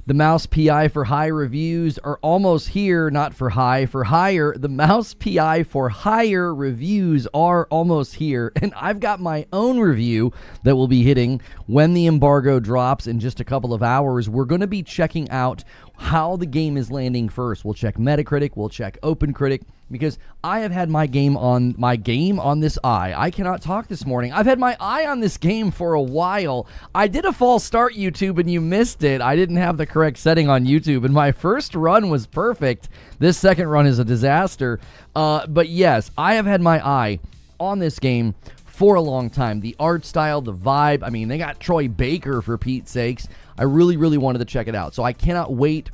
The Mouse PI for High reviews are almost here. Not for high, for higher. The Mouse PI for higher reviews are almost here. And I've got my own review that will be hitting when the embargo drops in just a couple of hours. We're going to be checking out how the game is landing first. We'll check Metacritic. We'll check OpenCritic. Because I have had my game on this eye. I cannot talk this morning. I've had my eye on this game for a while. I did a false start, YouTube, and you missed it. I didn't have the correct setting on YouTube, and my first run was perfect. This second run is a disaster. But yes, I have had my eye on this game for a long time. The art style, the vibe. I mean, they got Troy Baker, for Pete's sakes. I really, really wanted to check it out. So I cannot wait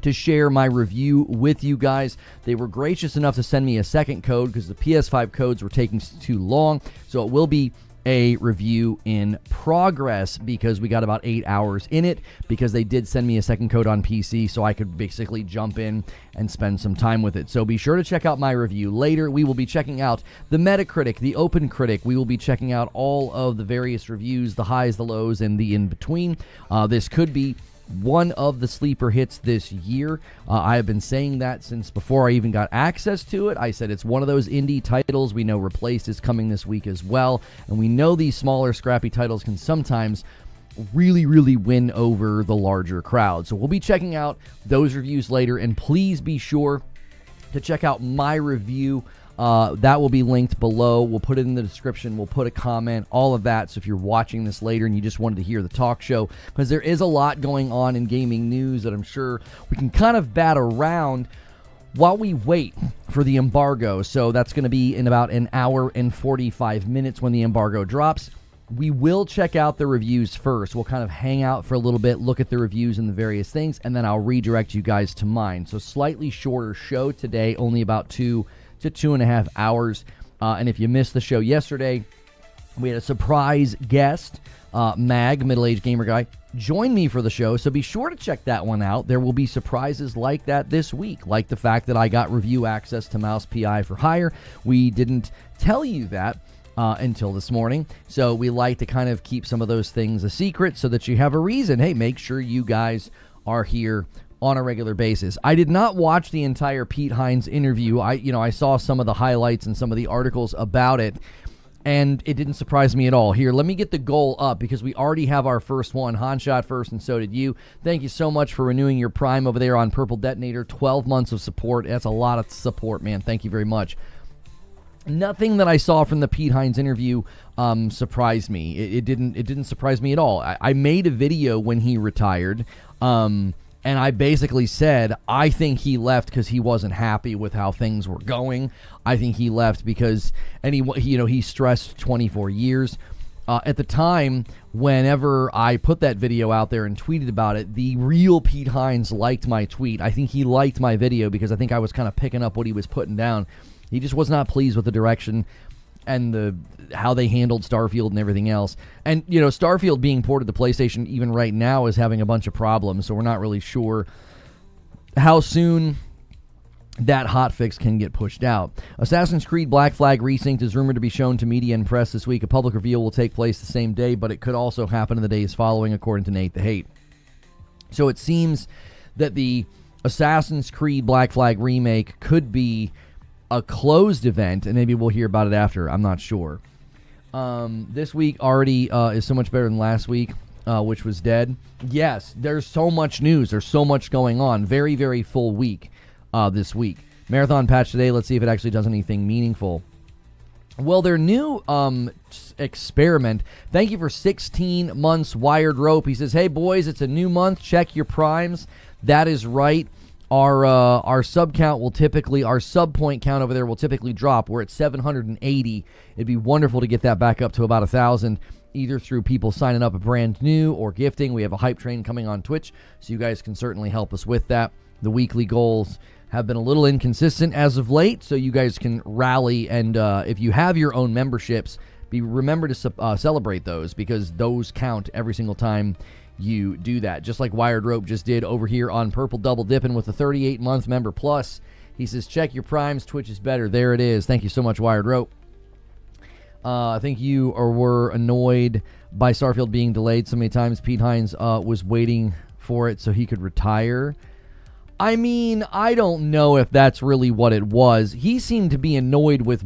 to share my review with you guys. They were gracious enough to send me a second code because the PS5 codes were taking too long. So it will be a review in progress because we got about 8 hours in it, because they did send me a second code on PC so I could basically jump in and spend some time with it. So be sure to check out my review later. We will be checking out the Metacritic, the OpenCritic. We will be checking out all of the various reviews, the highs, the lows, and the in-between. This could be one of the sleeper hits this year. I have been saying that since before I even got access to it. I said it's one of those indie titles. We know Replaced is coming this week as well, and we know these smaller, scrappy titles can sometimes really, really win over the larger crowd. So we'll be checking out those reviews later, and please be sure to check out my review. That will be linked below. We'll put it in the description. We'll put a comment, all of that. So if you're watching this later and you just wanted to hear the talk show, because there is a lot going on in gaming news that I'm sure we can kind of bat around while we wait for the embargo. So that's going to be in about an hour and 45 minutes when the embargo drops. We will check out the reviews first. We'll kind of hang out for a little bit, look at the reviews and the various things, and then I'll redirect you guys to mine. So slightly shorter show today, only about 2 to 2.5 hours. And if you missed the show yesterday, we had a surprise guest, Mag, middle-aged gamer guy, join me for the show. So be sure to check that one out. There will be surprises like that this week, like the fact that I got review access to Mouse PI for hire. We didn't tell you that until this morning. So we like to kind of keep some of those things a secret so that you have a reason. Hey, make sure you guys are here on a regular basis. I did not watch the entire Pete Hines interview. I saw some of the highlights and some of the articles about it, and it didn't surprise me at all. Here, let me get the goal up because we already have our first one. Han shot first, and so did you. Thank you so much for renewing your Prime over there on Purple Detonator. 12 months of support. That's a lot of support, man. Thank you very much. Nothing that I saw from the Pete Hines interview surprised me. It didn't surprise me at all. I made a video when he retired, and I basically said, I think he left because he wasn't happy with how things were going. I think he left because, and he stressed 24 years. At the time, whenever I put that video out there and tweeted about it, the real Pete Hines liked my tweet. I think he liked my video because I think I was kind of picking up what he was putting down. He just was not pleased with the direction and how they handled Starfield and everything else. And, Starfield being ported to PlayStation even right now is having a bunch of problems, so we're not really sure how soon that hotfix can get pushed out. Assassin's Creed Black Flag Resynced is rumored to be shown to media and press this week. A public reveal will take place the same day, but it could also happen in the days following, according to Nate the Hate. So it seems that the Assassin's Creed Black Flag remake could be a closed event, and maybe we'll hear about it after. I'm not sure. This week already is so much better than last week, which was dead. Yes, there's so much news. There's so much going on. Very, very full week this week. Marathon patch today. Let's see if it actually does anything meaningful. Well, their new experiment. Thank you for 16 months, Wired Rope. He says, hey, boys, it's a new month. Check your primes. That is right. Our sub count will typically, our sub point count over there will typically drop. We're at 780. It'd be wonderful to get that back up to about 1,000, either through people signing up a brand new or gifting. We have a hype train coming on Twitch, so you guys can certainly help us with that. The weekly goals have been a little inconsistent as of late, so you guys can rally, and if you have your own memberships, remember to celebrate those, because those count every single time you do that, just like Wired Rope just did over here on Purple Double Dippin' with a 38-month member plus. He says, check your primes, Twitch is better. There it is. Thank you so much, Wired Rope. I think you were annoyed by Starfield being delayed so many times. Pete Hines was waiting for it so he could retire. I mean, I don't know if that's really what it was. He seemed to be annoyed with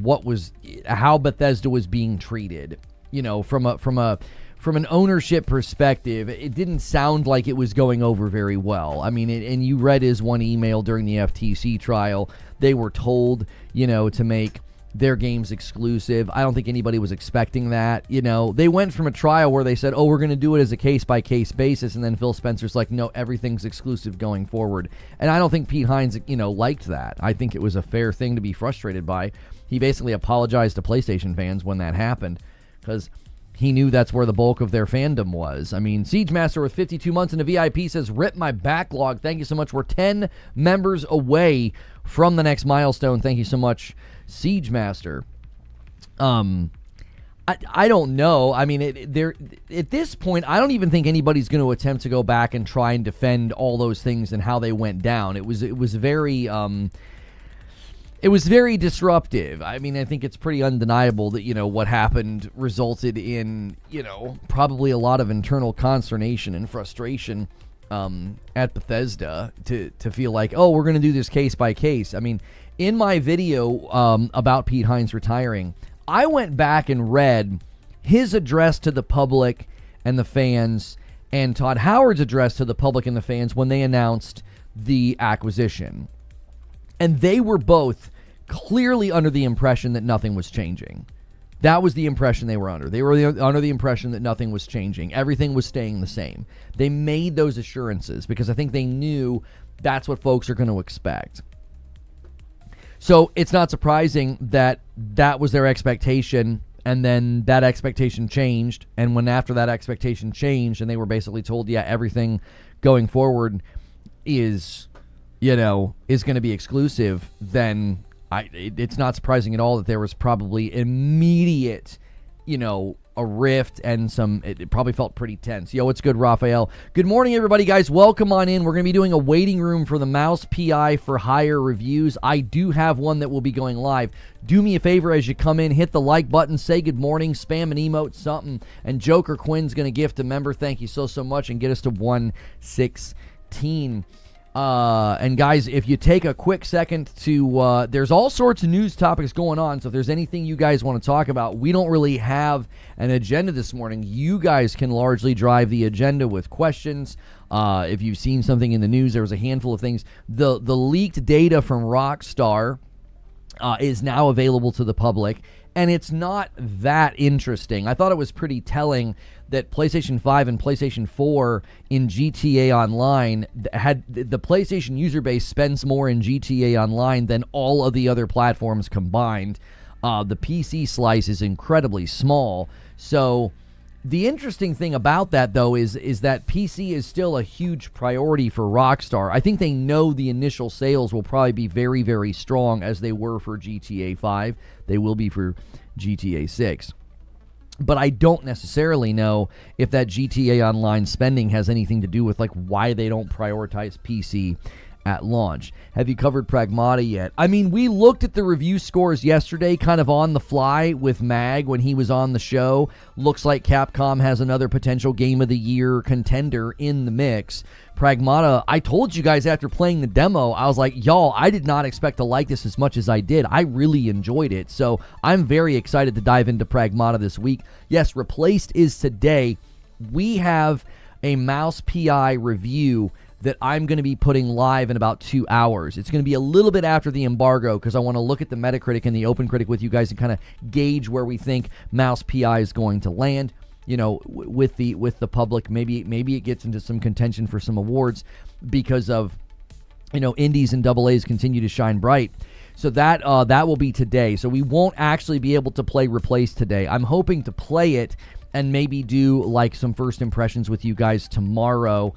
how Bethesda was being treated. You know, from an ownership perspective, it didn't sound like it was going over very well. I mean, and you read his one email during the FTC trial. They were told, you know, to make their games exclusive. I don't think anybody was expecting that. You know, they went from a trial where they said, oh, we're going to do it as a case-by-case basis, and then Phil Spencer's like, no, everything's exclusive going forward. And I don't think Pete Hines, you know, liked that. I think it was a fair thing to be frustrated by. He basically apologized to PlayStation fans when that happened, because he knew that's where the bulk of their fandom was. I mean, Siegemaster with 52 months in a VIP says, rip my backlog. Thank you so much. We're 10 members away from the next milestone. Thank you so much, Siegemaster. I don't know. I mean, at this point, I don't even think anybody's going to attempt to go back and try and defend all those things and how they went down. It was very disruptive. I mean, I think it's pretty undeniable that, you know, what happened resulted in, you know, probably a lot of internal consternation and frustration at Bethesda to feel like, oh, we're going to do this case by case. I mean, in my video about Pete Hines retiring, I went back and read his address to the public and the fans and Todd Howard's address to the public and the fans when they announced the acquisition. And they were both clearly under the impression that nothing was changing. That was the impression they were under. They were under the impression that nothing was changing. Everything was staying the same. They made those assurances because I think they knew that's what folks are going to expect. So it's not surprising that that was their expectation, and then that expectation changed. And when after that expectation changed and they were basically told, yeah, everything going forward is, you know, is going to be exclusive, then it's not surprising at all that there was probably immediate, you know, a rift and it probably felt pretty tense. Yo, what's good, Raphael? Good morning, everybody, guys. Welcome on in. We're going to be doing a waiting room for the Mouse PI for Hire reviews. I do have one that will be going live. Do me a favor as you come in, hit the like button, say good morning, spam an emote, something, and Joker Quinn's going to gift a member. Thank you so much, and get us to 116. And guys, if you take a quick second to, there's all sorts of news topics going on, so if there's anything you guys want to talk about, we don't really have an agenda this morning. You guys can largely drive the agenda with questions. If you've seen something in the news, there was a handful of things. The leaked data from Rockstar is now available to the public, and it's not that interesting. I thought it was pretty telling that PlayStation 5 and PlayStation 4 in GTA Online had the PlayStation user base spends more in GTA Online than all of the other platforms combined. The PC slice is incredibly small. So the interesting thing about that, though, is that PC is still a huge priority for Rockstar. I think they know the initial sales will probably be very, very strong, as they were for GTA 5. They will be for GTA 6. But I don't necessarily know if that GTA Online spending has anything to do with like why they don't prioritize PC at launch. Have you covered Pragmata yet? I mean, we looked at the review scores yesterday kind of on the fly with Mag when he was on the show. Looks like Capcom has another potential Game of the Year contender in the mix. Pragmata, I told you guys after playing the demo, I was like, y'all, I did not expect to like this as much as I did. I really enjoyed it. So I'm very excited to dive into Pragmata this week. Yes, Replaced is today. We have a Mouse PI review that I'm going to be putting live in about 2 hours. It's going to be a little bit after the embargo because I want to look at the Metacritic and the OpenCritic with you guys and kind of gauge where we think Mouse PI is going to land. You know, with the public, maybe it gets into some contention for some awards because of, you know, indies and AA's continue to shine bright. So that will be today. So we won't actually be able to play Replaced today. I'm hoping to play it and maybe do like some first impressions with you guys tomorrow.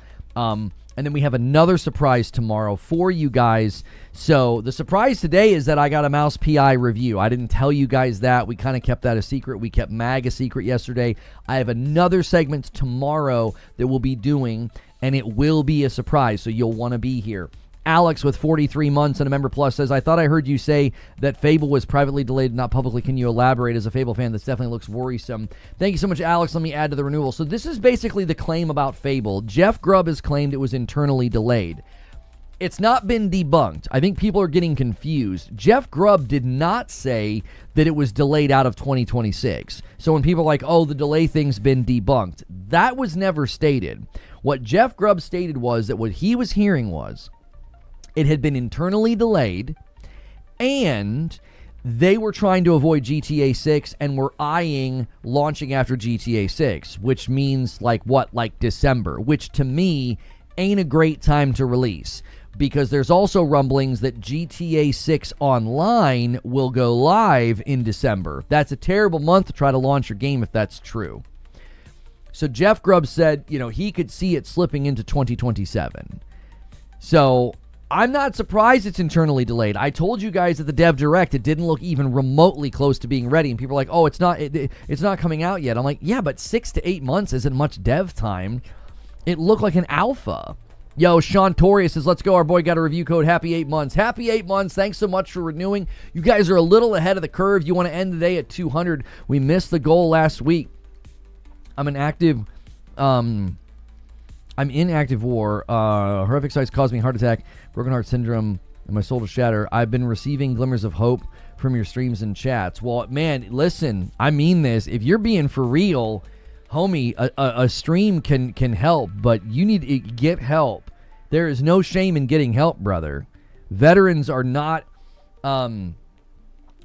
And then we have another surprise tomorrow for you guys. So the surprise today is that I got a Mouse PI review. I didn't tell you guys that. We kind of kept that a secret. We kept Mag a secret yesterday. I have another segment tomorrow that we'll be doing, and it will be a surprise, so you'll want to be here. Alex with 43 months and a member plus says, I thought I heard you say that Fable was privately delayed, not publicly. Can you elaborate? As a Fable fan, this definitely looks worrisome. Thank you so much, Alex. Let me add to the renewal. So this is basically the claim about Fable. Jeff Grubb has claimed it was internally delayed. It's not been debunked. I think people are getting confused. Jeff Grubb did not say that it was delayed out of 2026. So when people are like, oh, the delay thing's been debunked, that was never stated. What Jeff Grubb stated was that what he was hearing was it had been internally delayed and they were trying to avoid GTA 6 and were eyeing launching after GTA 6, which means like what? Like December, which to me ain't a great time to release. Because there's also rumblings that GTA 6 Online will go live in December. That's a terrible month to try to launch your game if that's true. So Jeff Grubb said, he could see it slipping into 2027. So I'm not surprised it's internally delayed. I told you guys at the Dev Direct it didn't look even remotely close to being ready. And people are like, oh, it's not coming out yet. I'm like, yeah, but 6 to 8 months isn't much dev time. It looked like an alpha. Yo, Sean Torres says, let's go. Our boy got a review code. Happy 8 months. Happy 8 months. Thanks so much for renewing. You guys are a little ahead of the curve. You want to end the day at 200. We missed the goal last week. I'm in active war. Horrific sights caused me a heart attack, broken heart syndrome, and my soul to shatter. I've been receiving glimmers of hope from your streams and chats. Well, man, listen, I mean this. If you're being for real, homie, a stream can help, but you need to get help. There is no shame in getting help, brother. Veterans are not,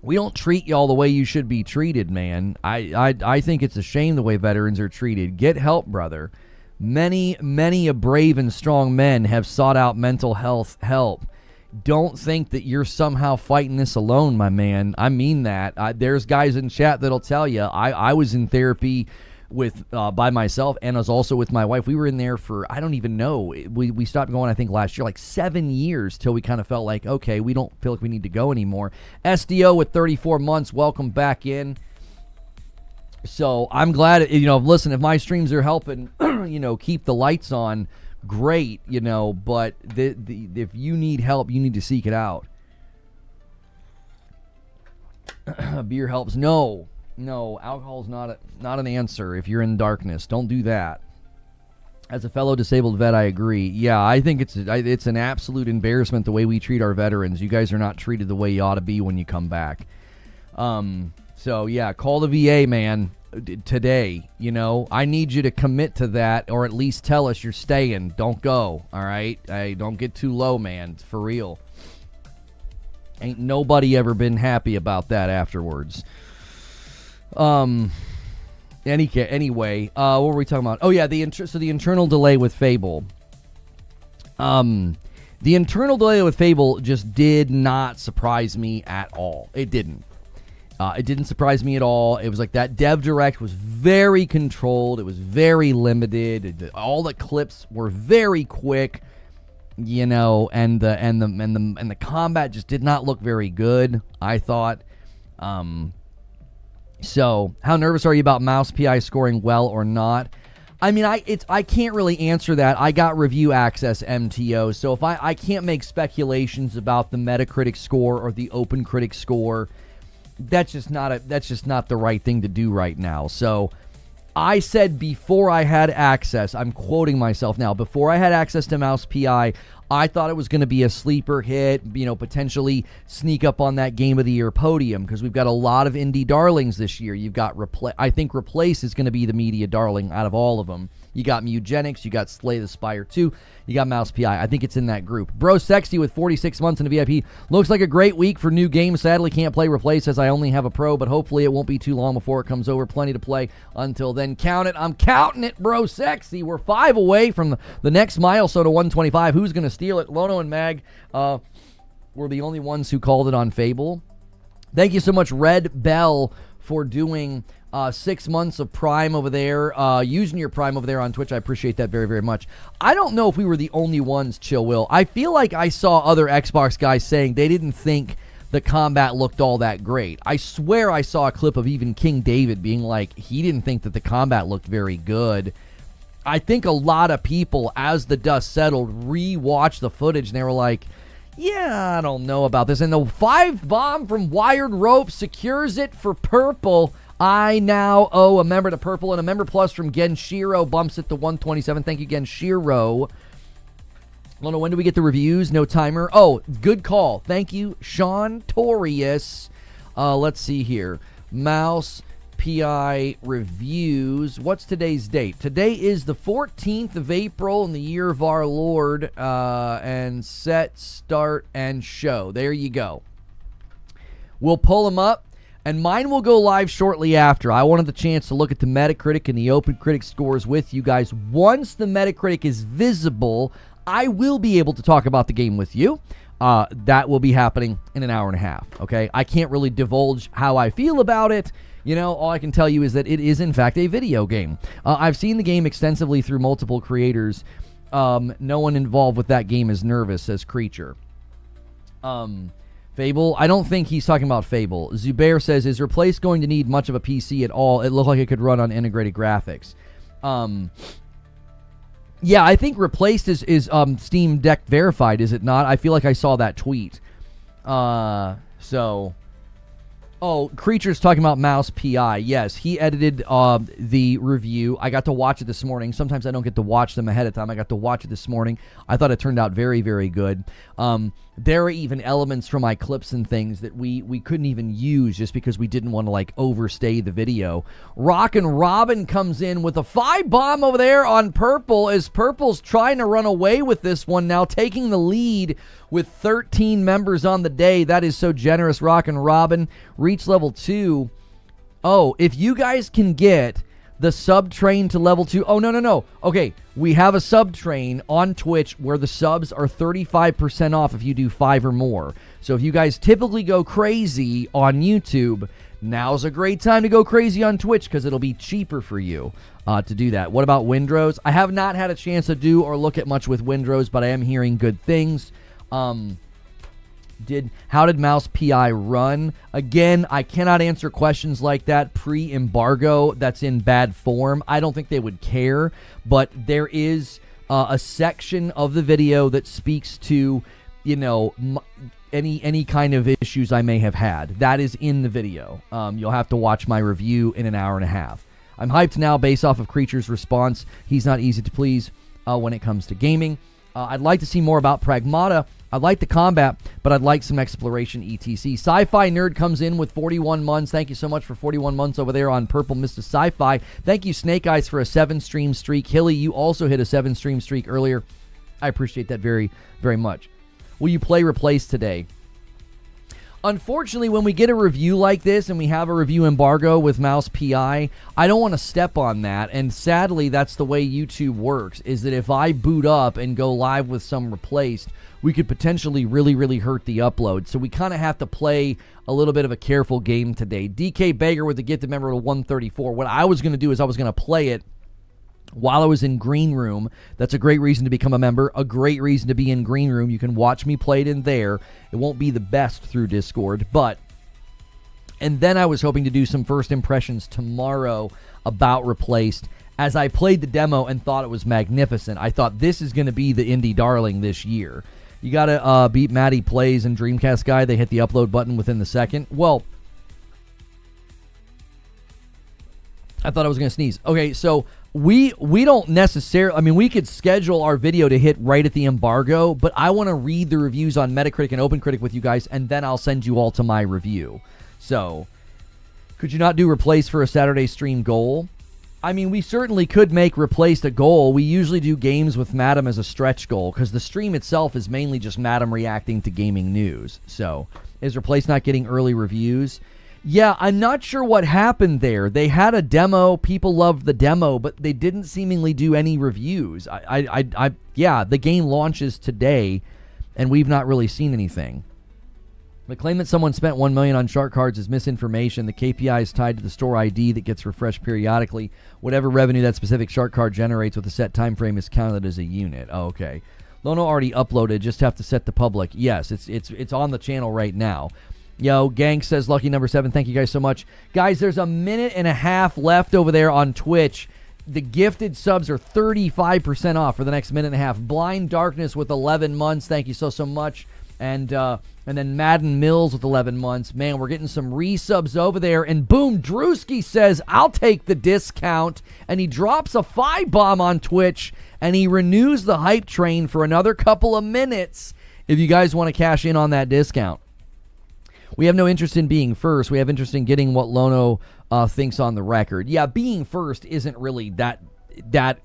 we don't treat y'all the way you should be treated, man. I think it's a shame the way veterans are treated. Get help, brother. Many a brave and strong men have sought out mental health help. Don't think that you're somehow fighting this alone, my man. I mean that. There's guys in chat that'll tell you. I was in therapy with by myself, and I was also with my wife. We were in there for, I don't even know, we stopped going I think last year, like 7 years, till we kind of felt like, okay, we don't feel like we need to go anymore. SDO with 34 months, welcome back in. So I'm glad, listen, if my streams are helping keep the lights on, great, but if you need help, you need to seek it out. Beer helps. No, alcohol's not an answer if you're in darkness. Don't do that. As a fellow disabled vet, I agree. Yeah, I think it's an absolute embarrassment the way we treat our veterans. You guys are not treated the way you ought to be when you come back. So, yeah, call the VA, man, today. I need you to commit to that, or at least tell us you're staying. Don't go, all right? Hey, don't get too low, man. It's for real. Ain't nobody ever been happy about that afterwards. Anyway, what were we talking about? Oh yeah, the internal delay with Fable. The internal delay with Fable just did not surprise me at all. It didn't. It didn't surprise me at all. It was like that Dev Direct was very controlled. It was very limited. All the clips were very quick, and the combat just did not look very good, I thought. So, how nervous are you about Mouse PI scoring well or not? I mean, I can't really answer that. I got review access MTO, so if I can't make speculations about the Metacritic score or the OpenCritic score, that's just not the right thing to do right now. So, I said before I had access, I'm quoting myself now, before I had access to Mouse PI, I thought it was going to be a sleeper hit, potentially sneak up on that Game of the Year podium, because we've got a lot of indie darlings this year. You've got I think Replace is going to be the media darling out of all of them. You got Mugenics, you got Slay the Spire 2, you got Mouse PI. I think it's in that group. Bro Sexy with 46 months in the VIP. Looks like a great week for new games. Sadly can't play Replace as I only have a Pro, but hopefully it won't be too long before it comes over. Plenty to play until then. Count it. I'm counting it, Bro Sexy. We're 5 away from the next milestone to 125. Who's going to steal it? Lono and Mag were the only ones who called it on Fable. Thank you so much, Red Bell, for doing 6 months of Prime over there, using your Prime over there on Twitch. I appreciate that very, very much. I don't know if we were the only ones, Chill Will. I feel like I saw other Xbox guys saying they didn't think the combat looked all that great. I swear I saw a clip of even King David being like, he didn't think that the combat looked very good. I think a lot of people, as the dust settled, re-watched the footage, and they were like, yeah, I don't know about this. And the 5 bomb from Wired Rope secures it for Purple. I now owe a member to Purple, and a member plus from Genshiro bumps it to 127. Thank you, Genshiro. Lono, when do we get the reviews? No timer. Oh, good call. Thank you, Sean Torius. Let's see here. Mouse PI reviews. What's today's date? Today is the 14th of April in the year of our Lord. And set, start, and show. There you go. We'll pull them up, and mine will go live shortly after. I wanted the chance to look at the Metacritic and the OpenCritic scores with you guys. Once the Metacritic is visible, I will be able to talk about the game with you. That will be happening in an hour and a half, okay? I can't really divulge how I feel about it. You know, all I can tell you is that it is, in fact, a video game. I've seen the game extensively through multiple creators. No one involved with that game is nervous, says Creature. Fable, I don't think he's talking about Fable. Zubair says, is Replace going to need much of a PC at all? It looked like it could run on integrated graphics. Yeah, I think Replaced is Steam Deck verified, is it not? I feel like I saw that tweet. Oh, Creature's talking about Mouse PI. Yes, he edited the review. I got to watch it this morning. Sometimes I don't get to watch them ahead of time. I got to watch it this morning. I thought it turned out very, very good. There are even elements from my clips and things that we couldn't even use just because we didn't want to, like, overstay the video. Rockin' Robin comes in with a 5 bomb over there on Purple as Purple's trying to run away with this one now, taking the lead with 13 members on the day. That is so generous, Rockin' Robin. Reach level 2. Oh, if you guys can get the sub train to level 2. Oh, no. Okay, we have a sub train on Twitch where the subs are 35% off if you do 5 or more. So if you guys typically go crazy on YouTube, now's a great time to go crazy on Twitch because it'll be cheaper for you to do that. What about Windrose? I have not had a chance to do or look at much with Windrose, but I am hearing good things. How did Mouse PI run? Again, I cannot answer questions like that pre-embargo. That's in bad form. I don't think they would care, but there is a section of the video that speaks to, you know, any kind of issues I may have had. That is in the video. You'll have to watch my review in an hour and a half. I'm hyped now based off of Creature's response. He's not easy to please when it comes to gaming. I'd like to see more about Pragmata. I like the combat, but I'd like some exploration etc. Sci-Fi Nerd comes in with 41 months. Thank you so much for 41 months over there on Purple Mr. Sci-Fi. Thank you, Snake Eyes, for a 7-stream streak. Hilly, you also hit a 7-stream streak earlier. I appreciate that very, very much. Will you play Replace today? Unfortunately, when we get a review like this and we have a review embargo with Mouse PI, I don't want to step on that. And sadly, that's the way YouTube works, is that if I boot up and go live with some Replaced, we could potentially really, really hurt the upload. So we kind of have to play a little bit of a careful game today. DK Baker with the gifted member to 134. What I was going to do is I was going to play it while I was in Green Room. That's a great reason to become a member, a great reason to be in Green Room. You can watch me play it in there. It won't be the best through Discord, but... And then I was hoping to do some first impressions tomorrow about Replaced. As I played the demo and thought it was magnificent, I thought this is going to be the indie darling this year. You got to beat Maddie Plays and Dreamcast Guy. They hit the upload button within the second. Well, I thought I was going to sneeze. Okay, so we don't necessarily... I mean, we could schedule our video to hit right at the embargo, but I want to read the reviews on Metacritic and OpenCritic with you guys, and then I'll send you all to my review. So, could you not do Replace for a Saturday stream goal? I mean, we certainly could make Replaced a goal. We usually do games with Madam as a stretch goal, because the stream itself is mainly just Madam reacting to gaming news. So, is Replaced not getting early reviews? Yeah, I'm not sure what happened there. They had a demo, people loved the demo, but they didn't seemingly do any reviews. Yeah, the game launches today, and we've not really seen anything. The claim that someone spent $1 million on shark cards is misinformation. The KPI is tied to the store ID that gets refreshed periodically. Whatever revenue that specific shark card generates with a set time frame is counted as a unit. Oh, okay. Lono already uploaded. Just have to set the public. Yes, it's on the channel right now. Yo, Gang says lucky number 7. Thank you guys so much. Guys, there's a minute and a half left over there on Twitch. The gifted subs are 35% off for the next minute and a half. Blind Darkness with 11 months. Thank you so much. And then Madden Mills with 11 months. Man, we're getting some resubs over there. And boom, Drewski says, I'll take the discount. And he drops a 5-bomb on Twitch. And he renews the hype train for another couple of minutes if you guys want to cash in on that discount. We have no interest in being first. We have interest in getting what Lono thinks on the record. Yeah, being first isn't really that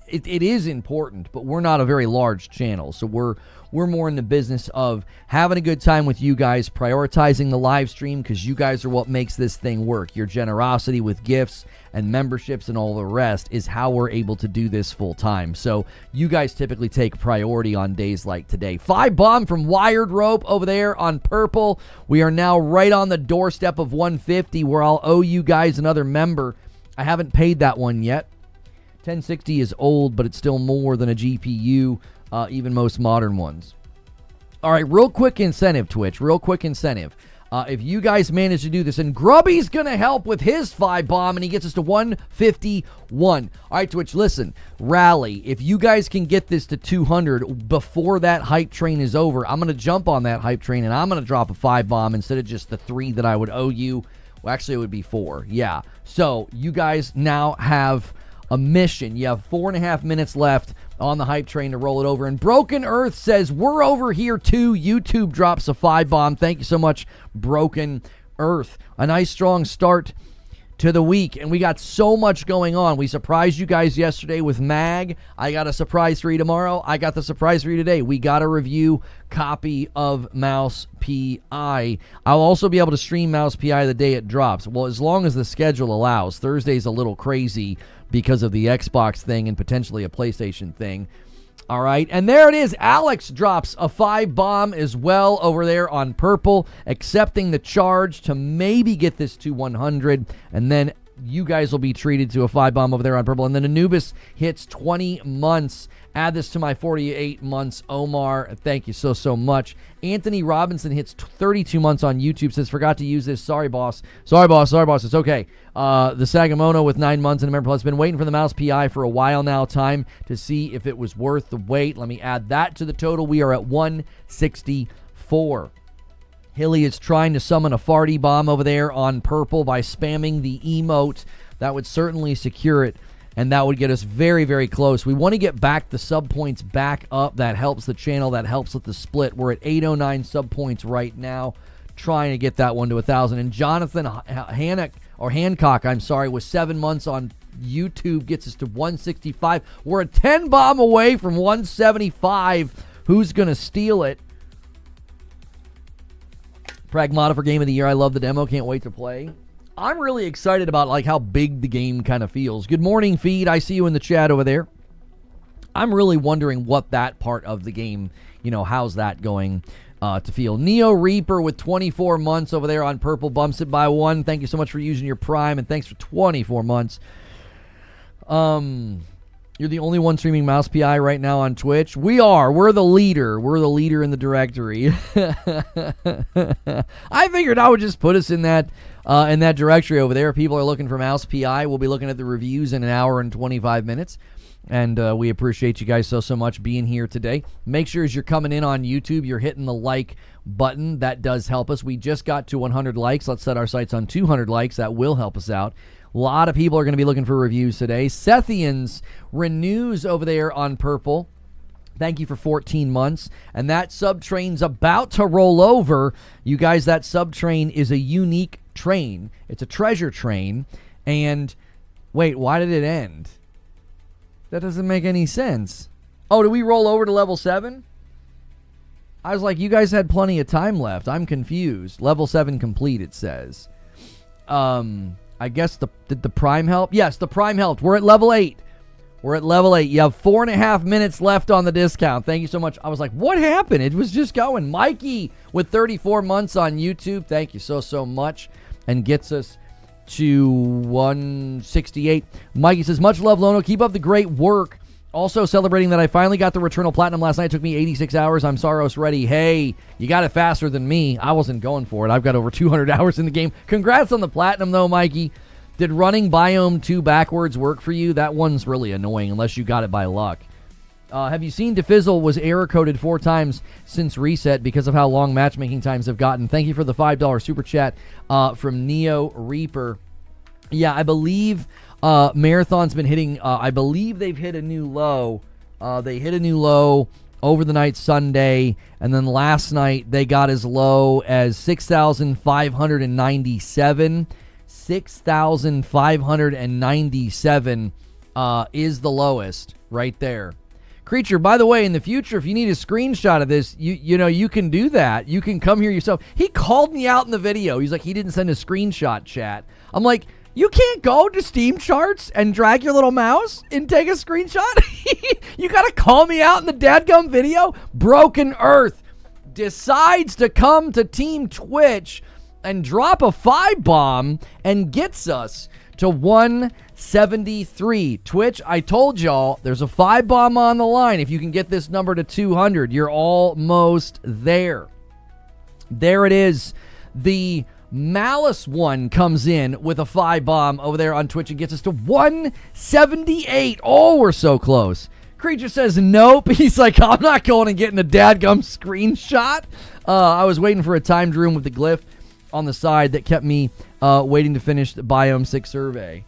it is important, but we're not a very large channel. So we're more in the business of having a good time with you guys, prioritizing the live stream because you guys are what makes this thing work. Your generosity with gifts and memberships and all the rest is how we're able to do this full time. So you guys typically take priority on days like today. 5-bomb from Wired Rope over there on purple. We are now right on the doorstep of 150 where I'll owe you guys another member. I haven't paid that one yet. 1060 is old, but it's still more than a GPU, even most modern ones. All right, real quick incentive, Twitch. Real quick incentive. If you guys manage to do this, and Grubby's going to help with his 5-bomb, and he gets us to 151. All right, Twitch, listen. Rally. If you guys can get this to 200 before that hype train is over, I'm going to jump on that hype train, and I'm going to drop a 5-bomb instead of just the 3 that I would owe you. Well, actually, it would be 4. Yeah. So you guys now have a mission. You have 4.5 minutes left on the hype train to roll it over. And Broken Earth says, we're over here too. YouTube drops a 5-bomb. Thank you so much, Broken Earth. A nice strong start to the week, and we got so much going on. We surprised you guys yesterday with Mag. I got a surprise for you tomorrow. I got the surprise for you today. We got a review copy of Mouse PI. I'll also be able to stream Mouse PI the day it drops. Well, as long as the schedule allows. Thursday's a little crazy because of the Xbox thing and potentially a PlayStation thing. All right, and there it is. Alex drops a 5-bomb as well over there on purple, accepting the charge to maybe get this to 100, and then you guys will be treated to a 5-bomb over there on purple. And then Anubis hits 20 months. Add this to my 48 months. Omar, thank you so much. Anthony Robinson hits 32 months on YouTube. Says, forgot to use this. Sorry, boss. Sorry, boss. It's okay. The Sagamono with 9 months and a member plus. Been waiting for the Mouse PI for a while now. Time to see if it was worth the wait. Let me add that to the total. We are at 164. Hilly is trying to summon a farty bomb over there on purple by spamming the emote. That would certainly secure it, and that would get us very, very close. We want to get back the sub points back up. That helps the channel. That helps with the split. We're at 809 sub points right now, trying to get that one to 1,000. And Jonathan Hancock, with 7 months on YouTube, gets us to 165. We're a 10-bomb away from 175. Who's going to steal it? Pragmata for Game of the Year. I love the demo. Can't wait to play. I'm really excited about how big the game kind of feels. Good morning, Feed. I see you in the chat over there. I'm really wondering what that part of the game, how's that going to feel. Neo Reaper with 24 months over there on purple bumps it by 1. Thank you so much for using your Prime, and thanks for 24 months. You're the only one streaming Mouse PI right now on Twitch. We are. We're the leader. We're the leader in the directory. I figured I would just put us in that directory over there. People are looking for Mouse PI. We'll be looking at the reviews in an hour and 25 minutes. And we appreciate you guys so much being here today. Make sure as you're coming in on YouTube, you're hitting the like button. That does help us. We just got to 100 likes. Let's set our sights on 200 likes. That will help us out. A lot of people are going to be looking for reviews today. Sethians renews over there on purple. Thank you for 14 months. And that sub-train's about to roll over. You guys, that sub-train is a unique train. It's a treasure train. And, wait, why did it end? That doesn't make any sense. Oh, did we roll over to level 7? I was like, you guys had plenty of time left. I'm confused. Level 7 complete, it says. I guess did the Prime help? Yes, the Prime helped. We're at level 8. We're at level 8. You have 4.5 minutes left on the discount. Thank you so much. I was like, what happened? It was just going. Mikey with 34 months on YouTube. Thank you so much. And gets us to 168. Mikey says, much love, Lono. Keep up the great work. Also celebrating that I finally got the Returnal Platinum last night. It took me 86 hours. I'm Saros ready. Hey, you got it faster than me. I wasn't going for it. I've got over 200 hours in the game. Congrats on the Platinum, though, Mikey. Did running Biome 2 backwards work for you? That one's really annoying unless you got it by luck. Have you seen Defizzle was error-coded 4 times since reset because of how long matchmaking times have gotten? Thank you for the $5 super chat from Neo Reaper. Yeah, I believe Marathon's been hitting, I believe they've hit a new low. They hit a new low over the night Sunday, and then last night they got as low as 6,597. 6,597 is the lowest right there. Creature, by the way, in the future, if you need a screenshot of this, you know, you can do that. You can come here yourself. He called me out in the video. He's like, he didn't send a screenshot, chat. I'm like, you can't go to Steam charts and drag your little mouse and take a screenshot? You got to call me out in the dadgum video? Broken Earth decides to come to Team Twitch and drop a 5 bomb and gets us to 173. Twitch, I told y'all, there's a 5 bomb on the line. If you can get this number to 200, you're almost there. There it is. The Malice one comes in with a 5 bomb over there on Twitch and gets us to 178. Oh, we're so close. Creature says nope. He's like, I'm not going and getting a dadgum screenshot. I was waiting for a timed room with the glyph on the side that kept me waiting to finish the Biome 6 survey.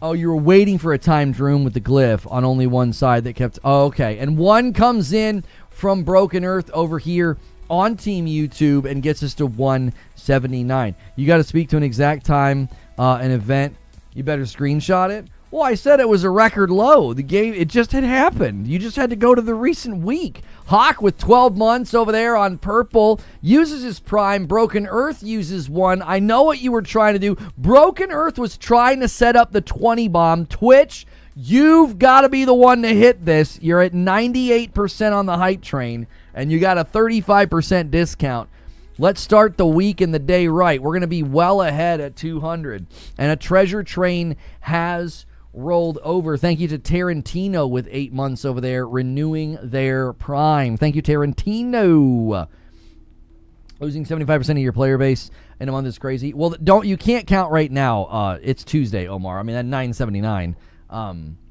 Oh, you were waiting for a timed room with the glyph on only one side that kept... Oh, okay. And one comes in from Broken Earth over here on Team YouTube and gets us to 179. You got to speak to an exact time, an event. You better screenshot it. Well, I said it was a record low. The game, it just had happened. You just had to go to the recent week. Hawk with 12 months over there on purple uses his prime. Broken Earth uses one. I know what you were trying to do. Broken Earth was trying to set up the 20 bomb. Twitch, you've got to be the one to hit this. You're at 98% on the hype train, and you got a 35% discount. Let's start the week and the day right. We're going to be well ahead at 200. And a treasure train has rolled over. Thank you to Tarantino with 8 months over there, renewing their prime. Thank you, Tarantino. Losing 75% of your player base in a month is crazy. Well, you can't count right now. It's Tuesday, Omar. I mean, at 979.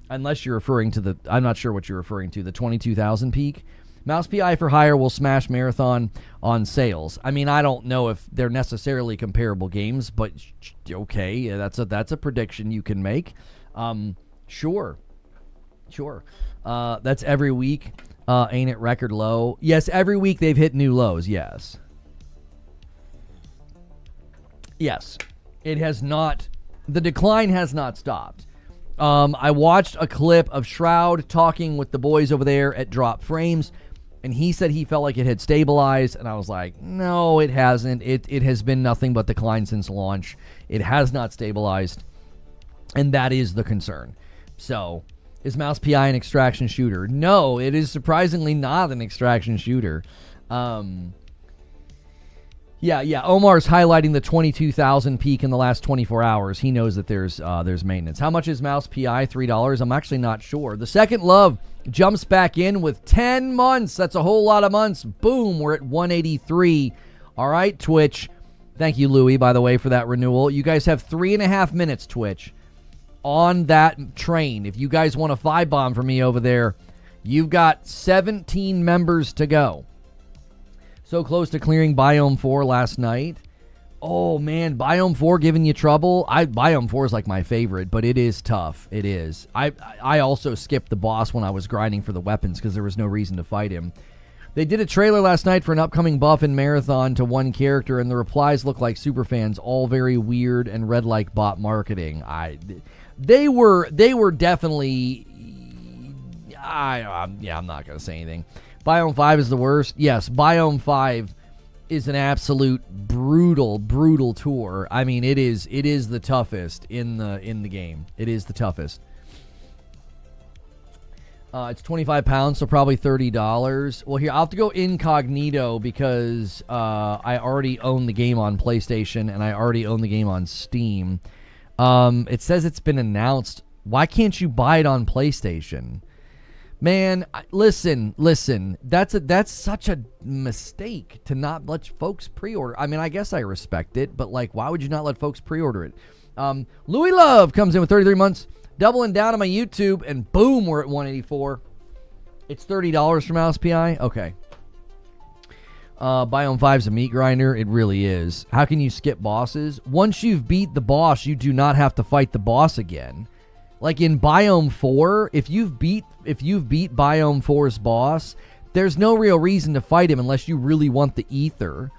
Unless you're referring to I'm not sure what you're referring to, the 22,000 peak. Mouse PI for hire will smash Marathon on sales. I mean, I don't know if they're necessarily comparable games, but okay, that's a prediction you can make. Sure. That's every week. Ain't it record low? Yes, every week they've hit new lows. Yes. It has not. The decline has not stopped. I watched a clip of Shroud talking with the boys over there at Drop Frames, and he said he felt like it had stabilized, and I was like, no, it hasn't. It has been nothing but decline since launch. It has not stabilized. And that is the concern. So, is Mouse PI an extraction shooter? No, it is surprisingly not an extraction shooter. Omar's highlighting the 22,000 peak in the last 24 hours. He knows that there's maintenance. How much is Mouse PI? $3? I'm actually not sure. The Second Love jumps back in with 10 months. That's a whole lot of months. Boom, we're at 183. All right, Twitch. Thank you, Louie, by the way, for that renewal. You guys have 3.5 minutes, Twitch, on that train. If you guys want a 5 bomb for me over there, you've got 17 members to go. So close to clearing Biome 4 last night. Oh, man, Biome 4 giving you trouble? Biome 4 is like my favorite, but it is tough. It is. I also skipped the boss when I was grinding for the weapons because there was no reason to fight him. They did a trailer last night for an upcoming buff in Marathon to one character, and the replies look like superfans, all very weird and red-like bot marketing. They were definitely... I'm not going to say anything. Biome 5 is the worst. Yes, Biome 5 is an absolute brutal tour. I mean, it is the toughest in the game. It is the toughest. It's 25 pounds, so probably $30. Well, here, I'll have to go incognito because I already own the game on PlayStation and I already own the game on Steam. It says it's been announced. Why can't you buy it on PlayStation? Man, listen. That's such a mistake to not let folks pre-order. I mean, I guess I respect it, but like, why would you not let folks pre-order it? Louis Love comes in with 33 months, doubling down on my YouTube, and boom, we're at 184. It's $30 for Mouse PI? Okay. Biome 5's a meat grinder. It really is. How can you skip bosses? Once you've beat the boss, you do not have to fight the boss again. Like in Biome 4, if you've beat Biome 4's boss, there's no real reason to fight him unless you really want the ether.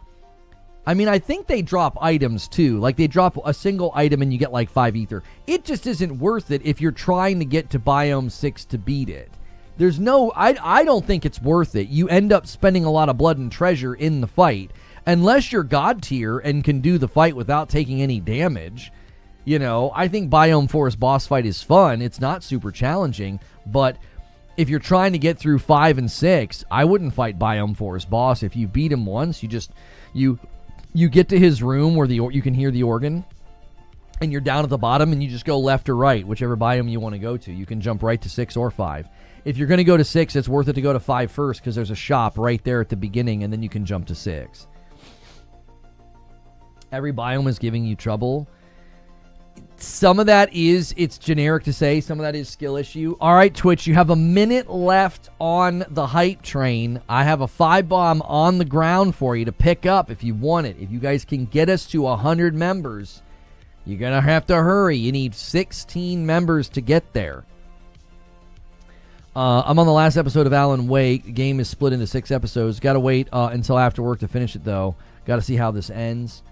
I mean, I think they drop items too. Like they drop a single item and you get like 5 ether. It just isn't worth it if you're trying to get to Biome 6 to beat it. There's no, I don't think it's worth it. You end up spending a lot of blood and treasure in the fight. Unless you're God tier and can do the fight without taking any damage. You know, I think Biome 4's boss fight is fun. It's not super challenging. But if you're trying to get through 5 and 6, I wouldn't fight Biome 4's boss. If you beat him once, you get to his room where you can hear the organ. And you're down at the bottom and you just go left or right, whichever biome you want to go to. You can jump right to 6 or 5. If you're going to go to 6, it's worth it to go to 5 first because there's a shop right there at the beginning, and then you can jump to 6. Every biome is giving you trouble. Some of that is, it's generic to say. Some of that is skill issue. All right, Twitch, you have a minute left on the hype train. I have a 5-bomb on the ground for you to pick up if you want it. If you guys can get us to 100 members, you're going to have to hurry. You need 16 members to get there. I'm on the last episode of Alan Wake. The game is split into 6 episodes. Got to wait until after work to finish it, though. Got to see how this ends.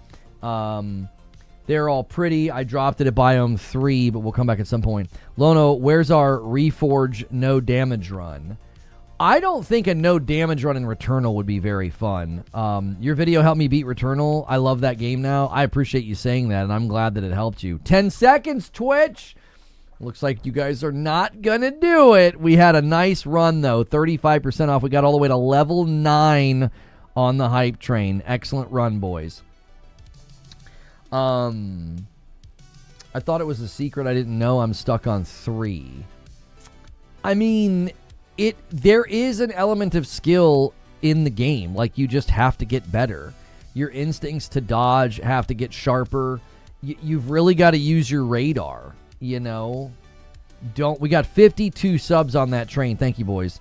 They're all pretty. I dropped it at Biome 3, but we'll come back at some point. Lono, where's our Reforge no damage run? I don't think a no damage run in Returnal would be very fun. Your video helped me beat Returnal. I love that game now. I appreciate you saying that, and I'm glad that it helped you. 10 seconds, Twitch! Looks like you guys are not going to do it. We had a nice run, though. 35% off. We got all the way to level 9 on the hype train. Excellent run, boys. I thought it was a secret. I didn't know. I'm stuck on 3. I mean, there is an element of skill in the game. Like, you just have to get better. Your instincts to dodge have to get sharper. You've really got to use your radar. You know, we got 52 subs on that train. Thank you, boys.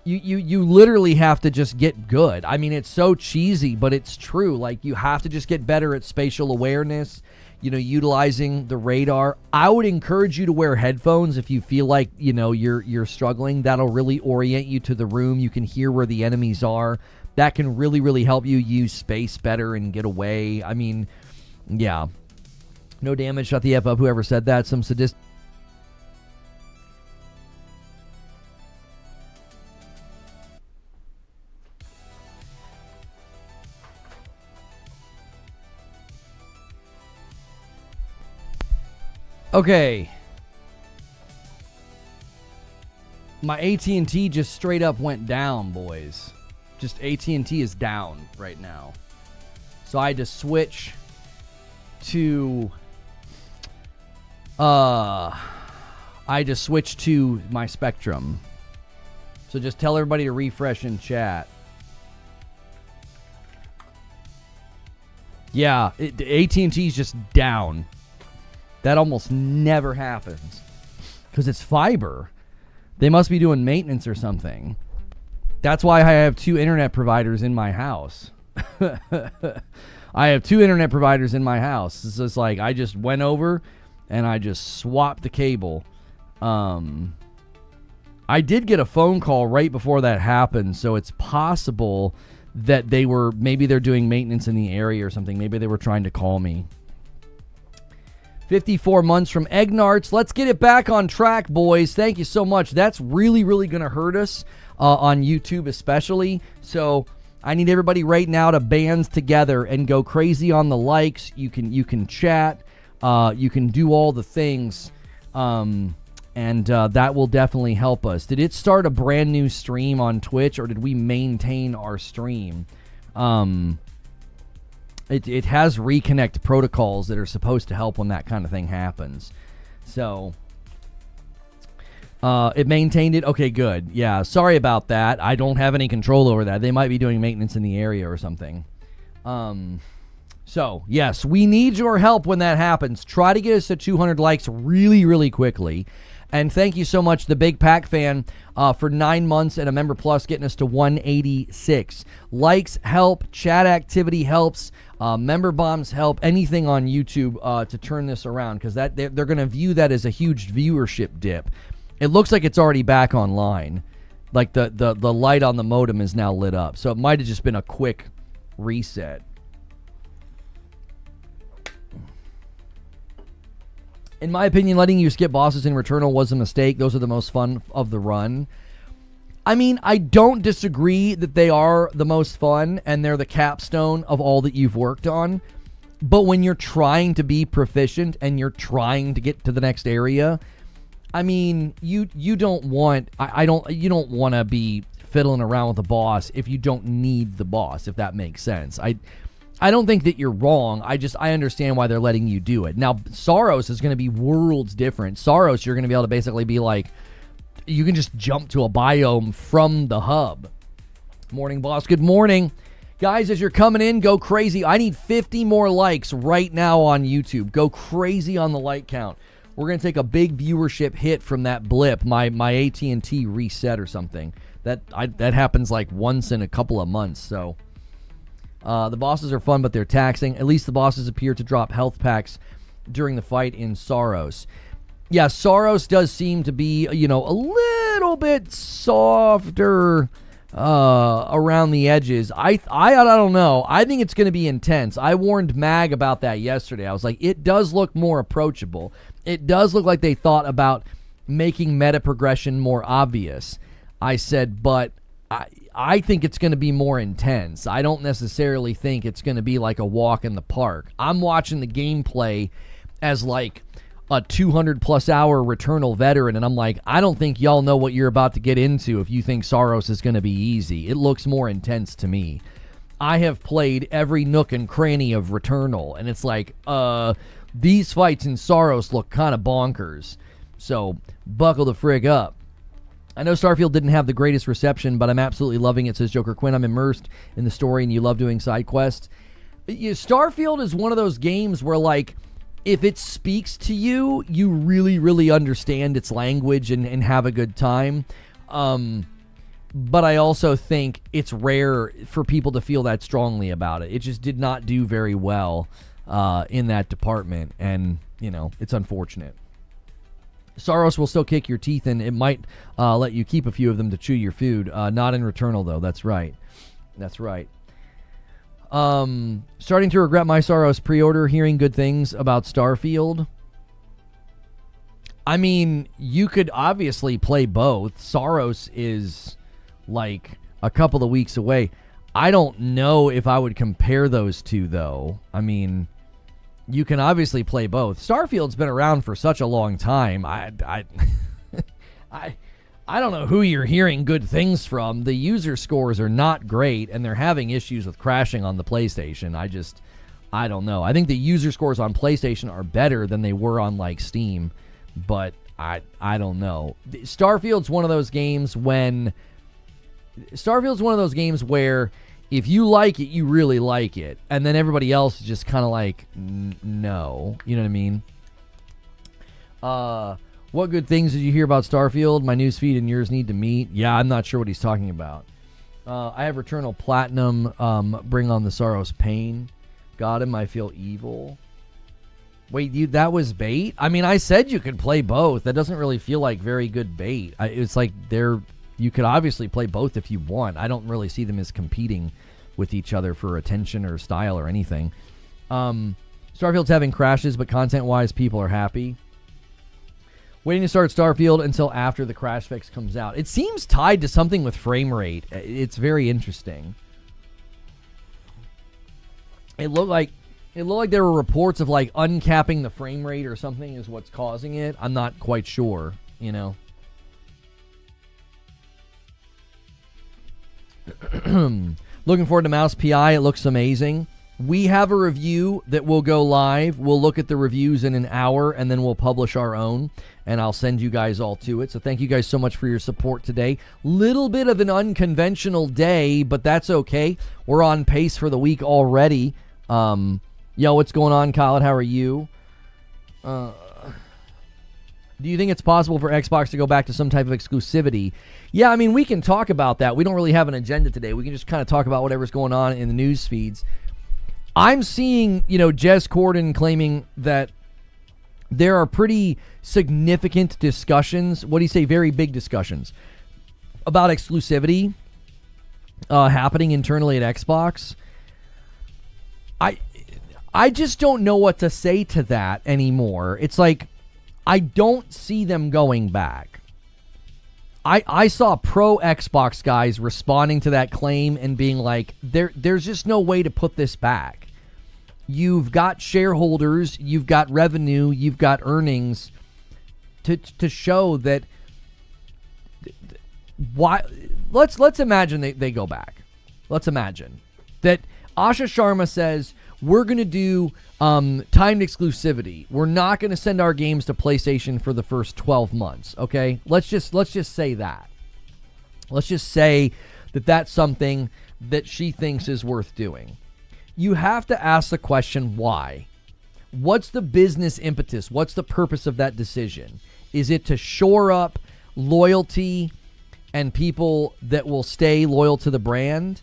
You literally have to just get good. I mean, it's so cheesy, but it's true. Like, you have to just get better at spatial awareness, you know, utilizing the radar. I would encourage you to wear headphones if you feel like, you know, you're struggling. That'll really orient you to the room. You can hear where the enemies are. That can really, really help you use space better and get away. I mean, yeah. No damage, shut the F up, whoever said that. Some sadistic. Okay. My AT&T just straight up went down, boys. Just AT&T is down right now. So I had to switch to... I just switched to my Spectrum. So just tell everybody to refresh in chat. Yeah, AT&T's just down. That almost never happens. Because it's fiber. They must be doing maintenance or something. That's why I have 2 internet providers in my house. I have 2 internet providers in my house. It's just like I just went over... and I just swapped the cable. I did get a phone call right before that happened, so it's possible that maybe they're doing maintenance in the area or something. Maybe they were trying to call me. 54 months from Egnarts. Let's get it back on track, boys. Thank you so much. That's really, really going to hurt us on YouTube especially. So I need everybody right now to band together and go crazy on the likes. You can chat. You can do all the things, and that will definitely help us. Did it start a brand new stream on Twitch, or did we maintain our stream? It has reconnect protocols that are supposed to help when that kind of thing happens. So, it maintained it. Okay, good. Yeah, sorry about that. I don't have any control over that. They might be doing maintenance in the area or something. So, yes, we need your help when that happens. Try to get us to 200 likes really, really quickly. And thank you so much, the Big Pack fan, for 9 months and a Member Plus, getting us to 186. Likes help, chat activity helps, member bombs help, anything on YouTube to turn this around, because that they're going to view that as a huge viewership dip. It looks like it's already back online. Like the light on the modem is now lit up. So it might have just been a quick reset. In my opinion, letting you skip bosses in Returnal was a mistake. Those are the most fun of the run. I mean, I don't disagree that they are the most fun and they're the capstone of all that you've worked on. But when you're trying to be proficient and you're trying to get to the next area, I mean, you don't want you don't want to be fiddling around with a boss if you don't need the boss, if that makes sense. I don't think that you're wrong. I understand why they're letting you do it. Now, Saros is going to be worlds different. Saros, you're going to be able to basically be like, you can just jump to a biome from the hub. Morning, boss. Good morning. Guys, as you're coming in, go crazy. I need 50 more likes right now on YouTube. Go crazy on the like count. We're going to take a big viewership hit from that blip, my AT&T reset or something. That happens like once in a couple of months, so... the bosses are fun, but they're taxing. At least the bosses appear to drop health packs during the fight in Saros. Yeah, Saros does seem to be, a little bit softer around the edges. I don't know. I think it's going to be intense. I warned Mag about that yesterday. I was like, it does look more approachable. It does look like they thought about making meta progression more obvious. I said, but... I think it's going to be more intense. I don't necessarily think it's going to be like a walk in the park. I'm watching the gameplay as like a 200-plus hour Returnal veteran, and I'm like, I don't think y'all know what you're about to get into if you think Saros is going to be easy. It looks more intense to me. I have played every nook and cranny of Returnal, and it's like, these fights in Saros look kind of bonkers. So, buckle the frig up. I know Starfield didn't have the greatest reception, but I'm absolutely loving it, says Joker Quinn. I'm immersed in the story, and you love doing side quests. Starfield is one of those games where, like, if it speaks to you, you really, really understand its language and have a good time. But I also think it's rare for people to feel that strongly about it. It just did not do very well in that department, and, it's unfortunate. Saros will still kick your teeth, and it might let you keep a few of them to chew your food. Not in Returnal, though. That's right. That's right. Starting to regret my Saros pre-order, hearing good things about Starfield. I mean, you could obviously play both. Saros is, like, a couple of weeks away. I don't know if I would compare those two, though. I mean... You can obviously play both. Starfield's been around for such a long time. I don't know who you're hearing good things from. The user scores are not great, and they're having issues with crashing on the PlayStation. I don't know. I think the user scores on PlayStation are better than they were on, like, Steam, but I don't know. Starfield's one of those games where if you like it, you really like it. And then everybody else is just kind of like, no. You know what I mean? What good things did you hear about Starfield? My newsfeed and yours need to meet. Yeah, I'm not sure what he's talking about. I have Returnal Platinum. Bring on the Saros Pain. Got him. I feel evil. Wait, that was bait? I mean, I said you could play both. That doesn't really feel like very good bait. It's like you could obviously play both if you want. I don't really see them as competing with each other for attention or style or anything. Starfield's having crashes, but content-wise, people are happy. Waiting to start Starfield until after the crash fix comes out. It seems tied to something with frame rate. It's very interesting. It looked like there were reports of, like, uncapping the frame rate or something is what's causing it. I'm not quite sure, Looking forward to Mouse PI. It looks amazing. We have a review that will go live. We'll look at the reviews in an hour, and then we'll publish our own, and I'll send you guys all to it. So thank you guys so much for your support today. Little bit of an unconventional day, but that's okay. We're on pace for the week already. Yo, what's going on, Khaled? How are you? Do you think it's possible for Xbox to go back to some type of exclusivity? Yeah, I mean, we can talk about that. We don't really have an agenda today. We can just kind of talk about whatever's going on in the news feeds. I'm seeing, Jez Corden claiming that there are pretty significant discussions, what do you say, very big discussions, about exclusivity happening internally at Xbox. I just don't know what to say to that anymore. It's like, I don't see them going back. I saw pro Xbox guys responding to that claim and being like, there's just no way to put this back. You've got shareholders, you've got revenue, you've got earnings to show that. Why? Let's imagine they go back. Let's imagine that Asha Sharma says, we're going to do timed exclusivity. We're not going to send our games to PlayStation for the first 12 months, okay? Let's just say that. Let's just say that that's something that she thinks is worth doing. You have to ask the question, why? What's the business impetus? What's the purpose of that decision? Is it to shore up loyalty and people that will stay loyal to the brand?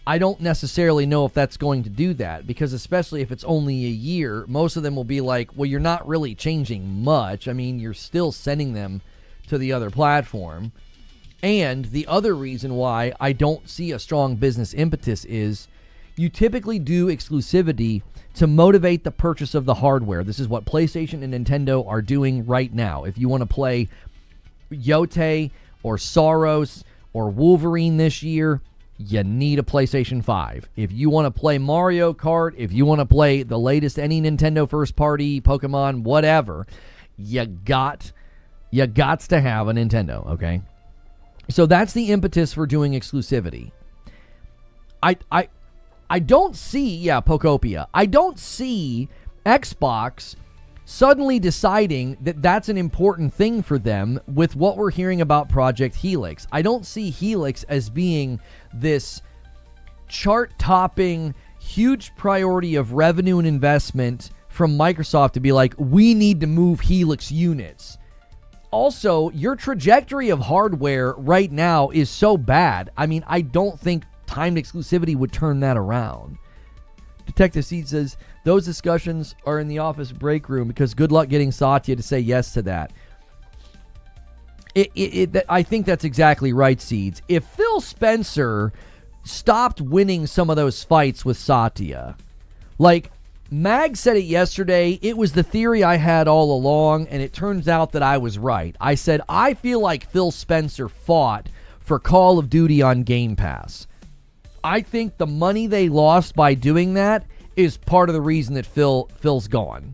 I don't necessarily know if that's going to do that, because especially if it's only a year, most of them will be like, well, you're not really changing much. I mean, you're still sending them to the other platform. And the other reason why I don't see a strong business impetus is you typically do exclusivity to motivate the purchase of the hardware. This is what PlayStation and Nintendo are doing right now. If you want to play GOTY or Soros or Wolverine this year, you need a PlayStation 5. If you want to play Mario Kart, if you want to play the latest any Nintendo first party, Pokemon, whatever, you got to have a Nintendo, okay? So that's the impetus for doing exclusivity. I don't see, Pokopia. I don't see Xbox suddenly deciding that that's an important thing for them with what we're hearing about Project Helix. I don't see Helix as being this chart-topping, huge priority of revenue and investment from Microsoft to be like, we need to move Helix units. Also, your trajectory of hardware right now is so bad. I mean, I don't think timed exclusivity would turn that around. Detective Seed says, those discussions are in the office break room because good luck getting Satya to say yes to that. I think that's exactly right, Seeds. If Phil Spencer stopped winning some of those fights with Satya, like Mag said it yesterday, it was the theory I had all along, and it turns out that I was right. I said, I feel like Phil Spencer fought for Call of Duty on Game Pass. I think the money they lost by doing that is part of the reason that Phil's gone.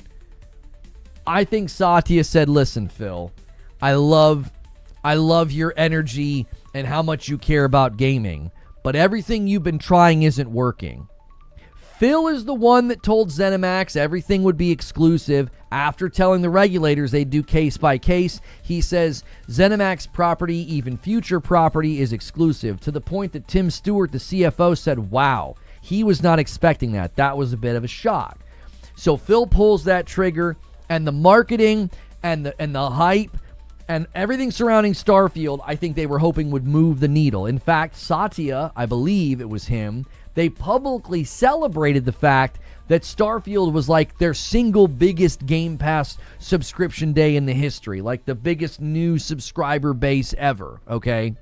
I think Satya said, listen, Phil, I love your energy and how much you care about gaming, but everything you've been trying isn't working. Phil is the one that told ZeniMax everything would be exclusive. After telling the regulators they'd do case by case, he says ZeniMax property, even future property, is exclusive, to the point that Tim Stewart, the CFO, said, wow, he was not expecting that. That was a bit of a shock. So Phil pulls that trigger, and the marketing and the hype and everything surrounding Starfield, I think they were hoping would move the needle. In fact, Satya, I believe it was him, they publicly celebrated the fact that Starfield was like their single biggest Game Pass subscription day in the history, like the biggest new subscriber base ever, okay?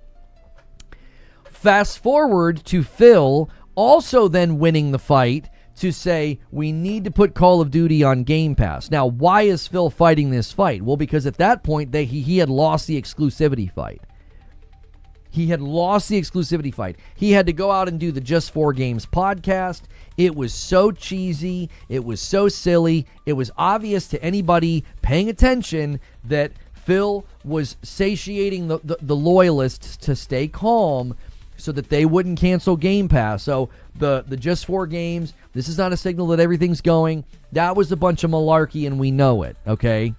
Fast forward to Phil also then winning the fight to say, we need to put Call of Duty on Game Pass. Now, why is Phil fighting this fight? Well, because at that point, he had lost the exclusivity fight. He had lost the exclusivity fight. He had to go out and do the Just 4 Games podcast. It was so cheesy. It was so silly. It was obvious to anybody paying attention that Phil was satiating the loyalists to stay calm so that they wouldn't cancel Game Pass. So the Just 4 Games, this is not a signal that everything's going. That was a bunch of malarkey, and we know it, okay?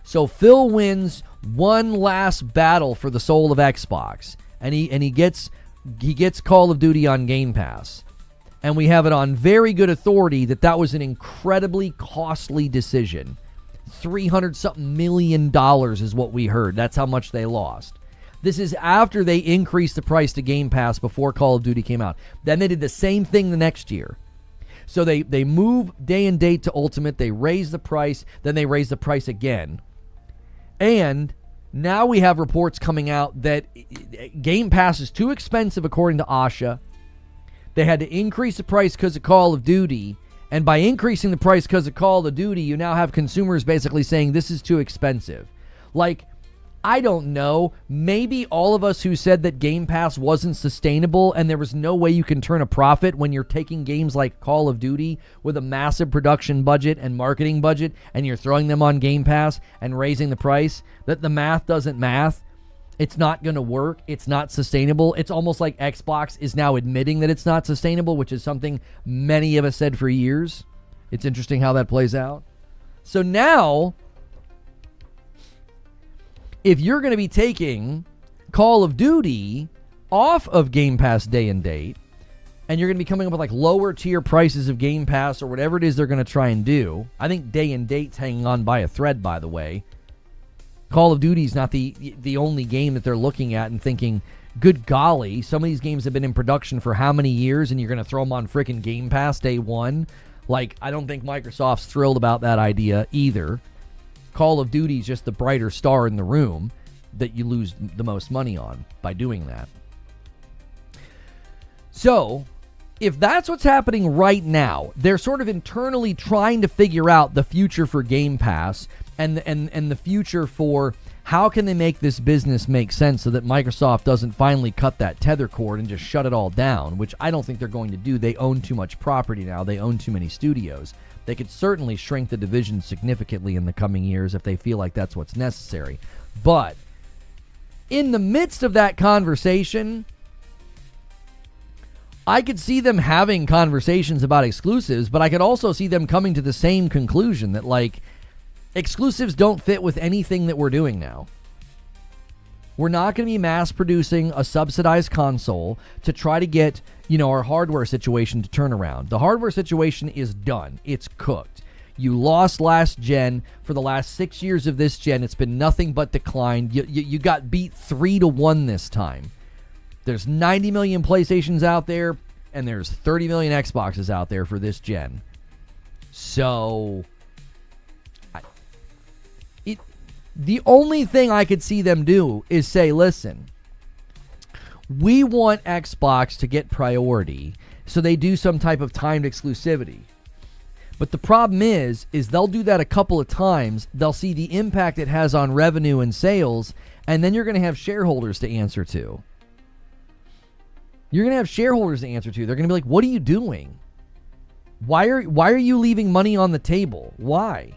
So Phil wins one last battle for the soul of Xbox, and he gets Call of Duty on Game Pass. And we have it on very good authority that that was an incredibly costly decision. $300-something million is what we heard. That's how much they lost. This is after they increased the price to Game Pass before Call of Duty came out. Then they did the same thing the next year. So they move day and date to Ultimate. They raise the price. Then they raise the price again. And now we have reports coming out that Game Pass is too expensive according to Asha. They had to increase the price because of Call of Duty. And by increasing the price because of Call of Duty, you now have consumers basically saying this is too expensive. Like, I don't know. Maybe all of us who said that Game Pass wasn't sustainable and there was no way you can turn a profit when you're taking games like Call of Duty with a massive production budget and marketing budget and you're throwing them on Game Pass and raising the price, that the math doesn't math. It's not going to work. It's not sustainable. It's almost like Xbox is now admitting that it's not sustainable, which is something many of us said for years. It's interesting how that plays out. So now, if you're going to be taking Call of Duty off of Game Pass day and date, and you're going to be coming up with like lower tier prices of Game Pass or whatever it is they're going to try and do, I think day and date's hanging on by a thread, by the way. Call of Duty's not the only game that they're looking at and thinking, good golly, some of these games have been in production for how many years and you're going to throw them on freaking Game Pass day one? Like, I don't think Microsoft's thrilled about that idea either. Call of Duty's just the brighter star in the room that you lose the most money on by doing that. So, if that's what's happening right now, they're sort of internally trying to figure out the future for Game Pass and the future for how can they make this business make sense so that Microsoft doesn't finally cut that tether cord and just shut it all down, which I don't think they're going to do. They own too much property now. They own too many studios. They could certainly shrink the division significantly in the coming years if they feel like that's what's necessary. But in the midst of that conversation, I could see them having conversations about exclusives, but I could also see them coming to the same conclusion that, like, exclusives don't fit with anything that we're doing now. We're not going to be mass producing a subsidized console to try to get, our hardware situation to turn around. The hardware situation is done. It's cooked. You lost last gen. For the last 6 years of this gen, it's been nothing but decline. You got beat 3-1 this time. There's 90 million PlayStations out there, and there's 30 million Xboxes out there for this gen. So, the only thing I could see them do is say, listen, we want Xbox to get priority, so they do some type of timed exclusivity. But the problem is they'll do that a couple of times. They'll see the impact it has on revenue and sales, and then you're going to have shareholders to answer to. You're going to have shareholders to answer to. They're going to be like, what are you doing? Why are you leaving money on the table? Why?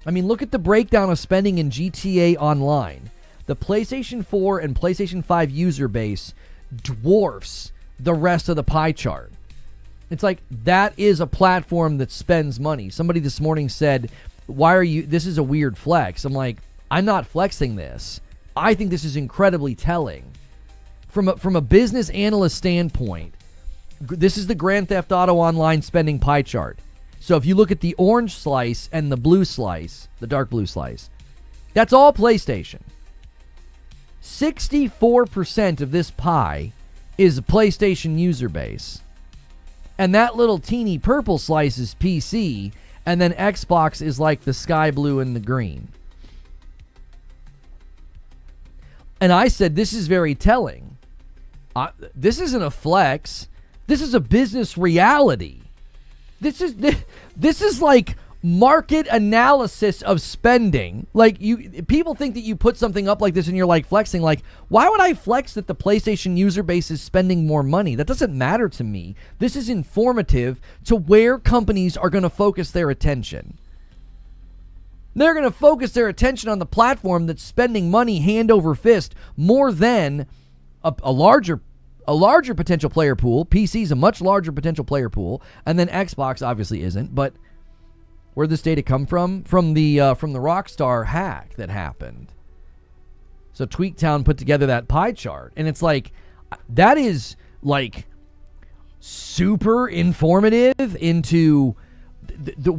I mean, look at the breakdown of spending in GTA Online. The PlayStation 4 and PlayStation 5 user base dwarfs the rest of the pie chart. It's like, that is a platform that spends money. Somebody this morning said, this is a weird flex. I'm like, I'm not flexing this. I think this is incredibly telling. From a business analyst standpoint, this is the Grand Theft Auto Online spending pie chart. So if you look at the orange slice and the blue slice, the dark blue slice, that's all PlayStation. 64% of this pie is a PlayStation user base. And that little teeny purple slice is PC, and then Xbox is like the sky blue and the green. And I said, this is very telling. This isn't a flex. This is a business reality. This is like market analysis of spending. Like, people think that you put something up like this and you're like flexing. Like, why would I flex that the PlayStation user base is spending more money? That doesn't matter to me. This is informative to where companies are going to focus their attention. They're going to focus their attention on the platform that's spending money hand over fist more than a larger potential player pool. PC is a much larger potential player pool, and then Xbox obviously isn't. But where'd this data come from? From the Rockstar hack that happened. So Tweaktown put together that pie chart, and it's like, that is like super informative into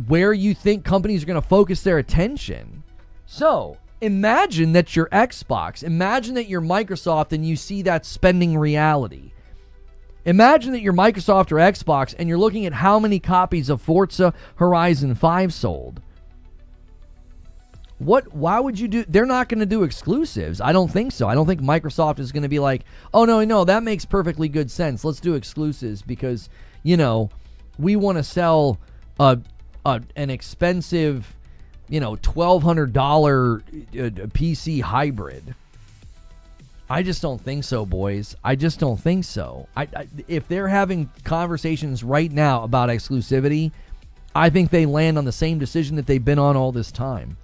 where you think companies are going to focus their attention. So imagine that you're Xbox. Imagine that you're Microsoft and you see that spending reality. Imagine that you're Microsoft or Xbox and you're looking at how many copies of Forza Horizon 5 sold. Why would you do? They're not going to do exclusives. I don't think so. I don't think Microsoft is going to be like, oh, no, that makes perfectly good sense. Let's do exclusives because, we want to sell an expensive, $1,200 PC hybrid. I just don't think so, boys. I just don't think so. If they're having conversations right now about exclusivity, I think they land on the same decision that they've been on all this time.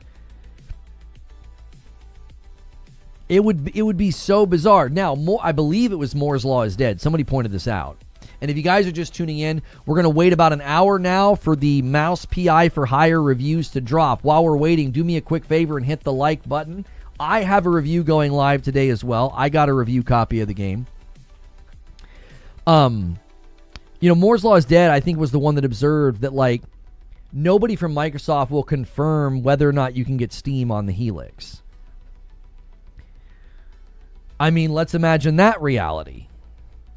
It would be so bizarre. Now, I believe it was Moore's Law is dead. Somebody pointed this out. And if you guys are just tuning in, we're going to wait about an hour now for the mouse PI for hire reviews to drop. While we're waiting, do me a quick favor and hit the like button. I have a review going live today as well. I got a review copy of the game. Moore's Law is dead, I think, was the one that observed that, nobody from Microsoft will confirm whether or not you can get Steam on the Helix. I mean, let's imagine that reality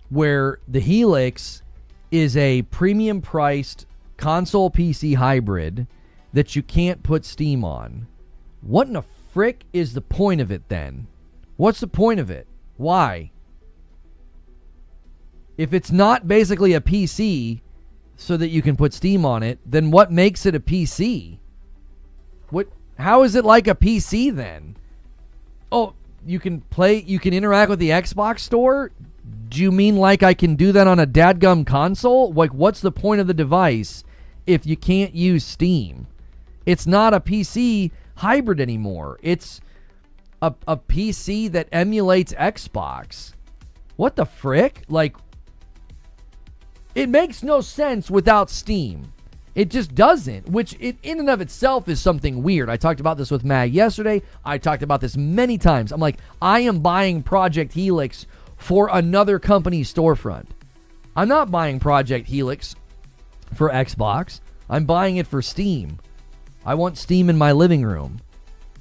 where the Helix is a premium priced console PC hybrid that you can't put Steam on. What in the frick is the point of it then? What's the point of it? Why? If it's not basically a PC so that you can put Steam on it, then what makes it a PC? How is it like a PC then? Oh, you can interact with the Xbox store? Do you mean like I can do that on a dadgum console? What's the point of the device if you can't use Steam? It's not a PC hybrid anymore. It's a PC that emulates Xbox. What the frick? It makes no sense without Steam. It just doesn't, which in and of itself is something weird. I talked about this with Mag yesterday. I talked about this many times. I'm like, I am buying Project Helix for another company's storefront. I'm not buying Project Helix for Xbox. I'm buying it for Steam. I want Steam in my living room.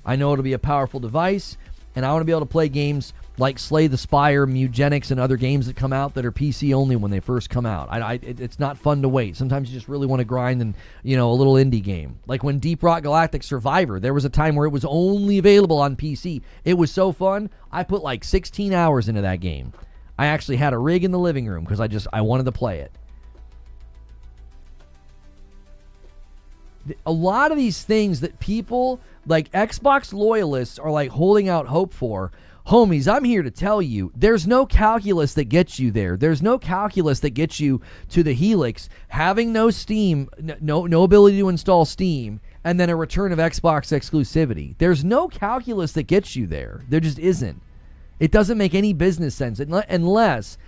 I know it'll be a powerful device, and I want to be able to play games like Slay the Spire, Mugenics, and other games that come out that are PC only when they first come out. It's not fun to wait. Sometimes you just really want to grind and, a little indie game. Like when Deep Rock Galactic Survivor, there was a time where it was only available on PC. It was so fun. I put 16 hours into that game. I actually had a rig in the living room because I wanted to play it. A lot of these things that people like Xbox loyalists are holding out hope for, homies, I'm here to tell you, there's no calculus that gets you there. There's no calculus that gets you to the Helix having no Steam, no ability to install Steam, and then a return of Xbox exclusivity. There's no calculus that gets you there. There just isn't. It doesn't make any business sense unless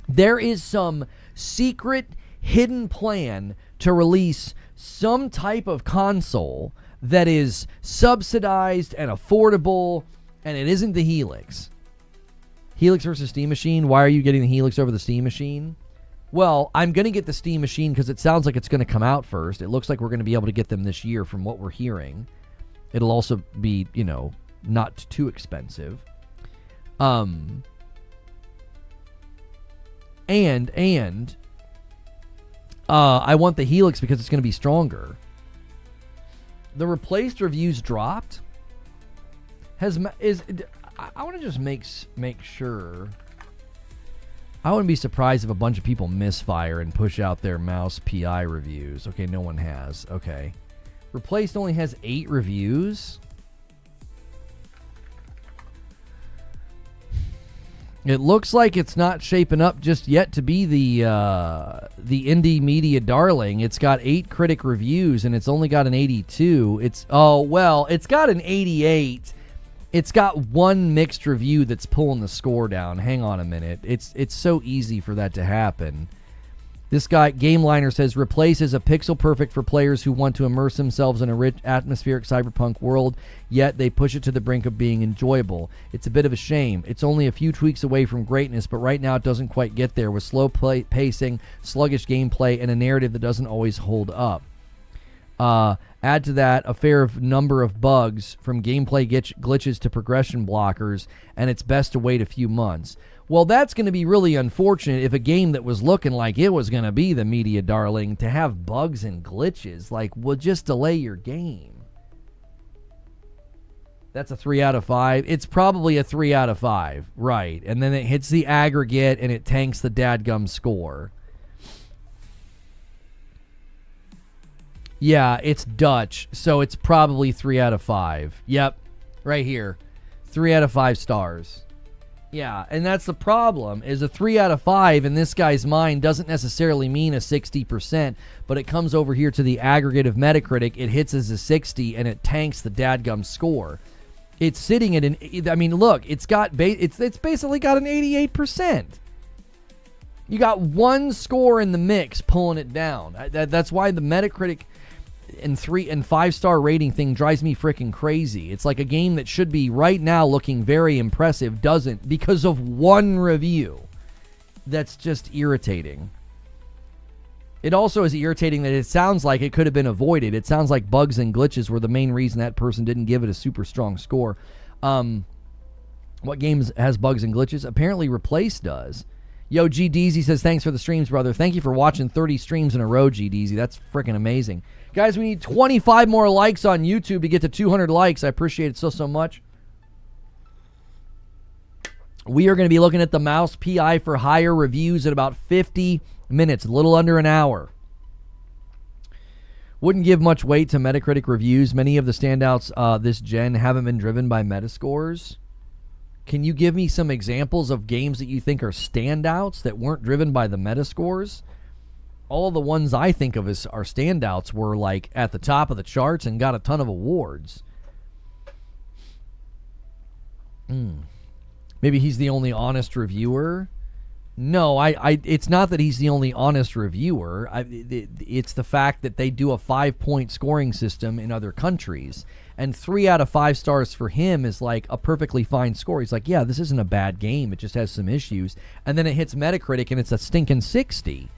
there is some secret hidden plan to release some type of console that is subsidized and affordable, and it isn't the Helix. Helix versus Steam Machine. Why are you getting the Helix over the Steam Machine? Well, I'm going to get the Steam Machine because it sounds like it's going to come out first. It looks like we're going to be able to get them this year from what we're hearing. It'll also be, not too expensive. And I want the Helix because it's going to be stronger. The replaced reviews dropped. I want to just make sure. I wouldn't be surprised if a bunch of people misfire and push out their mouse PI reviews. Okay, no one has. Okay. Replaced only has 8 reviews. It looks like it's not shaping up just yet to be the indie media darling. It's got 8 critic reviews and it's only got an 82. It's got an 88. It's got 1 mixed review that's pulling the score down. Hang on a minute. It's so easy for that to happen. This guy, Game Liner, says, Replace is a pixel perfect for players who want to immerse themselves in a rich, atmospheric cyberpunk world, yet they push it to the brink of being enjoyable. It's a bit of a shame. It's only a few tweaks away from greatness, but right now it doesn't quite get there, with slow pacing, sluggish gameplay, and a narrative that doesn't always hold up. Add to that a fair number of bugs, from gameplay glitches to progression blockers, and it's best to wait a few months. Well, that's going to be really unfortunate if a game that was looking like it was going to be the media darling to have bugs and glitches. Like, well, just delay your game. That's a 3 out of 5. It's probably a 3 out of 5, right? And then it hits the aggregate and it tanks the dadgum score. Yeah, it's Dutch, so it's probably 3 out of 5. Yep, right here. 3 out of 5 stars. Yeah, and that's the problem, is a 3 out of 5 in this guy's mind doesn't necessarily mean a 60%, but it comes over here to the aggregate of Metacritic, it hits as a 60, and it tanks the dadgum score. It's sitting at I mean, look, it's basically got an 88%. You got one score in the mix pulling it down. That's why the Metacritic and 3 and 5-star rating thing drives me freaking crazy. It's like a game that should be right now looking very impressive doesn't, because of one review. That's just irritating. It also is irritating that it sounds like it could have been avoided. It sounds like bugs and glitches were the main reason that person didn't give it a super strong score. What games has bugs and glitches? Apparently Replace does. Yo, G Deezy says, thanks for the streams, brother. Thank you for watching 30 streams in a row, G Deezy. That's freaking amazing. Guys, we need 25 more likes on YouTube to get to 200 likes. I appreciate it so much. We are going to be looking at the Mouse PI for Hire reviews in about 50 minutes, a little under an hour. Wouldn't give much weight to Metacritic reviews. Many of the standouts this gen haven't been driven by Metascores. Can you give me some examples of games that you think are standouts that weren't driven by the Metascores? All the ones I think of as are standouts were like at the top of the charts and got a ton of awards. Maybe he's the only honest reviewer. No, it's not that he's the only honest reviewer. It's the fact that they do a 5-point scoring system in other countries. And 3 out of 5 stars for him is like a perfectly fine score. He's like, yeah, this isn't a bad game. It just has some issues. And then it hits Metacritic and it's a stinking 60.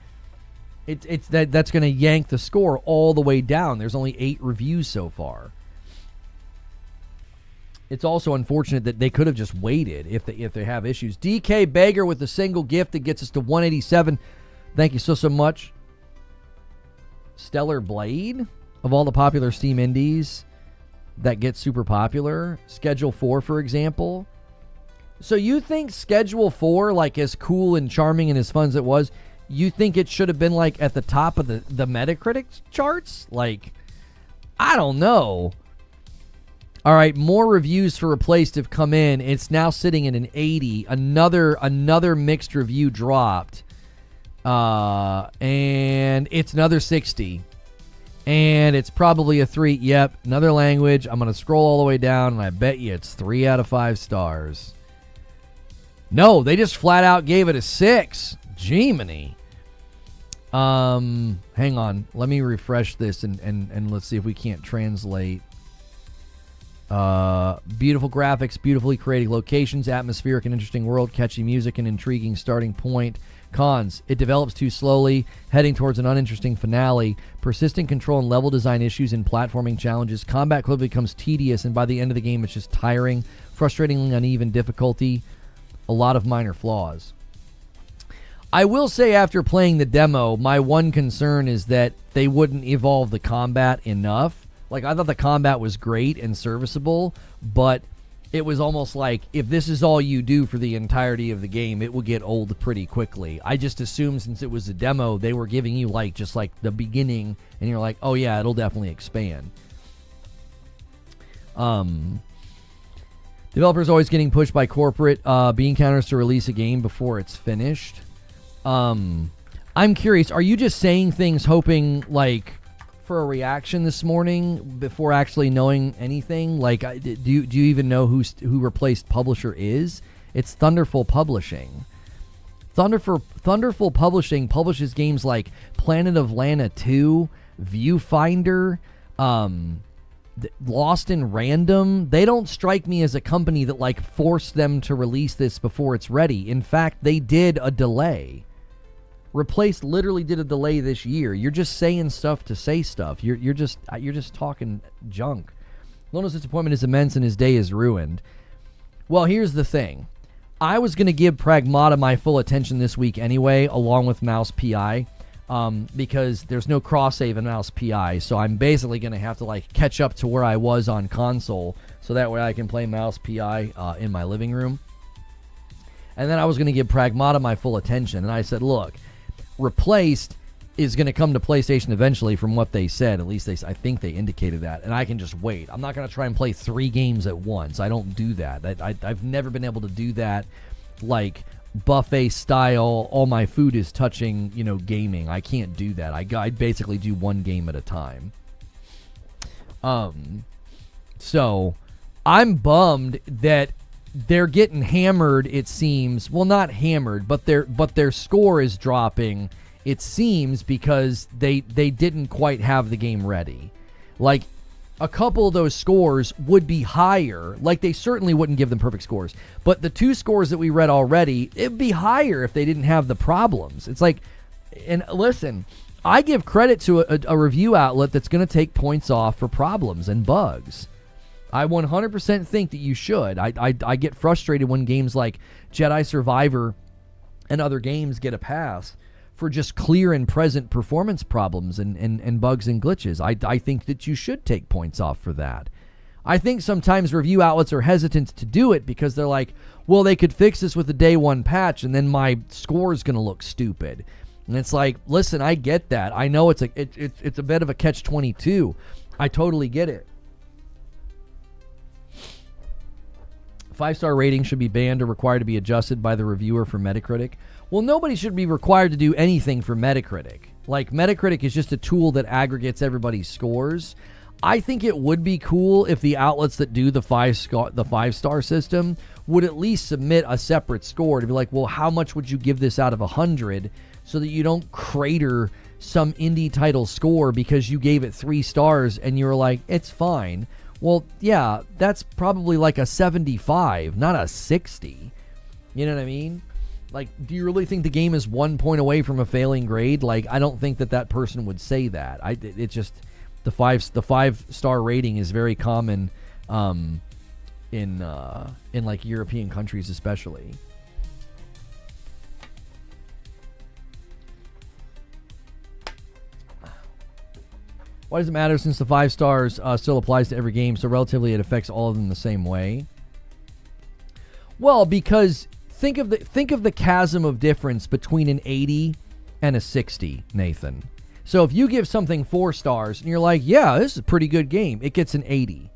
That's going to yank the score all the way down. There's only 8 reviews so far. It's also unfortunate that they could have just waited if they have issues. DK Bager with the single gift that gets us to 187. Thank you so much. Stellar Blade, of all the popular Steam indies that get super popular. Schedule 4, for example. So you think Schedule 4, like as cool and charming and as fun as it was, you think it should have been like at the top of the Metacritic charts? Like, I don't know. All right, more reviews for Replaced have come in. It's now sitting at an 80. Another mixed review dropped. And it's another 60. And it's probably a 3. Yep, another language. I'm going to scroll all the way down, and I bet you it's 3 out of 5 stars. No, they just flat out gave it a 6. Jiminy. Hang on. Let me refresh this, and let's see if we can't translate. Beautiful graphics, beautifully created locations, atmospheric and interesting world, catchy music, and intriguing starting point. Cons: it develops too slowly, heading towards an uninteresting finale. Persistent control and level design issues and platforming challenges. Combat quickly becomes tedious, and by the end of the game it's just tiring. Frustratingly uneven difficulty. A lot of minor flaws. I will say, after playing the demo, my one concern is that they wouldn't evolve the combat enough. Like, I thought the combat was great and serviceable, but it was almost like, if this is all you do for the entirety of the game, it will get old pretty quickly. I just assumed, since it was a demo, they were giving you just the beginning, and you're like, oh yeah, it'll definitely expand. Developers always getting pushed by corporate bean counters to release a game before it's finished. I'm curious, are you just saying things hoping, for a reaction this morning before actually knowing anything? Do you even know who Replaced publisher is? It's Thunderful Publishing. Thunderful Publishing publishes games like Planet of Lana 2, Viewfinder, Lost in Random. They don't strike me as a company that like forced them to release this before it's ready. In fact, they did a delay. Replaced literally did a delay this year. You're just saying stuff to say stuff. You're just talking junk. Lono's disappointment is immense and his day is ruined. Well, here's the thing. I was going to give Pragmata my full attention this week anyway, along with Mouse PI, because there's no cross-save in Mouse PI, so I'm basically going to have to like catch up to where I was on console, so that way I can play Mouse PI in my living room. And then I was going to give Pragmata my full attention, and I said, look, Replaced is going to come to PlayStation eventually from what they said. At least I think they indicated that. And I can just wait. I'm not going to try and play 3 games at once. I don't do that. I've never been able to do that like buffet style, all my food is touching, gaming. I can't do that. I basically do 1 game at a time. So I'm bummed that they're getting hammered, it seems. Well, not hammered, but their score is dropping. It seems because they didn't quite have the game ready. Like, a couple of those scores would be higher. Like, they certainly wouldn't give them perfect scores. But the 2 scores that we read already, it'd be higher if they didn't have the problems. It's like, and listen, I give credit to a review outlet that's going to take points off for problems and bugs. I 100% think that you should. I get frustrated when games like Jedi Survivor and other games get a pass for just clear and present performance problems and bugs and glitches. I think that you should take points off for that. I think sometimes review outlets are hesitant to do it because they're like, well, they could fix this with a day 1 patch and then my score is going to look stupid. And it's like, listen, I get that. I know it's a bit of a catch-22. I totally get it. 5-star ratings should be banned or required to be adjusted by the reviewer for Metacritic. Well, nobody should be required to do anything for Metacritic. Like, Metacritic is just a tool that aggregates everybody's scores. I think it would be cool if the outlets that do the 5-star system would at least submit a separate score to be like, well, how much would you give this out of 100 so that you don't crater some indie title score because you gave it 3 stars and you were like, it's fine. Well, yeah, that's probably like a 75, not a 60. You know what I mean? Like, do you really think the game is 1 point away from a failing grade? Like, I don't think that person would say that. It's just the 5-star rating is very common in like European countries especially. Why does it matter since the 5 stars still applies to every game, so relatively it affects all of them the same way? Well, because think of the chasm of difference between an 80 and a 60, Nathan. So if you give something 4 stars and you're like, yeah, this is a pretty good game, it gets an 80.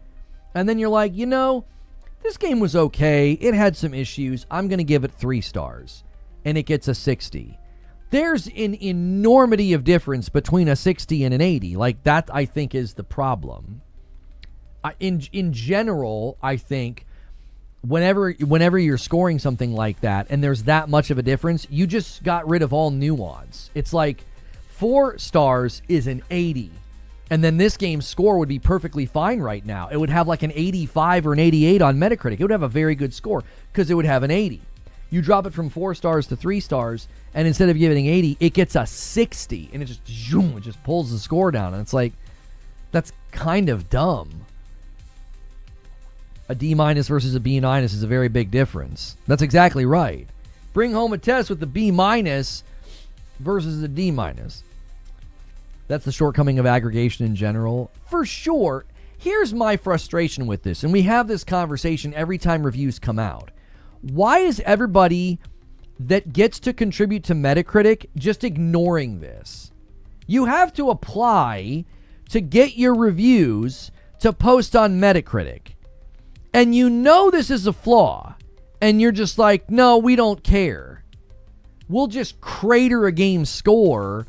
And then you're like, this game was okay, it had some issues, I'm going to give it 3 stars. And it gets a 60. There's an enormity of difference between a 60 and an 80. Like, that, I think, is the problem. In general, I think whenever you're scoring something like that and there's that much of a difference, you just got rid of all nuance. It's like 4 stars is an 80. And then this game's score would be perfectly fine right now. It would have like an 85 or an 88 on Metacritic. It would have a very good score because it would have an 80. You drop it from 4 stars to 3 stars, and instead of giving 80, it gets a 60, and it just pulls the score down. And it's like, that's kind of dumb. A D- versus a B- is a very big difference. That's exactly right. Bring home a test with the B- versus a D-. That's the shortcoming of aggregation in general. For sure, here's my frustration with this, and we have this conversation every time reviews come out. Why is everybody that gets to contribute to Metacritic just ignoring this? You have to apply to get your reviews to post on Metacritic. And this is a flaw. And you're just like, no, we don't care. We'll just crater a game's score.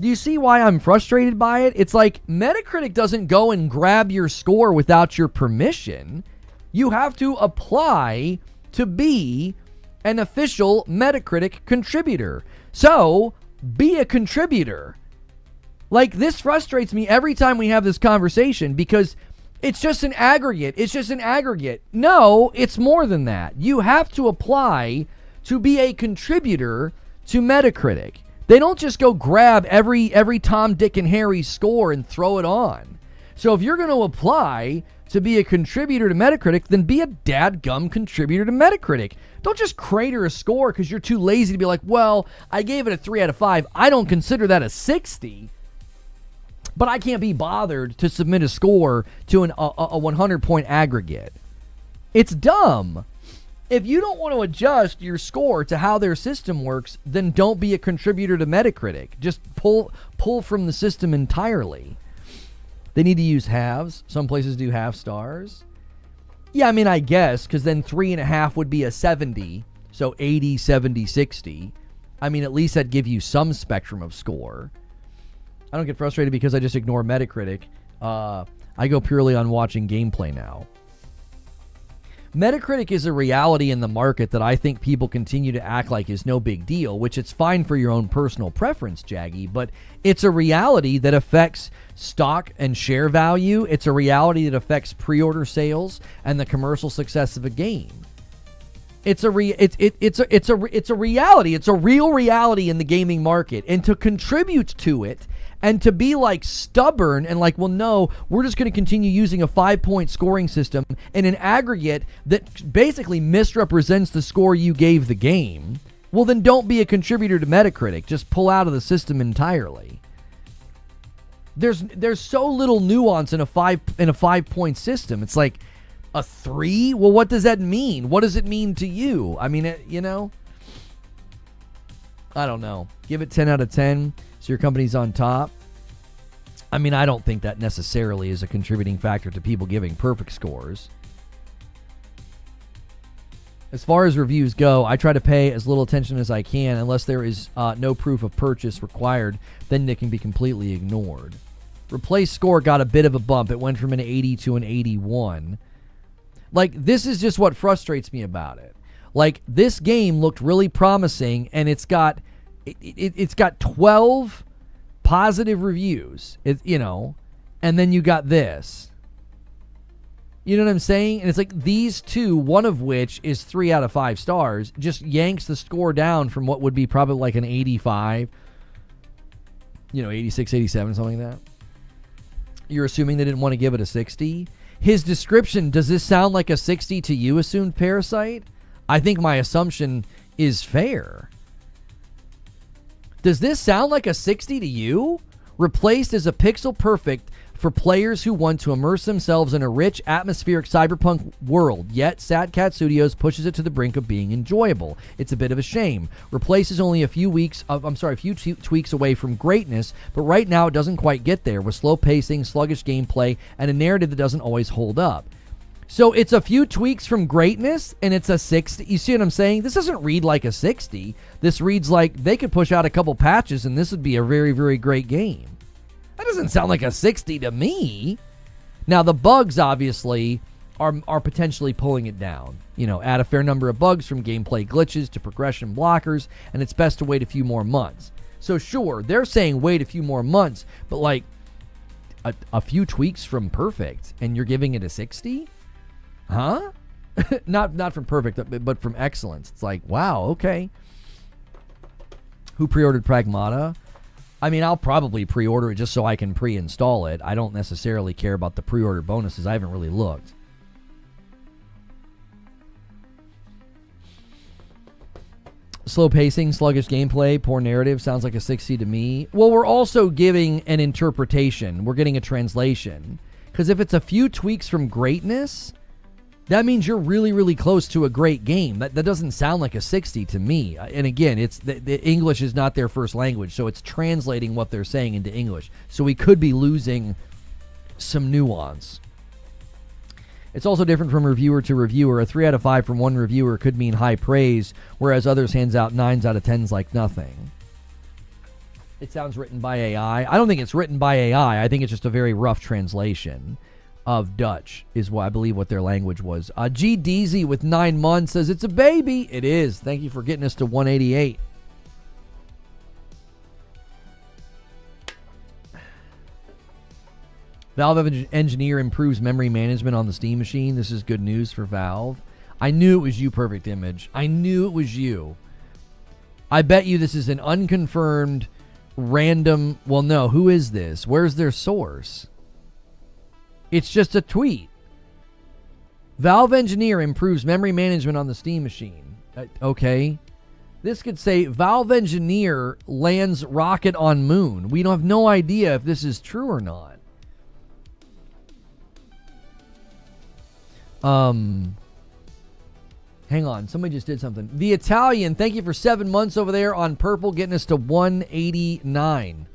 Do you see why I'm frustrated by it? It's like Metacritic doesn't go and grab your score without your permission. You have to apply to be an official Metacritic contributor. So, be a contributor. Like, this frustrates me every time we have this conversation because it's just an aggregate. It's just an aggregate. No, it's more than that. You have to apply to be a contributor to Metacritic. They don't just go grab every Tom, Dick, and Harry score and throw it on. So if you're going to apply to be a contributor to Metacritic, then be a dadgum contributor to Metacritic. Don't just crater a score because you're too lazy to be like, well, I gave it a 3 out of 5. I don't consider that a 60. But I can't be bothered to submit a score to a 100-point aggregate. It's dumb. If you don't want to adjust your score to how their system works, then don't be a contributor to Metacritic. Just pull from the system entirely. They need to use halves. Some places do half stars. Yeah, I mean, I guess, because then 3.5 would be a 70. So 80, 70, 60. I mean, at least that'd give you some spectrum of score. I don't get frustrated because I just ignore Metacritic. I go purely on watching gameplay now. Metacritic is a reality in the market that I think people continue to act like is no big deal, which it's fine for your own personal preference, Jaggy, but it's a reality that affects stock and share value. It's a reality that affects pre-order sales and the commercial success of a game. It's a reality. It's a real reality in the gaming market, and to contribute to it and to be like stubborn and like, well, no, we're just going to continue using a 5-point scoring system in an aggregate that basically misrepresents the score you gave the game. Well, then don't be a contributor to Metacritic. Just pull out of the system entirely. There's so little nuance in a 5-point system. It's like a 3. Well, what does that mean? What does it mean to you? I mean, I don't know. Give it 10 out of 10. So your company's on top. I mean, I don't think that necessarily is a contributing factor to people giving perfect scores. As far as reviews go, I try to pay as little attention as I can unless there is no proof of purchase required. Then they can be completely ignored. Replace score got a bit of a bump. It went from an 80 to an 81. Like, this is just what frustrates me about it. Like, this game looked really promising, and it's got 12 positive reviews, and then you got this. You know what I'm saying? And it's like these two, one of which is 3 out of 5 stars, just yanks the score down from what would be probably like an 85, 86, 87, something like that. You're assuming they didn't want to give it a 60? His description, does this sound like a 60 to you, assumed Parasite? I think my assumption is fair. Does this sound like a 60 to you? Replaced as a pixel perfect for players who want to immerse themselves in a rich, atmospheric cyberpunk world, yet Sad Cat Studios pushes it to the brink of being enjoyable. It's a bit of a shame. Replace is only a few tweaks away from greatness, but right now it doesn't quite get there, with slow pacing, sluggish gameplay, and a narrative that doesn't always hold up. So it's a few tweaks from greatness, and it's a 60. You see what I'm saying? This doesn't read like a 60. This reads like they could push out a couple patches, and this would be a very, very great game. That doesn't sound like a 60 to me. Now, the bugs, obviously, are potentially pulling it down. Add a fair number of bugs from gameplay glitches to progression blockers, and it's best to wait a few more months. So, sure, they're saying wait a few more months, but, like, a few tweaks from perfect, and you're giving it a 60? Huh? Not from perfect, but from excellence. It's like, wow, okay. Who pre-ordered Pragmata? I mean, I'll probably pre-order it just so I can pre-install it. I don't necessarily care about the pre-order bonuses. I haven't really looked. Slow pacing, sluggish gameplay, poor narrative. Sounds like a 60 to me. Well, we're also giving an interpretation. We're getting a translation. Because if it's a few tweaks from greatness, that means you're really, really close to a great game. That doesn't sound like a 60 to me. And again, it's the English is not their first language, so it's translating what they're saying into English. So we could be losing some nuance. It's also different from reviewer to reviewer. A 3 out of 5 from one reviewer could mean high praise, whereas others hands out 9s out of 10s like nothing. It sounds written by AI. I don't think it's written by AI. I think it's just a very rough translation. of Dutch is what I believe what their language was. G Deezy with 9 months says it's a baby. It is. Thank you for getting us to 188. Valve engineer improves memory management on the Steam machine. This is good news for Valve. I knew it was you, Perfect Image. I knew it was you. I bet you this is an unconfirmed random. Well, no. Who is this? Where's their source? It's just a tweet. Valve engineer improves memory management on the Steam machine. Okay. This could say Valve engineer lands rocket on moon. We don't have no idea if this is true or not. Hang on. Somebody just did something. The Italian, thank you for 7 months over there on purple, getting us to 189.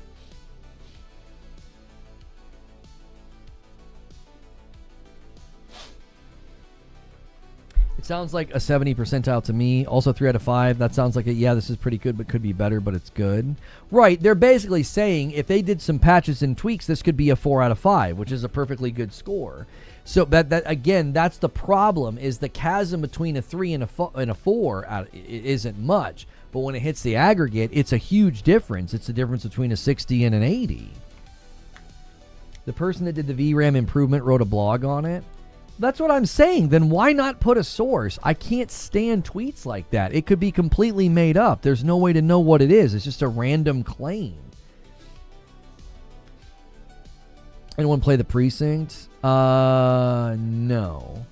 It sounds like a 70 percentile to me. Also 3 out of 5. That sounds like yeah, this is pretty good, but could be better, but it's good. Right. They're basically saying if they did some patches and tweaks, this could be a 4 out of 5, which is a perfectly good score. So that again, that's the problem, is the chasm between a 3 and a 4 it isn't much. But when it hits the aggregate, it's a huge difference. It's the difference between a 60 and an 80. The person that did the VRAM improvement wrote a blog on it. That's what I'm saying. Then why not put a source? I can't stand tweets like that. It could be completely made up. There's no way to know what it is. It's just a random claim. Anyone play The Precinct? No.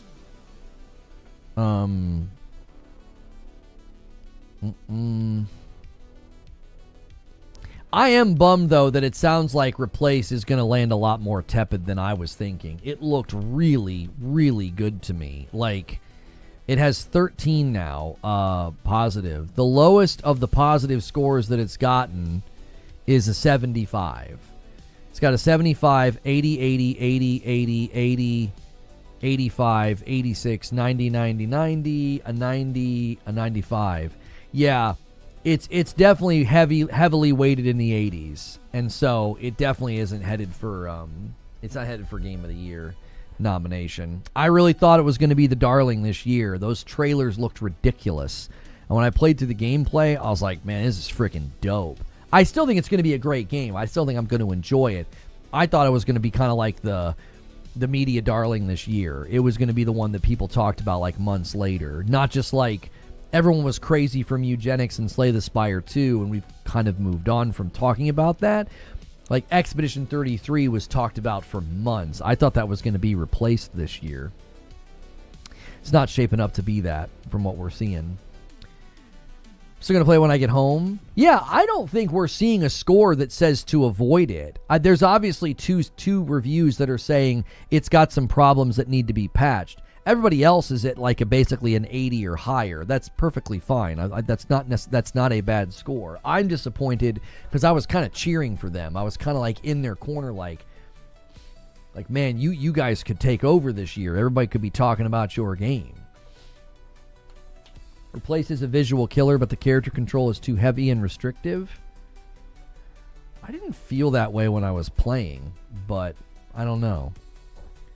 I am bummed, though, that it sounds like Replace is going to land a lot more tepid than I was thinking. It looked really, really good to me. Like, it has 13 now, positive. The lowest of the positive scores that it's gotten is a 75. It's got a 75, 80, 80, 80, 80, 80, 85, 86, 90, 90, 90, a 90, a 95. Yeah, it's definitely heavily weighted in the 80s, and so it definitely isn't headed for it's not headed for Game of the Year nomination. I really thought it was going to be the darling this year. Those trailers looked ridiculous, and when I played through the gameplay, I was like, man, this is freaking dope. I still think it's going to be a great game. I still think I'm going to enjoy it. I thought it was going to be kind of like the media darling this year. It was going to be the one that people talked about like months later. Not just like everyone was crazy from Eugenics and Slay the Spire 2, and we've kind of moved on from talking about that. Like Expedition 33 was talked about for months. I thought that was going to be replaced this year. It's not shaping up to be that from what we're seeing. Still going to play when I get home? Yeah, I don't think we're seeing a score that says to avoid it. There's obviously two reviews that are saying it's got some problems that need to be patched. Everybody else is at like basically an 80 or higher. That's perfectly fine. That's not a bad score. I'm disappointed because I was kind of cheering for them. I was kind of like in their corner like man, you guys could take over this year. Everybody could be talking about your game. Replace is a visual killer, but the character control is too heavy and restrictive. I didn't feel that way when I was playing, but I don't know.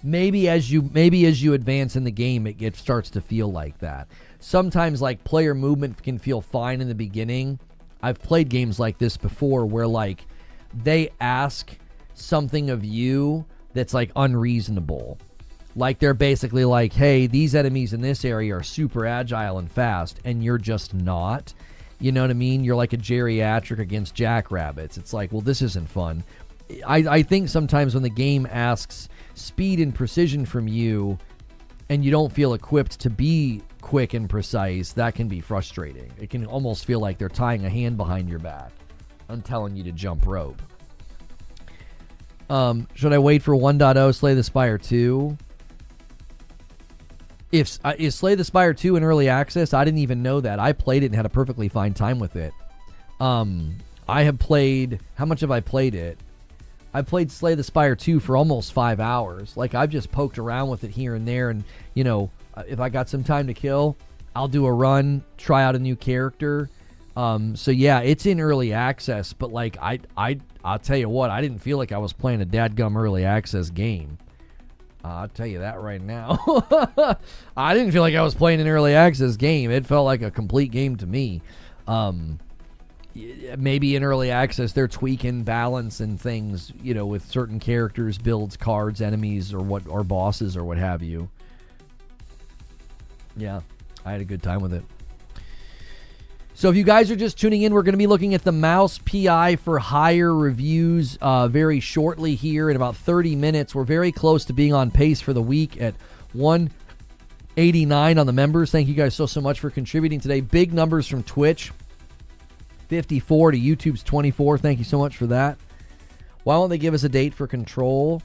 Maybe as you advance in the game, it starts to feel like that. Sometimes like player movement can feel fine in the beginning. I've played games like this before where like they ask something of you that's like unreasonable. Like they're basically like, hey, these enemies in this area are super agile and fast, and you're just not. You know what I mean? You're like a geriatric against jackrabbits. It's like, well, this isn't fun. I think sometimes when the game asks speed and precision from you, and you don't feel equipped to be quick and precise, that can be frustrating. It can almost feel like they're tying a hand behind your back and telling you to jump rope. Should I wait for 1.0 Slay the Spire 2? Is Slay the Spire 2 in early access? I didn't even know that. I played it and had a perfectly fine time with it. I have played... How much have I played it? I played Slay the Spire 2 for almost 5 hours. Like, I've just poked around with it here and there, and, you know, if I got some time to kill, I'll do a run, try out a new character. So, yeah, it's in early access, but, like, I'll tell you what, I didn't feel like I was playing a dadgum early access game. I'll tell you that right now. I didn't feel like I was playing an early access game. It felt like a complete game to me. Maybe in early access they're tweaking balance and things, you know, with certain characters, builds, cards, enemies, or bosses or what have you. Yeah, I had a good time with it. So if you guys are just tuning in, we're going to be looking at the Mouse PI for Hire reviews very shortly here in about 30 minutes. We're very close to being on pace for the week at 189 on the members. Thank you guys so much for contributing today. Big numbers from Twitch, 54 to YouTube's 24. Thank you so much for that. Why don't they give us a date for Control?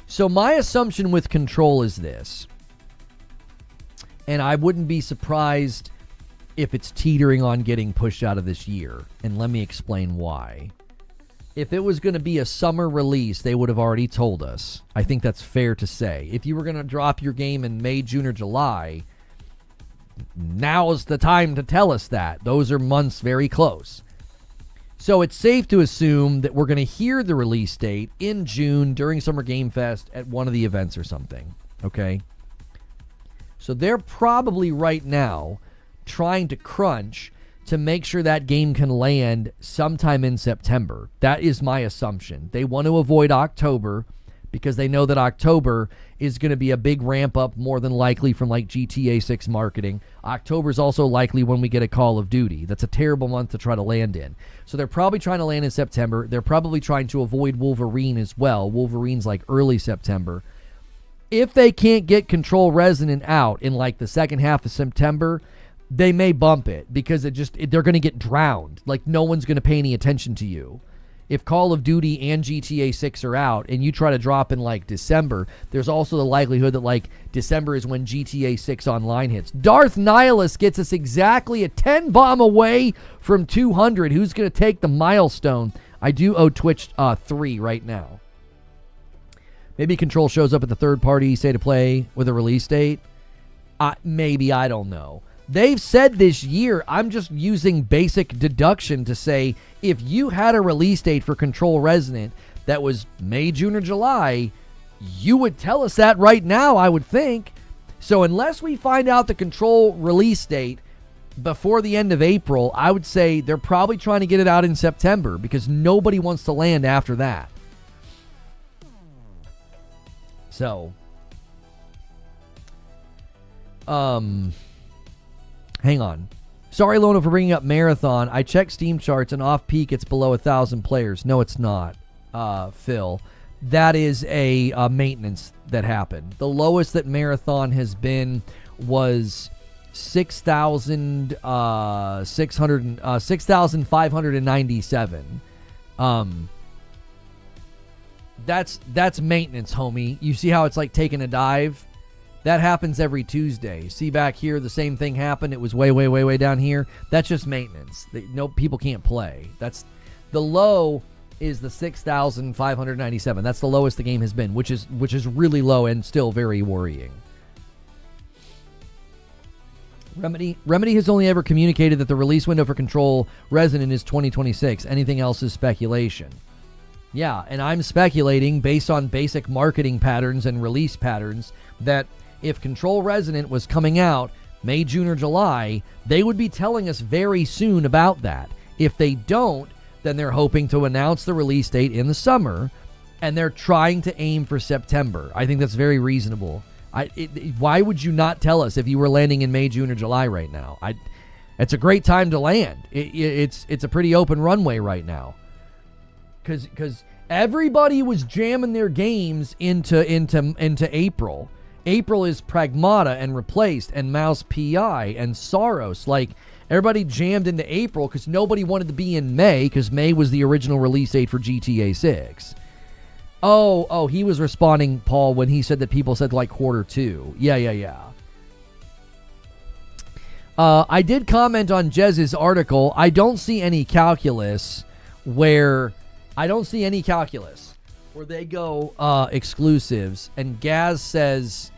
So my assumption with Control is this, and I wouldn't be surprised if it's teetering on getting pushed out of this year. And let me explain why. If it was going to be a summer release, they would have already told us. I think that's fair to say. If you were going to drop your game in May, June, or July, now is the time to tell us that. Those are months very close. So it's safe to assume that we're going to hear the release date in June during Summer Game Fest at one of the events or something. Okay? So they're probably right now trying to crunch to make sure that game can land sometime in September. That is my assumption. They want to avoid October because they know that October is going to be a big ramp up, more than likely, from like GTA 6 marketing. October is also likely when we get a Call of Duty. That's a terrible month to try to land in. So they're probably trying to land in September. They're probably trying to avoid Wolverine as well. Wolverine's like early September. If they can't get Control Resonant out in like the second half of September, they may bump it because they're going to get drowned. Like, no one's going to pay any attention to you. If Call of Duty and GTA 6 are out and you try to drop in like December, there's also the likelihood that like December is when GTA 6 Online hits. Darth Nihilus gets us exactly a 10 bomb away from 200. Who's going to take the milestone? I do owe Twitch 3 right now. Maybe Control shows up at the third party say to play with a release date. Maybe, I don't know. They've said this year, I'm just using basic deduction to say, if you had a release date for Control Resonant that was May, June, or July, you would tell us that right now, I would think. So unless we find out the Control release date before the end of April, I would say they're probably trying to get it out in September because nobody wants to land after that. So, hang on. Sorry, Lona, for bringing up Marathon. I checked Steam charts, and off-peak, it's below 1,000 players. No, it's not, Phil. That is a maintenance that happened. The lowest that Marathon has been was 6,597. That's maintenance, homie. You see how it's like taking a dive? That happens every Tuesday. See back here, the same thing happened. It was way down here. That's just maintenance. No, people can't play. That's the low is the 6,597. That's the lowest the game has been, which is really low and still very worrying. Remedy has only ever communicated that the release window for Control Resonant is 2026. Anything else is speculation. Yeah, and I'm speculating based on basic marketing patterns and release patterns that if Control Resonant was coming out May, June, or July, they would be telling us very soon about that. If they don't, then they're hoping to announce the release date in the summer, and they're trying to aim for September. I think that's very reasonable. Why would you not tell us if you were landing in May, June, or July right now? It's a great time to land. It's a pretty open runway right now. Because everybody was jamming their games into April. April is Pragmata and Replaced and Mouse PI and Saros. Like, everybody jammed into April because nobody wanted to be in May because May was the original release date for GTA 6. Oh, he was responding, Paul, when he said that people said like Q2. Yeah. I did comment on Jez's article. I don't see any calculus where they go exclusives, and Gaz is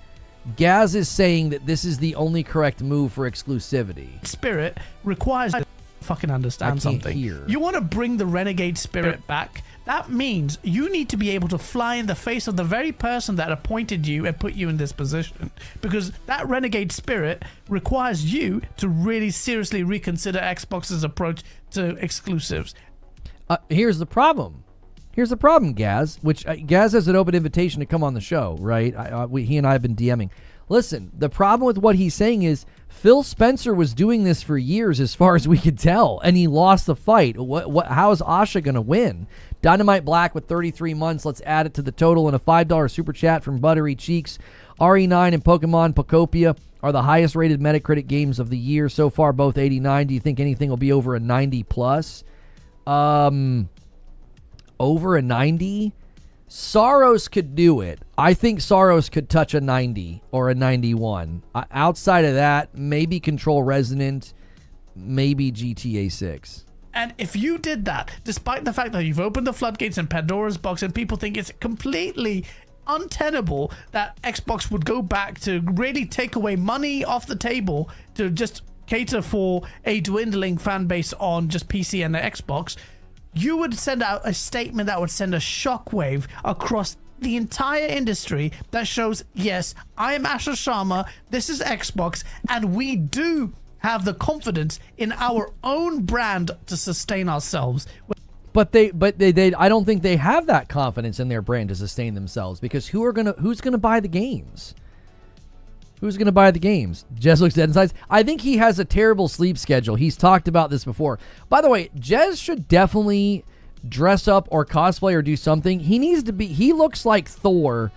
saying that this is the only correct move for exclusivity. Spirit requires to fucking understand something. Hear. You want to bring the Renegade spirit back? that means you need to be able to fly in the face of the very person that appointed you and put you in this position, because that renegade spirit requires you to really seriously reconsider Xbox's approach to exclusives. Here's the problem. Here's the problem, Gaz, which Gaz has an open invitation to come on the show, right? He and I have been DMing. Listen, the problem with what he's saying is Phil Spencer was doing this for years as far as we could tell, and he lost the fight. How is Asha going to win? Dynamite Black with 33 months. Let's add it to the total. And a $5 super chat from Buttery Cheeks. RE9 and Pokemon Pocopia are the highest rated Metacritic games of the year so far, both 89. Do you think anything will be over a 90 plus? Over a 90? Soros could do it. I think Soros could touch a 90 or a 91. Outside of that, maybe Control Resonant, maybe GTA 6. And if you did that, despite the fact that you've opened the floodgates and Pandora's box and people think it's completely untenable that Xbox would go back to really take away money off the table to just cater for a dwindling fan base on just PC and the Xbox, you would send out a statement that would send a shockwave across the entire industry that shows, yes, I am Asher Sharma, this is Xbox, and we do have the confidence in our own brand to sustain ourselves. But they I don't think they have that confidence in their brand to sustain themselves, because who's gonna buy the games? Who's going to buy the games? Jez looks dead inside. I think he has a terrible sleep schedule. He's talked about this before. By the way, Jez should definitely dress up or cosplay or do something. He looks like Thor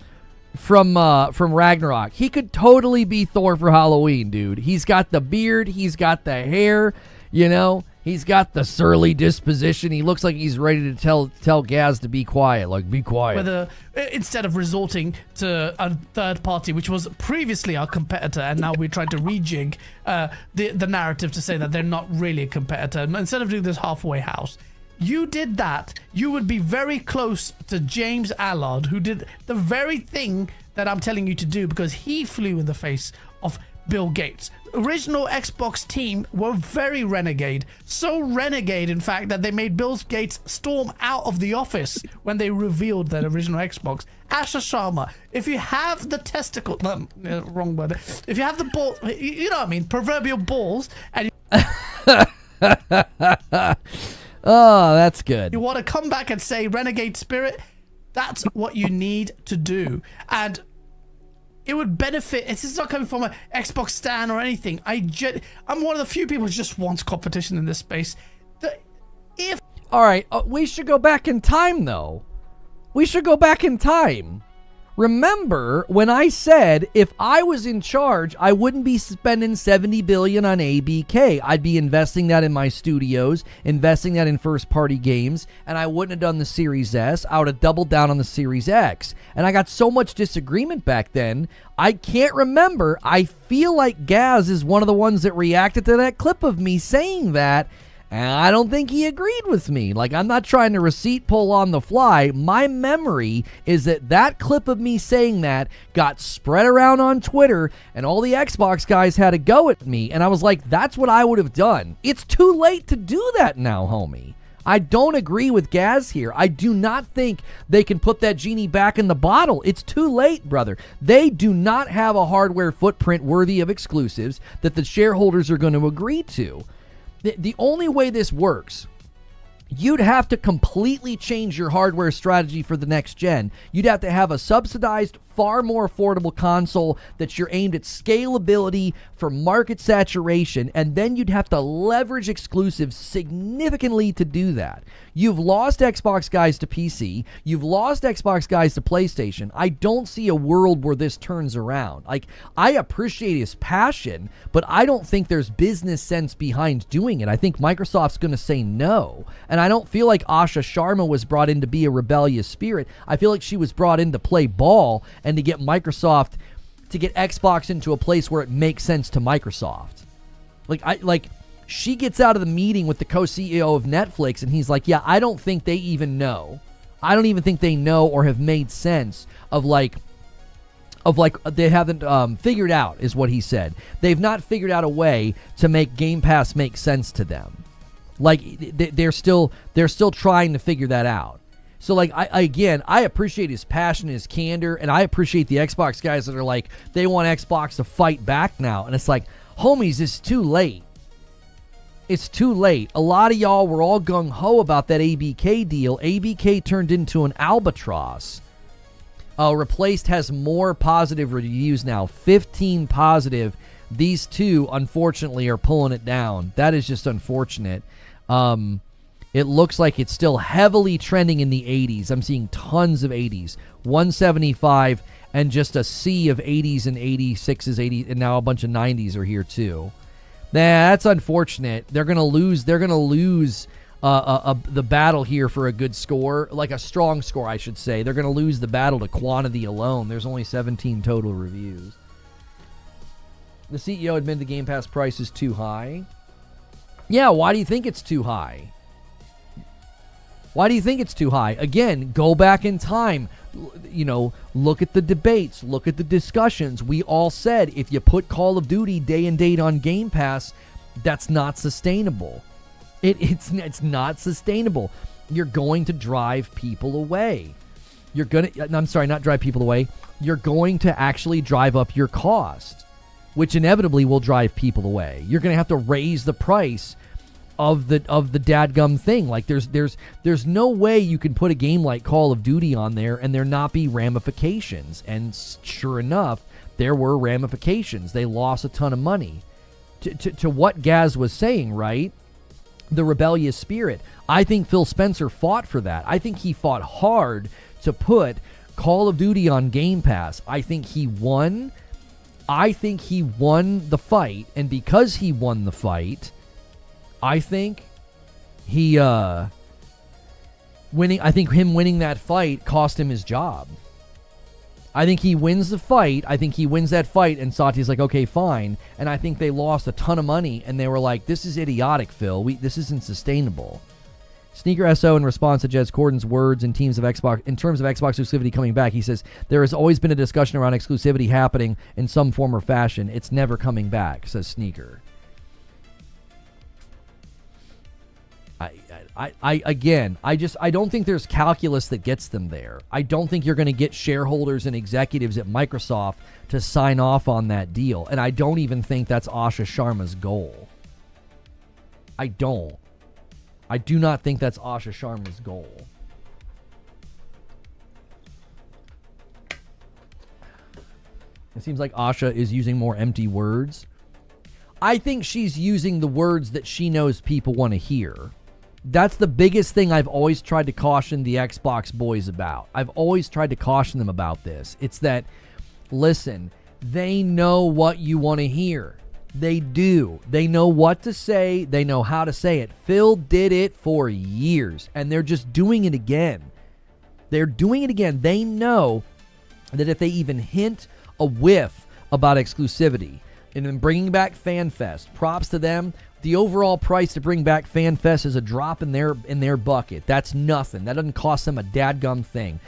from Ragnarok. He could totally be Thor for Halloween, dude. He's got the beard. He's got the hair, you know. He's got the surly disposition. He looks like he's ready to tell Gaz to be quiet. Like, be quiet. Whether instead of resorting to a third party, which was previously our competitor, and now we're trying to rejig the narrative to say that they're not really a competitor. Instead of doing this halfway house, you did that, you would be very close to James Allard, who did the very thing that I'm telling you to do, because he flew in the face of Bill Gates. Original Xbox team were very renegade. So renegade, in fact, that they made Bill Gates storm out of the office when they revealed that original Xbox. Asher Sharma, if you have the testicle, wrong word. If you have the ball, you know what I mean, proverbial balls, and oh, that's good. You want to come back and say renegade spirit, that's what you need to do. And it would benefit. This is not coming from an Xbox stan or anything. I'm one of the few people who just wants competition in this space. All right, we should go back in time, though. We should go back in time. Remember when I said if I was in charge, I wouldn't be spending $70 billion on ABK. I'd be investing that in my studios, investing that in first-party games, and I wouldn't have done the Series S. I would have doubled down on the Series X. And I got so much disagreement back then, I can't remember. I feel like Gaz is one of the ones that reacted to that clip of me saying that, and I don't think he agreed with me. Like, I'm not trying to receipt pull on the fly. My memory is that clip of me saying that got spread around on Twitter, and all the Xbox guys had a go at me. And I was like, that's what I would have done. It's too late to do that now, homie. I don't agree with Gaz here. I do not think they can put that genie back in the bottle. It's too late, brother. They do not have a hardware footprint worthy of exclusives that the shareholders are going to agree to. The only way this works, you'd have to completely change your hardware strategy for the next gen. You'd have to have a subsidized, far more affordable console that you're aimed at scalability for market saturation, and then you'd have to leverage exclusives significantly to do that. You've lost Xbox guys to PC. You've lost Xbox guys to PlayStation. I don't see a world where this turns around. Like, I appreciate his passion, but I don't think there's business sense behind doing it. I think Microsoft's going to say no. And I don't feel like Asha Sharma was brought in to be a rebellious spirit. I feel like she was brought in to play ball and to get Microsoft, to get Xbox into a place where it makes sense to Microsoft. She gets out of the meeting with the co-CEO of Netflix, and he's like, yeah, I don't think they even know. I don't even think they know or have made sense of they haven't figured out, is what he said. They've not figured out a way to make Game Pass make sense to them. Like, they're still trying to figure that out. So, like, I appreciate his passion, his candor, and I appreciate the Xbox guys that are like, they want Xbox to fight back now. And it's like, homies, it's too late. It's too late. A lot of y'all were all gung-ho about that ABK deal. ABK turned into an albatross. Replaced has more positive reviews now. 15 positive. These two, unfortunately, are pulling it down. That is just unfortunate. It looks like it's still heavily trending in the 80s. I'm seeing tons of 80s. 175 and just a sea of 80s and 86s, 80s, and now a bunch of 90s are here too. That's unfortunate. They're gonna lose. They're gonna lose the battle here for a good score, like a strong score, I should say. They're gonna lose the battle to quantity alone. There's only 17 total reviews. The CEO admitted the Game Pass price is too high. Yeah, why do you think it's too high? Why do you think it's too high? Again, go back in time. You know, look at the debates. Look at the discussions. We all said if you put Call of Duty day and date on Game Pass, that's not sustainable. It's not sustainable. You're going to drive people away. I'm sorry, not drive people away. You're going to actually drive up your cost, which inevitably will drive people away. You're going to have to raise the price of the dadgum thing. Like there's no way you can put a game like Call of Duty on there and there not be ramifications. And sure enough, there were ramifications. They lost a ton of money. To what Gaz was saying, right? The rebellious spirit. I think Phil Spencer fought for that. I think he fought hard to put Call of Duty on Game Pass. I think he won. I think he won the fight, and because he won the fight, I think he him winning that fight cost him his job. I think he wins the fight. I think he wins that fight, and Satya's like, okay, fine. And I think they lost a ton of money, and they were like, this is idiotic, Phil. This isn't sustainable. Sneaker SO, in response to Jez Corden's words in terms of Xbox exclusivity coming back, he says, there has always been a discussion around exclusivity happening in some form or fashion. It's never coming back, says Sneaker. I don't think there's calculus that gets them there. I don't think you're going to get shareholders and executives at Microsoft to sign off on that deal. And I don't even think that's Asha Sharma's goal. I do not think that's Asha Sharma's goal. It seems like Asha is using more empty words. I think she's using the words that she knows people want to hear. That's the biggest thing I've always tried to caution the Xbox boys about. I've always tried to caution them about this. It's that, listen, they know what you want to hear. They do. They know what to say. They know how to say it. Phil did it for years, and they're just doing it again. They're doing it again. They know that if they even hint a whiff about exclusivity and then bringing back FanFest, props to them. The overall price to bring back FanFest is a drop in their bucket. That's nothing. That doesn't cost them a dadgum thing.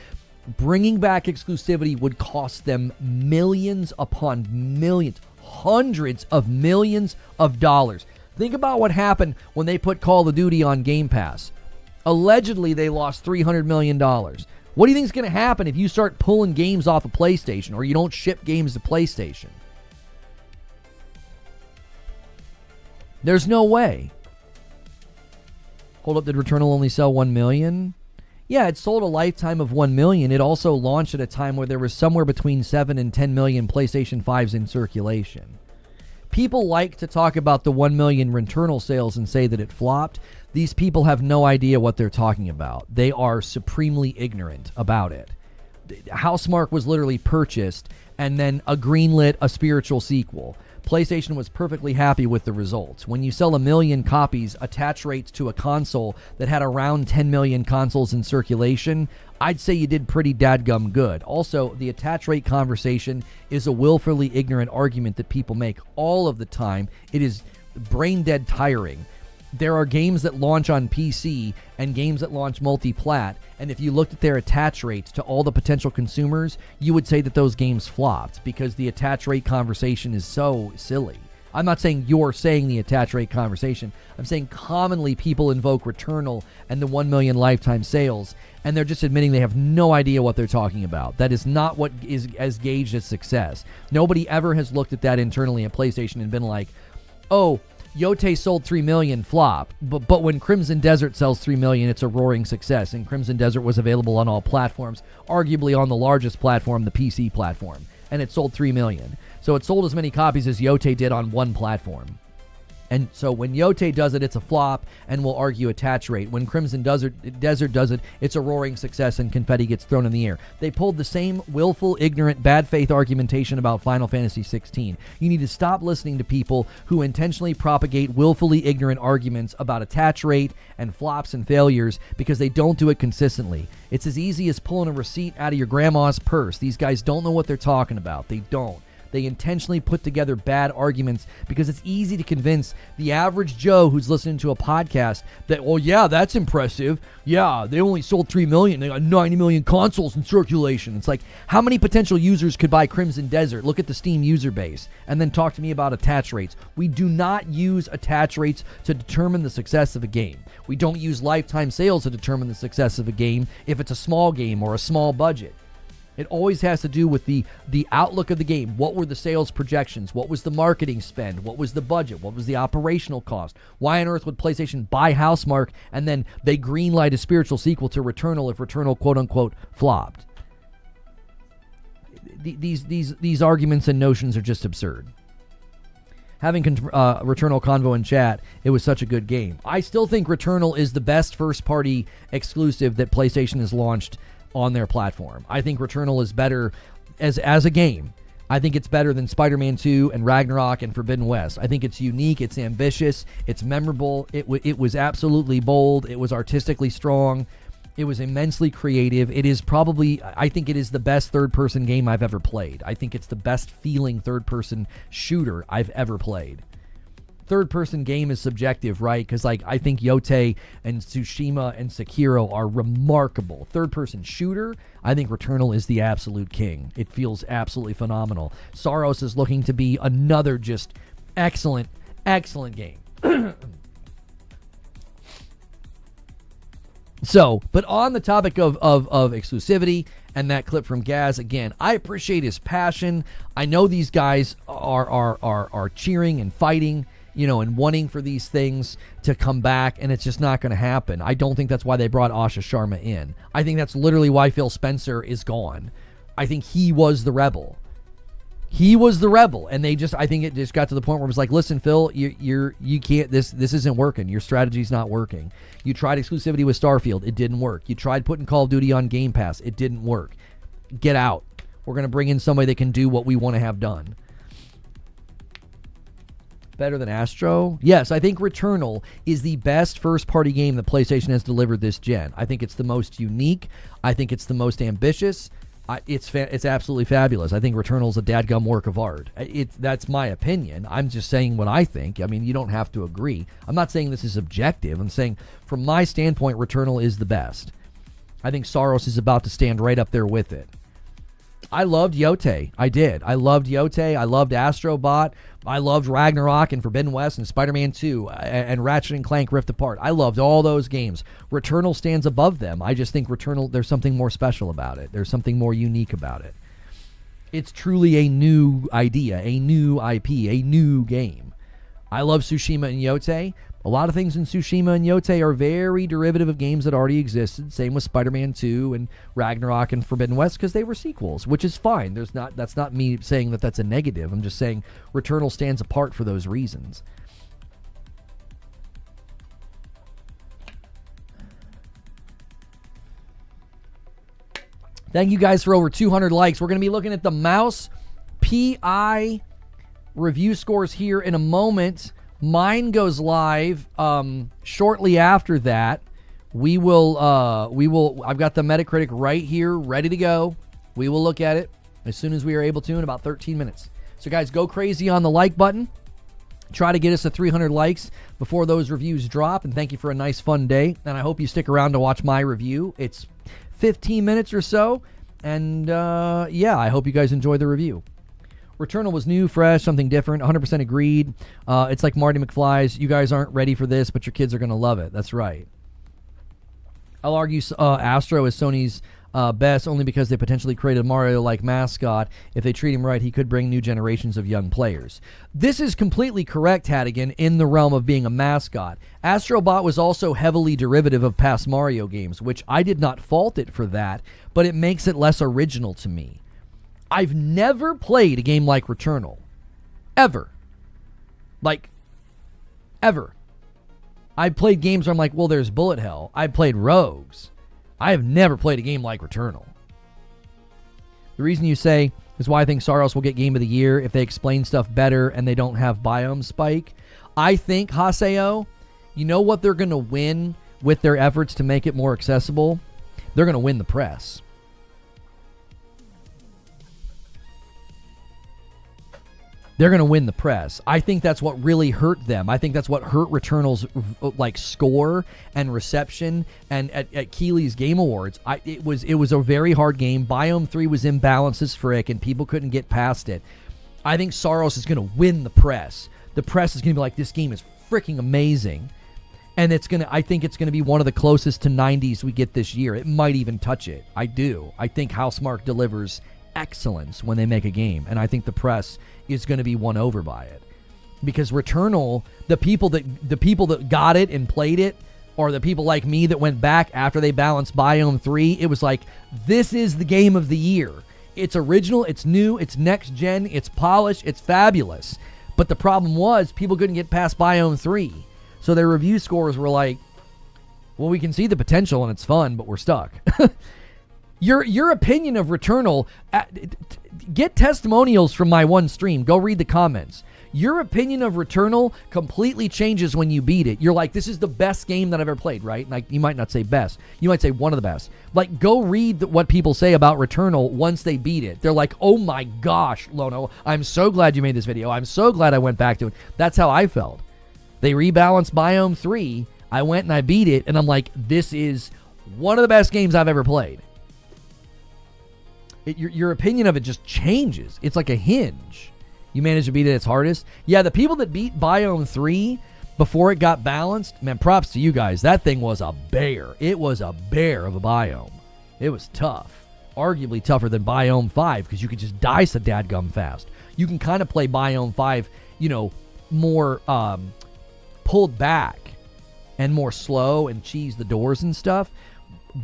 Bringing back exclusivity would cost them millions upon millions, hundreds of millions of dollars. Think about what happened when they put Call of Duty on Game Pass. Allegedly, they lost $300 million. What do you think is going to happen if you start pulling games off of PlayStation or you don't ship games to PlayStation? There's no way. Hold up, did Returnal only sell 1 million? Yeah, it sold a lifetime of 1 million. It also launched at a time where there was somewhere between 7 and 10 million PlayStation 5s in circulation. People like to talk about the 1 million Returnal sales and say that it flopped. These people have no idea what they're talking about. They are supremely ignorant about it. Housemarque was literally purchased and then greenlit a spiritual sequel. PlayStation was perfectly happy with the results. When you sell 1 million copies, attach rates to a console that had around 10 million consoles in circulation, I'd say you did pretty dadgum good. Also, the attach rate conversation is a willfully ignorant argument that people make all of the time. It is brain dead tiring. There are games that launch on PC and games that launch multi-plat, and if you looked at their attach rates to all the potential consumers, you would say that those games flopped because the attach rate conversation is so silly. I'm not saying you're saying the attach rate conversation. I'm saying commonly people invoke Returnal and the 1 million lifetime sales and they're just admitting they have no idea what they're talking about. That is not what is as gauged as success. Nobody ever has looked at that internally at PlayStation and been like, oh, Yote sold 3 million, flop. But when Crimson Desert sells 3 million, it's a roaring success. And Crimson Desert was available on all platforms, arguably on the largest platform, the PC platform. And it sold 3 million. So it sold as many copies as Yote did on one platform. And so when Yote does it, it's a flop, and we'll argue attach rate. When Crimson Desert does it, it's a roaring success, and confetti gets thrown in the air. They pulled the same willful, ignorant, bad faith argumentation about Final Fantasy XVI. You need to stop listening to people who intentionally propagate willfully ignorant arguments about attach rate and flops and failures because they don't do it consistently. It's as easy as pulling a receipt out of your grandma's purse. These guys don't know what they're talking about. They don't. They intentionally put together bad arguments because it's easy to convince the average Joe who's listening to a podcast that, well, yeah, that's impressive. Yeah, they only sold 3 million. They got 90 million consoles in circulation. It's like, how many potential users could buy Crimson Desert? Look at the Steam user base and then talk to me about attach rates. We do not use attach rates to determine the success of a game. We don't use lifetime sales to determine the success of a game if it's a small game or a small budget. It always has to do with the outlook of the game. What were the sales projections? What was the marketing spend? What was the budget? What was the operational cost? Why on earth would PlayStation buy Housemarque and then they greenlight a spiritual sequel to Returnal if Returnal quote-unquote flopped? These arguments and notions are just absurd. Having Returnal Convo in chat, it was such a good game. I still think Returnal is the best first-party exclusive that PlayStation has launched on their platform. I think Returnal is better as a game. I think it's better than Spider-Man 2 and Ragnarok and Forbidden West. I think it's unique, it's ambitious, it's memorable, it was absolutely bold, it was artistically strong, it was immensely creative. It is probably, I think it is the best third-person game I've ever played. I think it's the best feeling third-person shooter I've ever played. Third-person game is subjective, right? Because, like, I think Yote and Tsushima and Sekiro are remarkable. Third-person shooter, I think Returnal is the absolute king. It feels absolutely phenomenal. Saros is looking to be another just excellent, excellent game. So, but on the topic of exclusivity and that clip from Gaz, again, I appreciate his passion. I know these guys are cheering and fighting, you know, and wanting for these things to come back, and it's just not going to happen. I don't think that's why they brought Asha Sharma in. I think that's literally why Phil Spencer is gone. I think he was the rebel. He was the rebel, and I think it just got to the point where it was like, listen, Phil, you can't, this isn't working. Your strategy's not working. You tried exclusivity with Starfield. It didn't work. You tried putting Call of Duty on Game Pass. It didn't work. Get out. We're going to bring in somebody that can do what we want to have done. Better than Astro? Yes, I think Returnal is the best first-party game that PlayStation has delivered this gen. I think it's the most unique. I think it's the most ambitious. It's absolutely fabulous. I think Returnal's a dadgum work of art. That's my opinion. I'm just saying what I think. I mean, you don't have to agree. I'm not saying this is objective. I'm saying, from my standpoint, Returnal is the best. I think Saros is about to stand right up there with it. I loved Yote. I did. I loved Yote. I loved Astrobot. I loved Ragnarok and Forbidden West and Spider-Man 2 and Ratchet and Clank Rift Apart. I loved all those games. Returnal stands above them. I just think Returnal, there's something more special about it. There's something more unique about it. It's truly a new idea, a new IP, a new game. I love Tsushima and Yote. A lot of things in Tsushima and Yote are very derivative of games that already existed. Same with Spider-Man 2 and Ragnarok and Forbidden West, because they were sequels, which is fine. That's not me saying that that's a negative. I'm just saying Returnal stands apart for those reasons. Thank you guys for over 200 likes. We're going to be looking at the Mouse PI review scores here in a moment. Mine goes live shortly after that. We will I've got the Metacritic right here ready to go. We will look at it as soon as we are able to in about 13 minutes. So guys, go crazy on the like button. Try to get us to 300 likes before those reviews drop, and thank you for a nice fun day. And I hope you stick around to watch my review. It's 15 minutes or so, and yeah, I hope you guys enjoy the review. Returnal was new, fresh, something different, 100% agreed. It's like Marty McFly's, you guys aren't ready for this, but your kids are going to love it. That's right. I'll argue Astro is Sony's best only because they potentially created a Mario-like mascot. If they treat him right, he could bring new generations of young players. This is completely correct, Hadigan, in the realm of being a mascot. Astrobot was also heavily derivative of past Mario games, which I did not fault it for that, but it makes it less original to me. I've never played a game like Returnal. Ever. Like, ever. I played games where I'm like, well, there's Bullet Hell. I played Rogues. I have never played a game like Returnal. The reason you say is why I think Saros will get Game of the Year if they explain stuff better and they don't have biome spike. I think, Haseo, you know what they're going to win with their efforts to make it more accessible? They're going to win the press. They're going to win the press. I think that's what really hurt them. I think that's what hurt Returnal's like score and reception. And at Keighley's Game Awards, it was a very hard game. Biome 3 was imbalanced as frick, and people couldn't get past it. I think Saros is going to win the press. The press is going to be like, this game is freaking amazing. And I think it's going to be one of the closest to 90s we get this year. It might even touch it. I do. I think Housemarque delivers excellence when they make a game, and I think the press is going to be won over by it, because Returnal, the people that got it and played it, or the people like me that went back after they balanced Biome 3, it was like, this is the game of the year. It's original, it's new, it's next gen, it's polished, it's fabulous. But the problem was people couldn't get past Biome 3, so their review scores were like, well, we can see the potential and it's fun, but we're stuck. Your opinion of Returnal, get testimonials from my one stream. Go read the comments. Your opinion of Returnal completely changes when you beat it. You're like, this is the best game that I've ever played, right? Like, you might not say best. You might say one of the best. Like, go read what people say about Returnal once they beat it. They're like, oh my gosh, Lono, I'm so glad you made this video. I'm so glad I went back to it. That's how I felt. They rebalanced Biome 3. I went and I beat it, and I'm like, this is one of the best games I've ever played. Your opinion of it just changes. It's like a hinge. You managed to beat it at its hardest. Yeah, the people that beat Biome 3 before it got balanced, man, props to you guys. That thing was a bear. It was a bear of a biome. It was tough. Arguably tougher than Biome 5, because you could just die so dadgum fast. You can kind of play Biome 5, more pulled back and more slow and cheese the doors and stuff.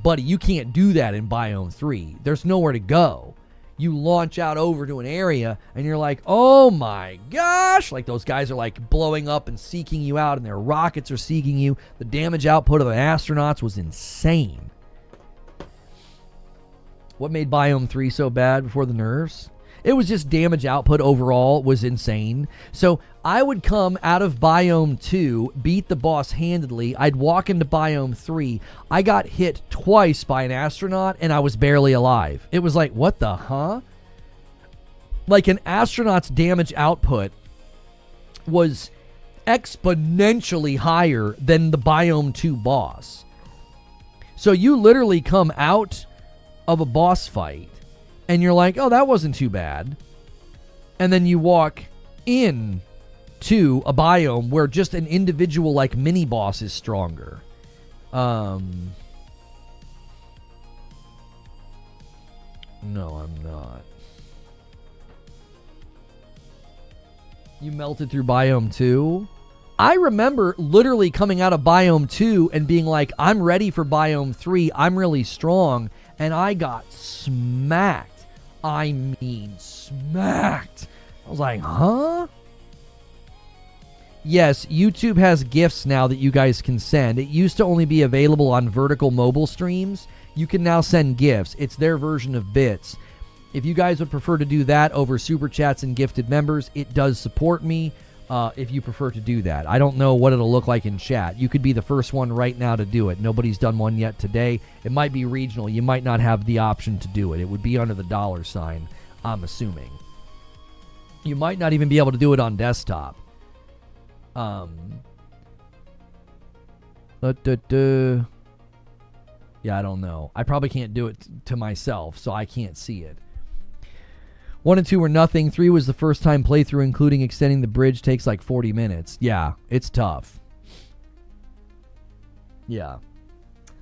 Buddy, you can't do that in Biome 3. There's nowhere to go. You launch out over to an area, and you're like, oh my gosh! Like, those guys are like blowing up and seeking you out, and their rockets are seeking you. The damage output of the astronauts was insane. What made Biome 3 so bad before the nerfs? It was just damage output overall was insane. So I would come out of Biome 2, beat the boss handedly. I'd walk into Biome 3. I got hit twice by an astronaut, and I was barely alive. It was like, what the huh? Like, an astronaut's damage output was exponentially higher than the Biome 2 boss. So you literally come out of a boss fight, and you're like, oh, that wasn't too bad. And then you walk in to a biome where just an individual, like, mini-boss is stronger. No, I'm not. You melted through Biome 2? I remember literally coming out of Biome 2 and being like, I'm ready for Biome 3. I'm really strong. And I got smacked. I mean, smacked. I was like, huh? Yes, YouTube has GIFs now that you guys can send. It used to only be available on vertical mobile streams. You can now send GIFs. It's their version of bits. If you guys would prefer to do that over Super Chats and gifted members, it does support me if you prefer to do that. I don't know what it'll look like in chat. You could be the first one right now to do it. Nobody's done one yet today. It might be regional. You might not have the option to do it. It would be under the $, I'm assuming. You might not even be able to do it on desktop. Yeah, I don't know. I probably can't do it to myself, so I can't see it. 1 and 2 were nothing. 3 was the first time playthrough, including extending the bridge, takes like 40 minutes. Yeah, it's tough. Yeah.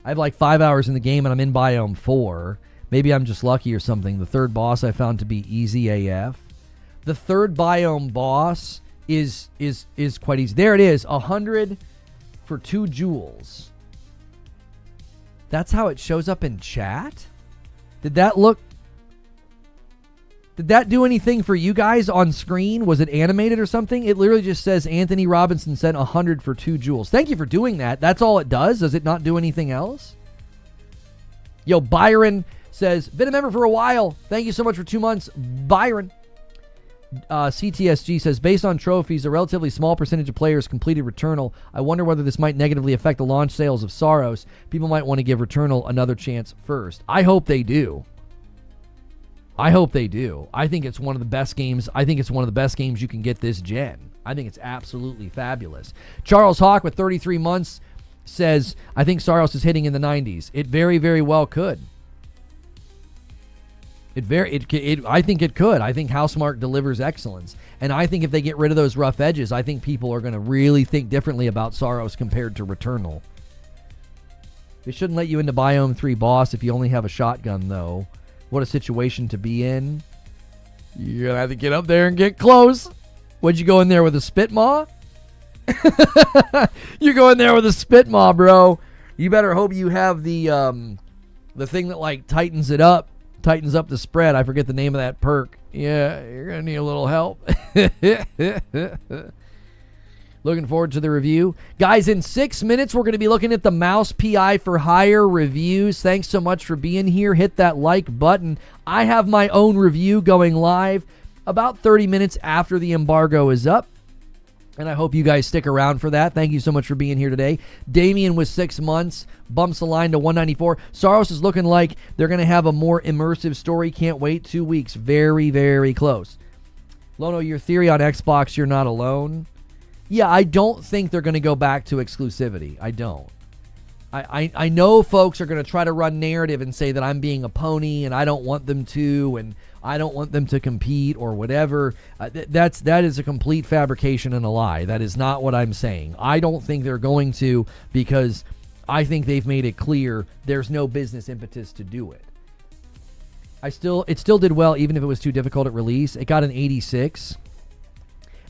I have like 5 hours in the game and I'm in biome 4. Maybe I'm just lucky or something. The third boss I found to be easy AF. The third biome boss is quite easy. There it is, 100 for 2 jewels. That's how it shows up in chat? Did that do anything for you guys on screen? Was it animated or something? It literally just says Anthony Robinson sent 100 for 2 jewels. Thank you for doing that. That's all it does? Does it not do anything else? Yo, Byron says, been a member for a while. Thank you so much for 2 months, Byron. CTSG says, based on trophies, a relatively small percentage of players completed Returnal. I wonder whether this might negatively affect the launch sales of Saros. People might want to give Returnal another chance first. I hope they do. I hope they do. I think it's one of the best games. I think it's one of the best games you can get this gen. I think it's absolutely fabulous. Charles Hawk with 33 months says, I think Saros is hitting in the 90s. It very, very well could. I think it could. I think Housemarque delivers excellence. And I think if they get rid of those rough edges, I think people are going to really think differently about Saros compared to Returnal. They shouldn't let you into Biome 3 boss if you only have a shotgun, though. What a situation to be in. You're going to have to get up there and get close. Would you go in there with a spit maw? You go in there with a spit maw, bro. You better hope you have the thing that, like, tightens up the spread. I forget the name of that perk. Yeah, you're going to need a little help. Looking forward to the review. Guys, in 6 minutes, we're going to be looking at the Mouse PI for Hire reviews. Thanks so much for being here. Hit that like button. I have my own review going live about 30 minutes after the embargo is up. And I hope you guys stick around for that. Thank you so much for being here today. Damien with 6 months. Bumps the line to 194. Saros is looking like they're going to have a more immersive story. Can't wait. 2 weeks. Very, very close. Lono, your theory on Xbox, you're not alone. Yeah, I don't think they're going to go back to exclusivity. I don't. I know folks are going to try to run narrative and say that I'm being a pony and I don't want them to and I don't want them to compete or whatever. That is a complete fabrication and a lie. That is not what I'm saying. I don't think they're going to because I think they've made it clear there's no business impetus to do it. It still did well even if it was too difficult at release. It got an 86.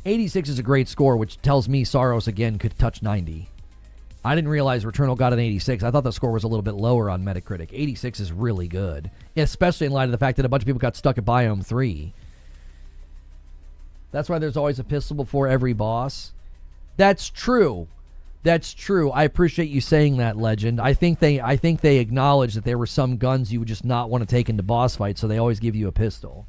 86 is a great score, which tells me Saros again could touch 90. I didn't realize Returnal got an 86. I thought the score was a little bit lower on Metacritic. 86 is really good, especially in light of the fact that a bunch of people got stuck at Biome 3. That's why there's always a pistol before every boss. That's true. That's true. I appreciate you saying that, Legend. I think they acknowledge that there were some guns you would just not want to take into boss fights, so they always give you a pistol.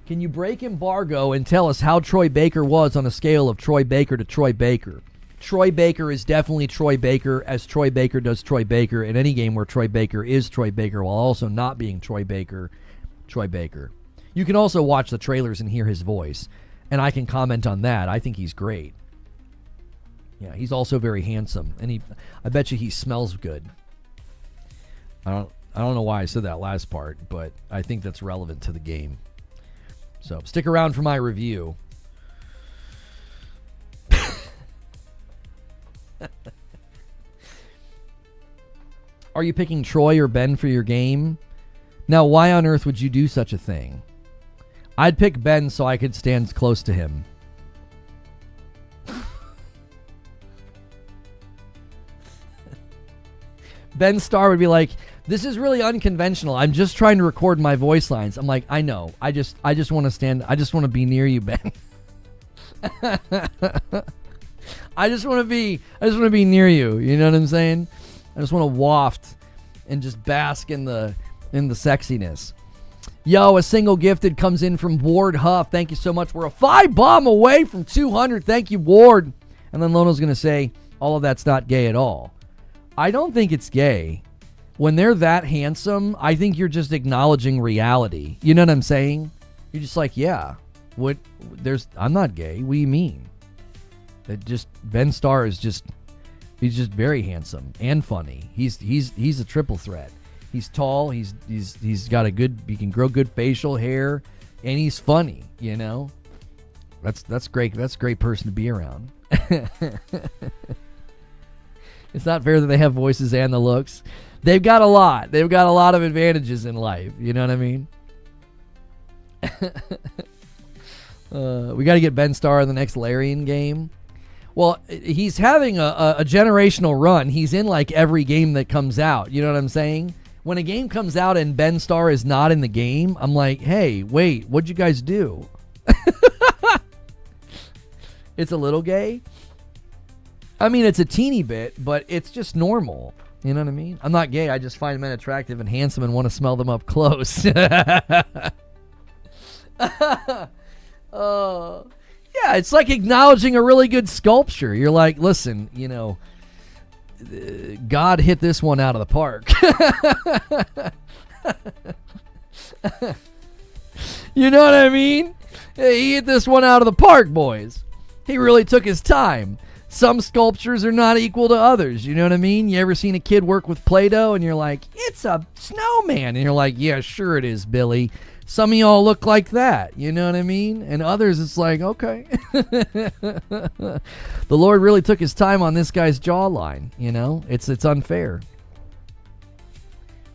Can you break embargo and tell us how Troy Baker was on a scale of Troy Baker to Troy Baker? Troy Baker is definitely Troy Baker as Troy Baker does Troy Baker in any game where Troy Baker is Troy Baker while also not being Troy Baker. You can also watch the trailers and hear his voice, and I can comment on that. I think he's great. Yeah, he's also very handsome, and I bet you he smells good. I don't know why I said that last part, but I think that's relevant to the game. So stick around for my review. Are you picking Troy or Ben for your game? Now, why on earth would you do such a thing? I'd pick Ben so I could stand close to him. Ben Starr would be like, this is really unconventional. I'm just trying to record my voice lines. I'm like, I know. I just want to stand. I just want to be near you, Ben. I just want to be near you. You know what I'm saying? I just want to waft and just bask in the sexiness. Yo, a single gifted comes in from Ward Huff. Thank you so much. We're a 5 bomb away from 200. Thank you, Ward. And then Lono's going to say, all of that's not gay at all. I don't think it's gay. When they're that handsome, I think you're just acknowledging reality. You know what I'm saying? You're just like, yeah, I'm not gay. What do you mean? Ben Starr is he's just very handsome and funny. He's a triple threat. He's tall. He's got he can grow good facial hair, and he's funny. You know, that's great. That's a great person to be around. It's not fair that they have voices and the looks. They've got a lot. They've got a lot of advantages in life. You know what I mean? We got to get Ben Starr in the next Larian game. Well, he's having a generational run. He's in like every game that comes out. You know what I'm saying? When a game comes out and Ben Starr is not in the game, I'm like, hey, wait, what'd you guys do? It's a little gay. I mean, it's a teeny bit, but it's just normal. You know what I mean? I'm not gay. I just find men attractive and handsome and want to smell them up close. Yeah, it's like acknowledging a really good sculpture. You're like, listen, you know, God hit this one out of the park. You know what I mean? He hit this one out of the park, boys. He really took his time. Some sculptures are not equal to others. You know what I mean? You ever seen a kid work with Play-Doh and you're like, it's a snowman. And you're like, yeah, sure it is, Billy. Some of y'all look like that. You know what I mean? And others, it's like, okay. The Lord really took his time on this guy's jawline. You know, it's unfair.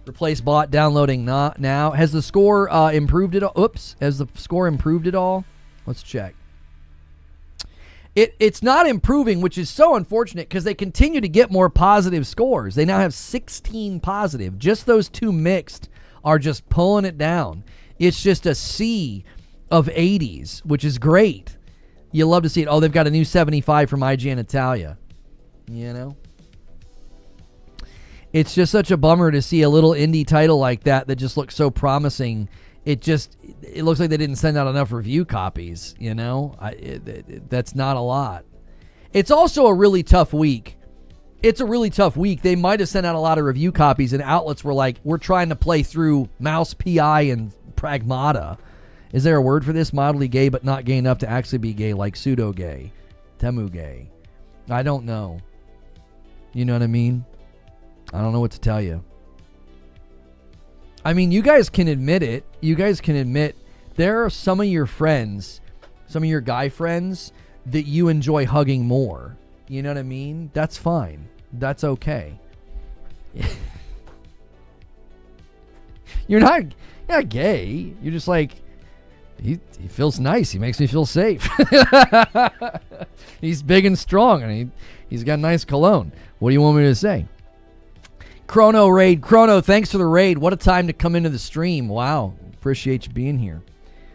Replace bot downloading now. Has the score improved at all? Oops. Has the score improved at all? Let's check. It's not improving, which is so unfortunate because they continue to get more positive scores. They now have 16 positive. Just those two mixed are just pulling it down. It's just a sea of 80s, which is great. You love to see it. Oh, they've got a new 75 from IGN Italia. You know? It's just such a bummer to see a little indie title like that just looks so promising. It looks like they didn't send out enough review copies, you know? That's not a lot. It's also a really tough week. It's a really tough week. They might have sent out a lot of review copies and outlets were like, we're trying to play through Mouse PI and Pragmata. Is there a word for this? Mildly gay, but not gay enough to actually be gay, like pseudo-gay, temu-gay. I don't know. You know what I mean? I don't know what to tell you. I mean, you guys can admit it. You guys can admit there are some of your friends, some of your guy friends that you enjoy hugging more. You know what I mean? That's fine. That's okay. You're not gay. You're just like, he feels nice. He makes me feel safe. He's big and strong, and he's got nice cologne. What do you want me to say? Chrono raid. Chrono, thanks for the raid. What a time to come into the stream. Wow. Appreciate you being here.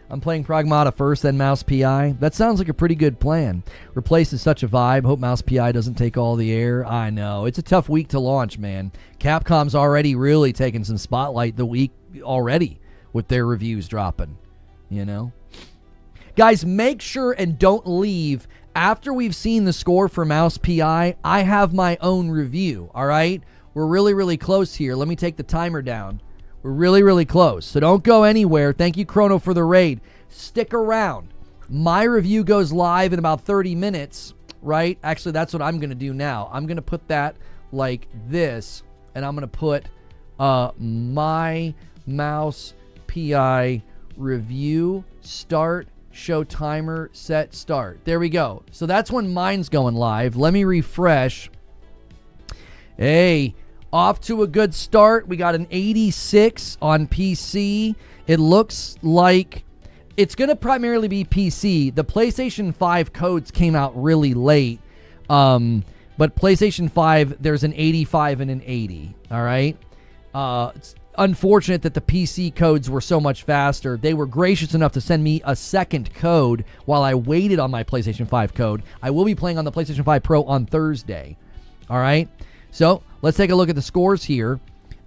I'm playing Pragmata first, then Mouse PI. That sounds like a pretty good plan. Replace is such a vibe. Hope Mouse PI doesn't take all the air. I know. It's a tough week to launch, man. Capcom's already really taken some spotlight the week already with their reviews dropping. You know? Guys, make sure and don't leave. After we've seen the score for Mouse PI, I have my own review, all right? We're really, really close here. Let me take the timer down. We're really, really close. So don't go anywhere. Thank you, Chrono, for the raid. Stick around. My review goes live in about 30 minutes, right? Actually, that's what I'm going to do now. I'm going to put that like this, and I'm going to put my Mouse PI review start, show timer, set, start. There we go. So that's when mine's going live. Let me refresh. Hey, off to a good start. We got an 86 on PC. It looks like it's going to primarily be PC. The PlayStation 5 codes came out really late. But PlayStation 5, there's an 85 and an 80. All right. It's unfortunate that the PC codes were so much faster. They were gracious enough to send me a second code while I waited on my PlayStation 5 code. I will be playing on the PlayStation 5 Pro on Thursday. All right. So let's take a look at the scores here.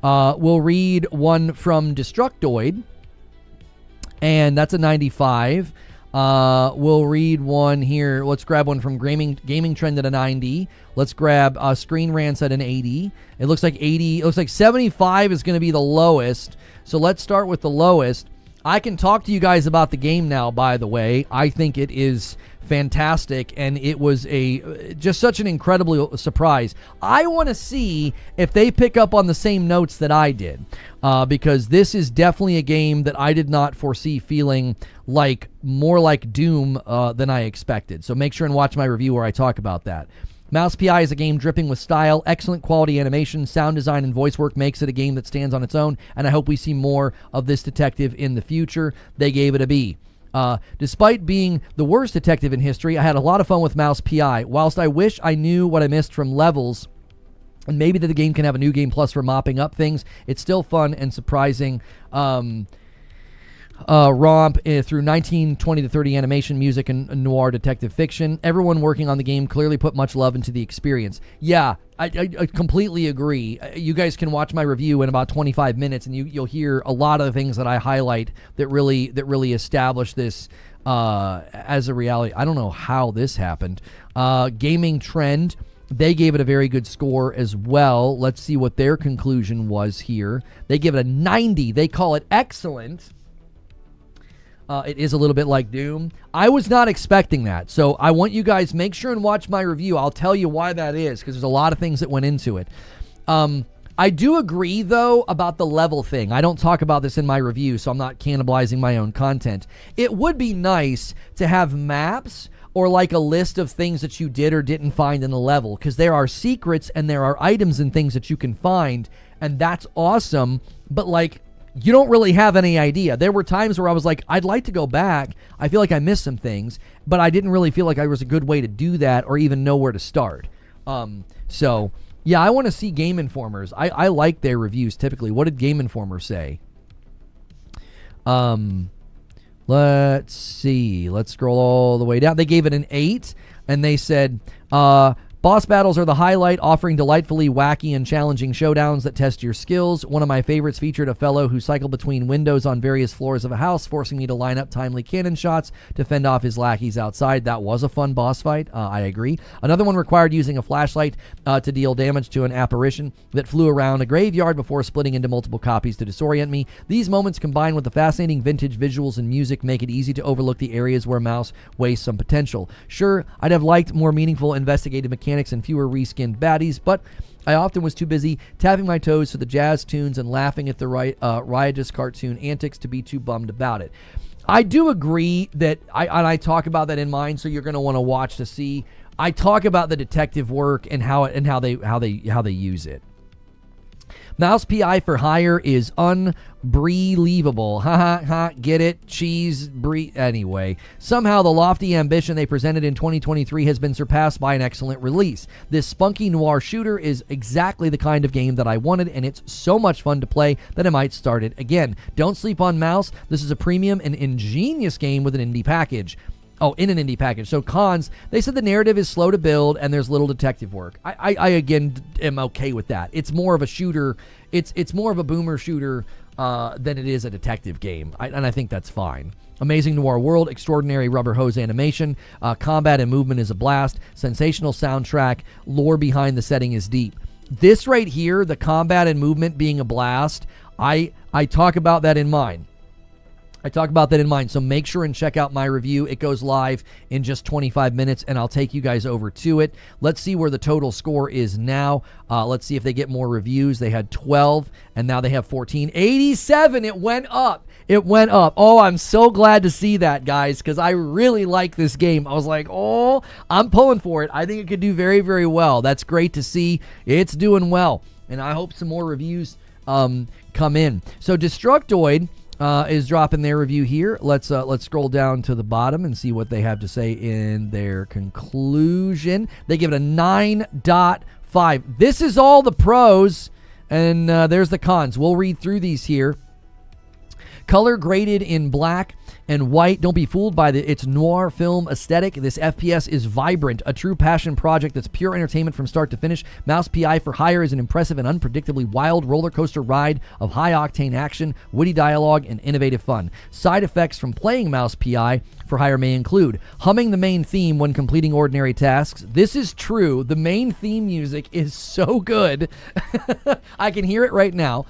We'll read one from Destructoid, and that's a 95. We'll read one here. Let's grab one from Gaming Trend at a 90. Let's grab Screen Rants at an 80. It looks like 80. It looks like 75 is going to be the lowest. So let's start with the lowest. I can talk to you guys about the game now, by the way. I think it is fantastic, and it was just such an incredible surprise. I want to see if they pick up on the same notes that I did, because this is definitely a game that I did not foresee feeling like more like Doom than I expected. So make sure and watch my review where I talk about that. Mouse PI is a game dripping with style, excellent quality animation, sound design, and voice work makes it a game that stands on its own, and I hope we see more of this detective in the future. They gave it a B. Despite being the worst detective in history, I had a lot of fun with Mouse PI. Whilst I wish I knew what I missed from levels, and maybe that the game can have a new game plus for mopping up things, it's still fun and surprising. Romp through 1920 to 30 animation, music, and noir detective fiction. Everyone working on the game clearly put much love into the experience. Yeah, I completely agree. You guys can watch my review in about 25 minutes, and you'll hear a lot of the things that I highlight that really establish this as a reality. I don't know how this happened. Gaming Trend, they gave it a very good score as well. Let's see what their conclusion was here. They give it a 90. They call it excellent. It is a little bit like Doom. I was not expecting that, so I want you guys, make sure and watch my review. I'll tell you why that is, because there's a lot of things that went into it. I do agree, though, about the level thing. I don't talk about this in my review, so I'm not cannibalizing my own content. It would be nice to have maps or like a list of things that you did or didn't find in the level, because there are secrets and there are items and things that you can find, and that's awesome, but like, you don't really have any idea. There were times where I was like, I'd like to go back. I feel like I missed some things, but I didn't really feel like there was a good way to do that or even know where to start. So, yeah, I want to see Game Informers. I like their reviews typically. What did Game Informer say? Let's see. Let's scroll all the way down. They gave it an 8, and they said, boss battles are the highlight, offering delightfully wacky and challenging showdowns that test your skills. One of my favorites featured a fellow who cycled between windows on various floors of a house, forcing me to line up timely cannon shots to fend off his lackeys outside. That was a fun boss fight. I agree. Another one required using a flashlight to deal damage to an apparition that flew around a graveyard before splitting into multiple copies to disorient me. These moments, combined with the fascinating vintage visuals and music, make it easy to overlook the areas where Mouse wastes some potential. Sure, I'd have liked more meaningful investigative mechanics and fewer reskinned baddies, but I often was too busy tapping my toes to the jazz tunes and laughing at the riotous cartoon antics to be too bummed about it. I do agree that I talk about that in mine, so you're going to want to watch to see. I talk about the detective work and how they use it. Mouse PI for hire is unbelievable. Ha ha ha. Get it? Cheese. Anyway, somehow the lofty ambition they presented in 2023 has been surpassed by an excellent release. This spunky noir shooter is exactly the kind of game that I wanted, and it's so much fun to play that I might start it again. Don't sleep on Mouse. This is a premium and ingenious game with an indie package. Oh, in an indie package. So cons, they said the narrative is slow to build and there's little detective work. I again am okay with that. It's more of a shooter. It's more of a boomer shooter than it is a detective game. And I think that's fine. Amazing noir world, extraordinary rubber hose animation, combat and movement is a blast, sensational soundtrack, lore behind the setting is deep. This right here, the combat and movement being a blast, I talk about that in mine. So make sure and check out my review. It goes live in just 25 minutes, and I'll take you guys over to it. Let's see where the total score is now. Let's see if they get more reviews. They had 12, and now they have 14. 87, it went up. Oh, I'm so glad to see that, guys, because I really like this game. I was like, oh, I'm pulling for it. I think it could do very, very well. That's great to see. It's doing well, and I hope some more reviews come in. So Destructoid is dropping their review here. Let's scroll down to the bottom and see what they have to say in their conclusion. They give it a 9.5. This is all the pros, and there's the cons. We'll read through these here. Color graded in black and white. Don't be fooled by its noir film aesthetic. This FPS is vibrant, a true passion project that's pure entertainment from start to finish. Mouse PI for Hire is an impressive and unpredictably wild roller coaster ride of high-octane action, witty dialogue, and innovative fun. Side effects from playing Mouse PI for Hire may include humming the main theme when completing ordinary tasks. This is true. The main theme music is so good. I can hear it right now.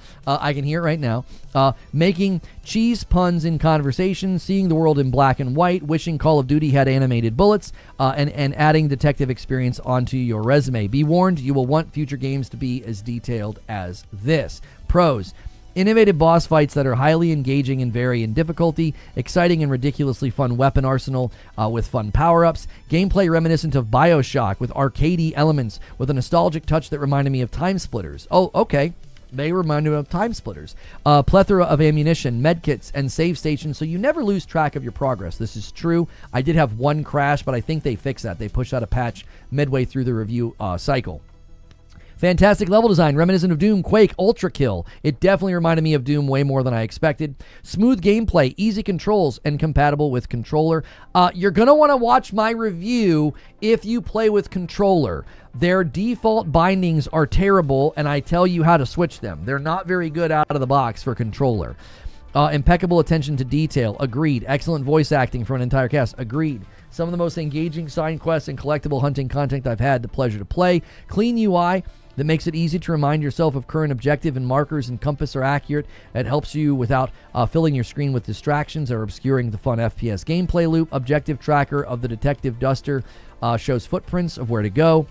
Making cheese puns in conversation, seeing the world in black and white, wishing Call of Duty had animated bullets, and adding detective experience onto your resume. Be warned, you will want future games to be as detailed as this. Pros. Innovative boss fights that are highly engaging and vary in difficulty, exciting and ridiculously fun weapon arsenal with fun power-ups, gameplay reminiscent of BioShock with arcadey elements with a nostalgic touch that reminded me of Time Splitters. Oh, okay. They remind me of Time Splitters. Plethora of ammunition, medkits, and save stations, so you never lose track of your progress. This is true. I did have one crash, but I think they fixed that. They pushed out a patch midway through the review cycle. Fantastic level design, reminiscent of Doom, Quake, Ultra Kill. It definitely reminded me of Doom way more than I expected. Smooth gameplay, easy controls, and compatible with controller. You're going to want to watch my review if you play with controller. Their default bindings are terrible, and I tell you how to switch them. They're not very good out of the box for controller. Impeccable attention to detail. Agreed. Excellent voice acting for an entire cast. Agreed. Some of the most engaging side quests and collectible hunting content I've had the pleasure to play. Clean UI that makes it easy to remind yourself of current objective, and markers and compass are accurate. It helps you without filling your screen with distractions or obscuring the fun FPS gameplay loop. Objective tracker of the detective duster shows footprints of where to go.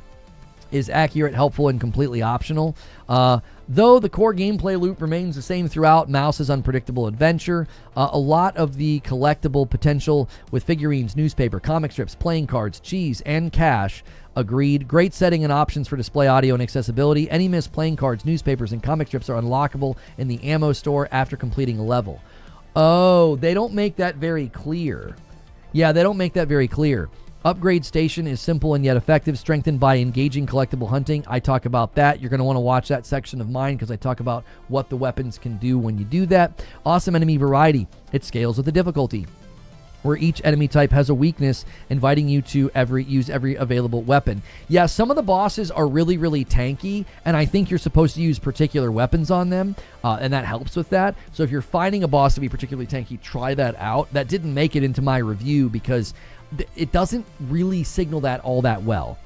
Is accurate, helpful, and completely optional. Though the core gameplay loop remains the same throughout, Mouse's unpredictable adventure. A lot of the collectible potential with figurines, newspaper, comic strips, playing cards, cheese, and cash. Agreed. Great setting and options for display audio and accessibility. Any missed playing cards, newspapers, and comic strips are unlockable in the ammo store after completing a level. Oh, they don't make that very clear. Yeah, they don't make that very clear. Upgrade station is simple and yet effective, strengthened by engaging collectible hunting. I talk about that. You're going to want to watch that section of mine because I talk about what the weapons can do when you do that. Awesome enemy variety. It scales with the difficulty, where each enemy type has a weakness, inviting you to use every available weapon. Yeah, some of the bosses are really, really tanky, and I think you're supposed to use particular weapons on them, and that helps with that. So if you're finding a boss to be particularly tanky, try that out. That didn't make it into my review because it doesn't really signal that all that well.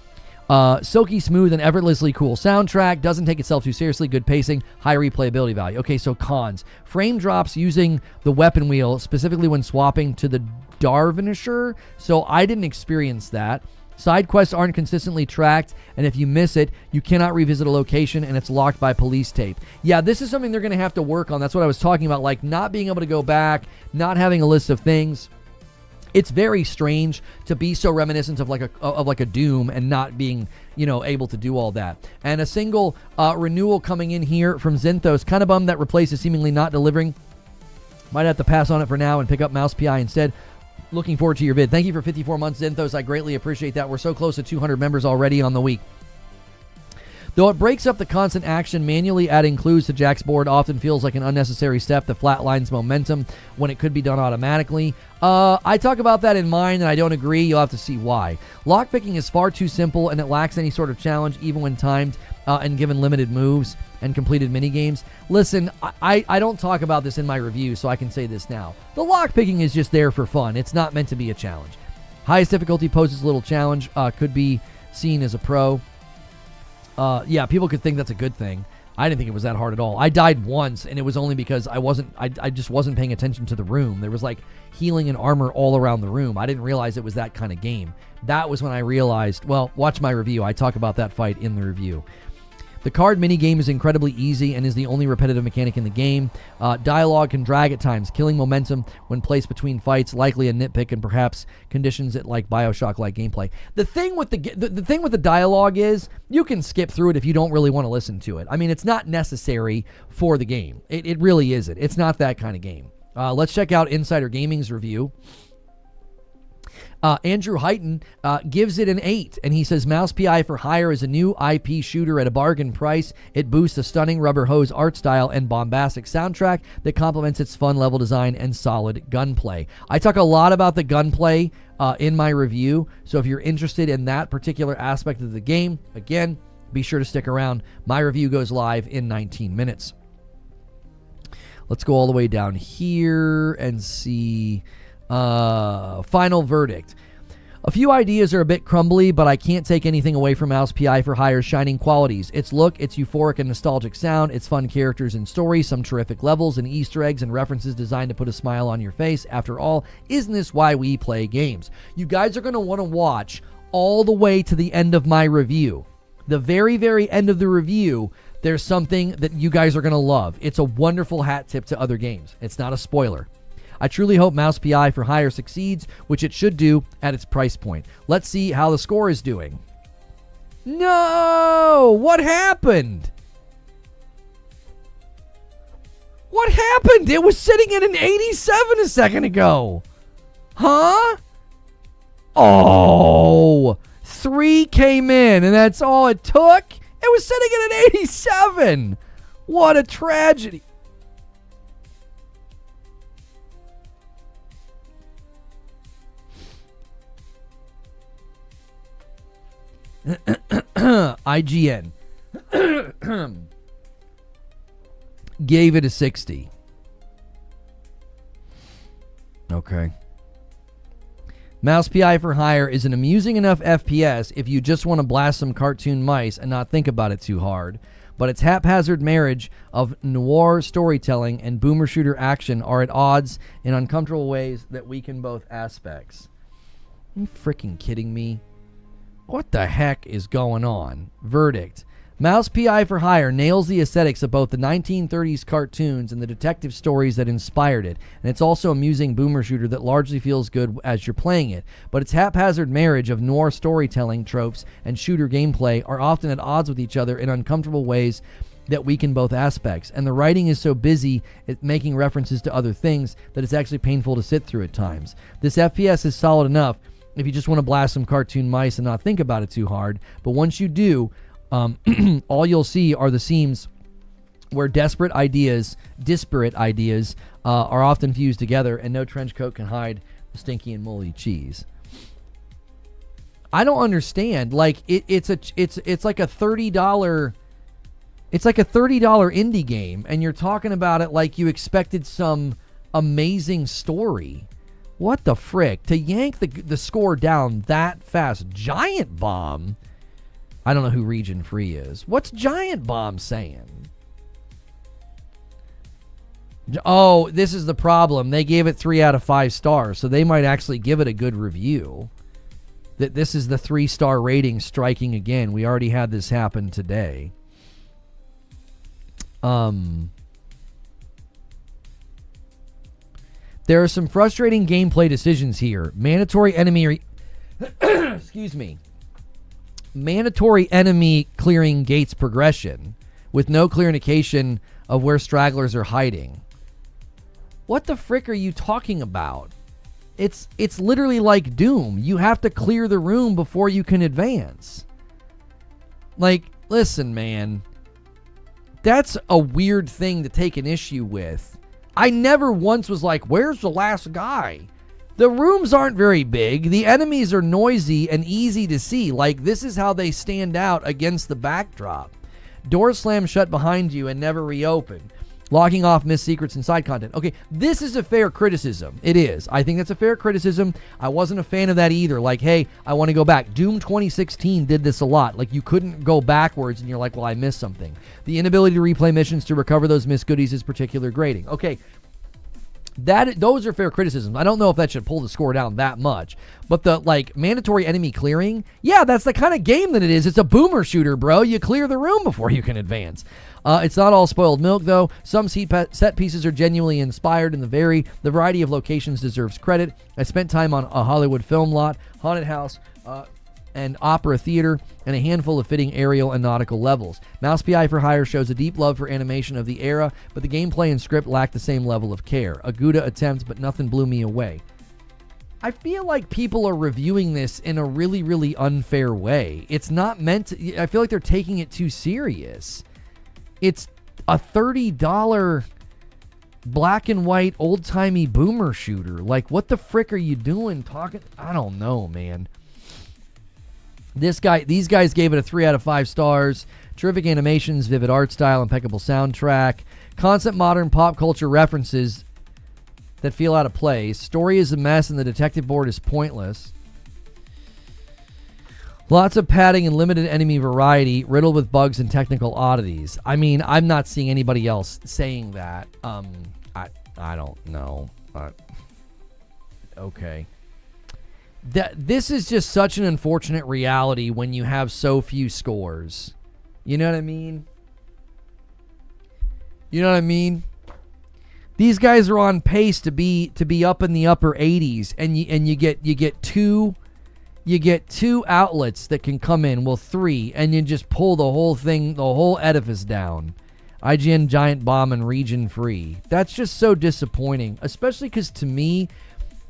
Silky smooth and effortlessly cool soundtrack. Doesn't take itself too seriously. Good pacing. High replayability value. Okay, so cons. Frame drops using the weapon wheel, specifically when swapping to the Darvanisher. So I didn't experience that. Side quests aren't consistently tracked, and if you miss it, you cannot revisit a location, and it's locked by police tape. Yeah, this is something they're going to have to work on. That's what I was talking about, like not being able to go back, not having a list of things. It's very strange to be so reminiscent of like a Doom and not being, able to do all that. And a single renewal coming in here from Zinthos. Kind of bummed that Replace is seemingly not delivering. Might have to pass on it for now and pick up Mouse PI instead. Looking forward to your vid. Thank you for 54 months, Zinthos. I greatly appreciate that. We're so close to 200 members already on the week. Though it breaks up the constant action, manually adding clues to Jack's board often feels like an unnecessary step that flatlines momentum when it could be done automatically. I talk about that in mine, and I don't agree. You'll have to see why. Lockpicking is far too simple, and it lacks any sort of challenge, even when timed and given limited moves and completed minigames. Listen, I don't talk about this in my review, so I can say this now. The lockpicking is just there for fun. It's not meant to be a challenge. Highest difficulty poses a little challenge. Could be seen as a pro. Yeah, people could think that's a good thing. I didn't think it was that hard at all. I died once, and it was only because I just wasn't paying attention to the room. There was like healing and armor all around the room. I didn't realize it was that kind of game. That was when I realized, well, watch my review. I talk about that fight in the review. The card minigame is incredibly easy and is the only repetitive mechanic in the game. Dialogue can drag at times, killing momentum when placed between fights, likely a nitpick, and perhaps conditions it like BioShock-like gameplay. The thing with the thing with the dialogue is you can skip through it if you don't really want to listen to it. I mean, it's not necessary for the game. It really isn't. It's not that kind of game. Let's check out Insider Gaming's review. Andrew Heighton gives it an 8, and he says Mouse PI for Hire is a new IP shooter at a bargain price. It boosts a stunning rubber hose art style and bombastic soundtrack that complements its fun level design and solid gunplay. I talk a lot about the gunplay in my review, so if you're interested in that particular aspect of the game, again, be sure to stick around. My review goes live in 19 minutes. Let's go all the way down here and see... final verdict. A few ideas are a bit crumbly, but I can't take anything away from Mouse PI for Hire's shining qualities. Its look, its euphoric and nostalgic sound, its fun characters and story, some terrific levels and Easter eggs and references designed to put a smile on your face. After all, isn't this why we play games? You guys are going to want to watch all the way to the end of my review. The very, very end of the review, there's something that you guys are going to love. It's a wonderful hat tip to other games. It's not a spoiler. I truly hope Mouse PI for Hire succeeds, which it should do at its price point. Let's see how the score is doing. No! What happened? What happened? It was sitting at an 87 a second ago. Huh? Oh, 3 came in, and that's all it took? It was sitting at an 87. What a tragedy. IGN gave it a 60. Okay. Mouse PI for Hire is an amusing enough FPS if you just want to blast some cartoon mice and not think about it too hard, but its haphazard marriage of noir storytelling and boomer shooter action are at odds in uncomfortable ways that weaken both aspects. Are you freaking kidding me? What the heck is going on? Verdict. Mouse PI for Hire nails the aesthetics of both the 1930s cartoons and the detective stories that inspired it, and it's also an amusing boomer shooter that largely feels good as you're playing it, but its haphazard marriage of noir storytelling tropes and shooter gameplay are often at odds with each other in uncomfortable ways that weaken both aspects, and the writing is so busy at making references to other things that it's actually painful to sit through at times. This FPS is solid enough if you just want to blast some cartoon mice and not think about it too hard, but once you do, all you'll see are the seams where disparate ideas are often fused together, and no trench coat can hide the stinky and moldy cheese. I don't understand. Like it's like a $30. It's like a $30 indie game, and you're talking about it like you expected some amazing story. What the frick? To yank the score down that fast. Giant Bomb. I don't know who Region Free is. What's Giant Bomb saying? Oh, this is the problem. They gave it 3 out of 5 stars, so they might actually give it a good review. That this is the 3-star rating striking again. We already had this happen today. There are some frustrating gameplay decisions here. Mandatory enemy excuse me. Mandatory enemy clearing gates progression with no clear indication of where stragglers are hiding. What the frick are you talking about? It's literally like Doom. You have to clear the room before you can advance. Like, listen, man. That's a weird thing to take an issue with. I never once was like, where's the last guy? The rooms aren't very big. The enemies are noisy and easy to see. Like, this is how they stand out against the backdrop. Doors slam shut behind you and never reopen. Locking off missed secrets and side content. Okay, this is a fair criticism. It is. I think that's a fair criticism. I wasn't a fan of that either. Like, hey, I want to go back. Doom 2016 did this a lot. Like, you couldn't go backwards and you're like, well, I missed something. The inability to replay missions to recover those missed goodies is particular grading. Okay, those are fair criticisms. I don't know if that should pull the score down that much. But the, like, mandatory enemy clearing, yeah, that's the kind of game that it is. It's a boomer shooter, bro. You clear the room before you can advance. It's not all spoiled milk, though. Some set pieces are genuinely inspired, and the variety of locations deserves credit. I spent time on a Hollywood film lot, haunted house, and opera theater, and a handful of fitting aerial and nautical levels. Mouse PI for Hire shows a deep love for animation of the era, but the gameplay and script lack the same level of care. A GOTY attempt, but nothing blew me away. I feel like people are reviewing this in a really, really unfair way. It's not meant to... I feel like they're taking it too serious. It's a $30 black and white old-timey boomer shooter. Like, what the frick are you doing talking? I don't know, man. These guys gave it a 3 out of 5 stars. Terrific animations, vivid art style, impeccable soundtrack, constant modern pop culture references that feel out of place. Story is a mess and the detective board is pointless. Lots of padding and limited enemy variety, riddled with bugs and technical oddities. I mean, I'm not seeing anybody else saying that. I don't know. Okay. This is just such an unfortunate reality when you have so few scores. You know what I mean? You know what I mean? These guys are on pace to be up in the upper 80s, and you get two outlets that can come in, well, 3, and you just pull the whole thing, the whole edifice down. IGN, Giant Bomb, and Region Free. That's just so disappointing, especially because to me,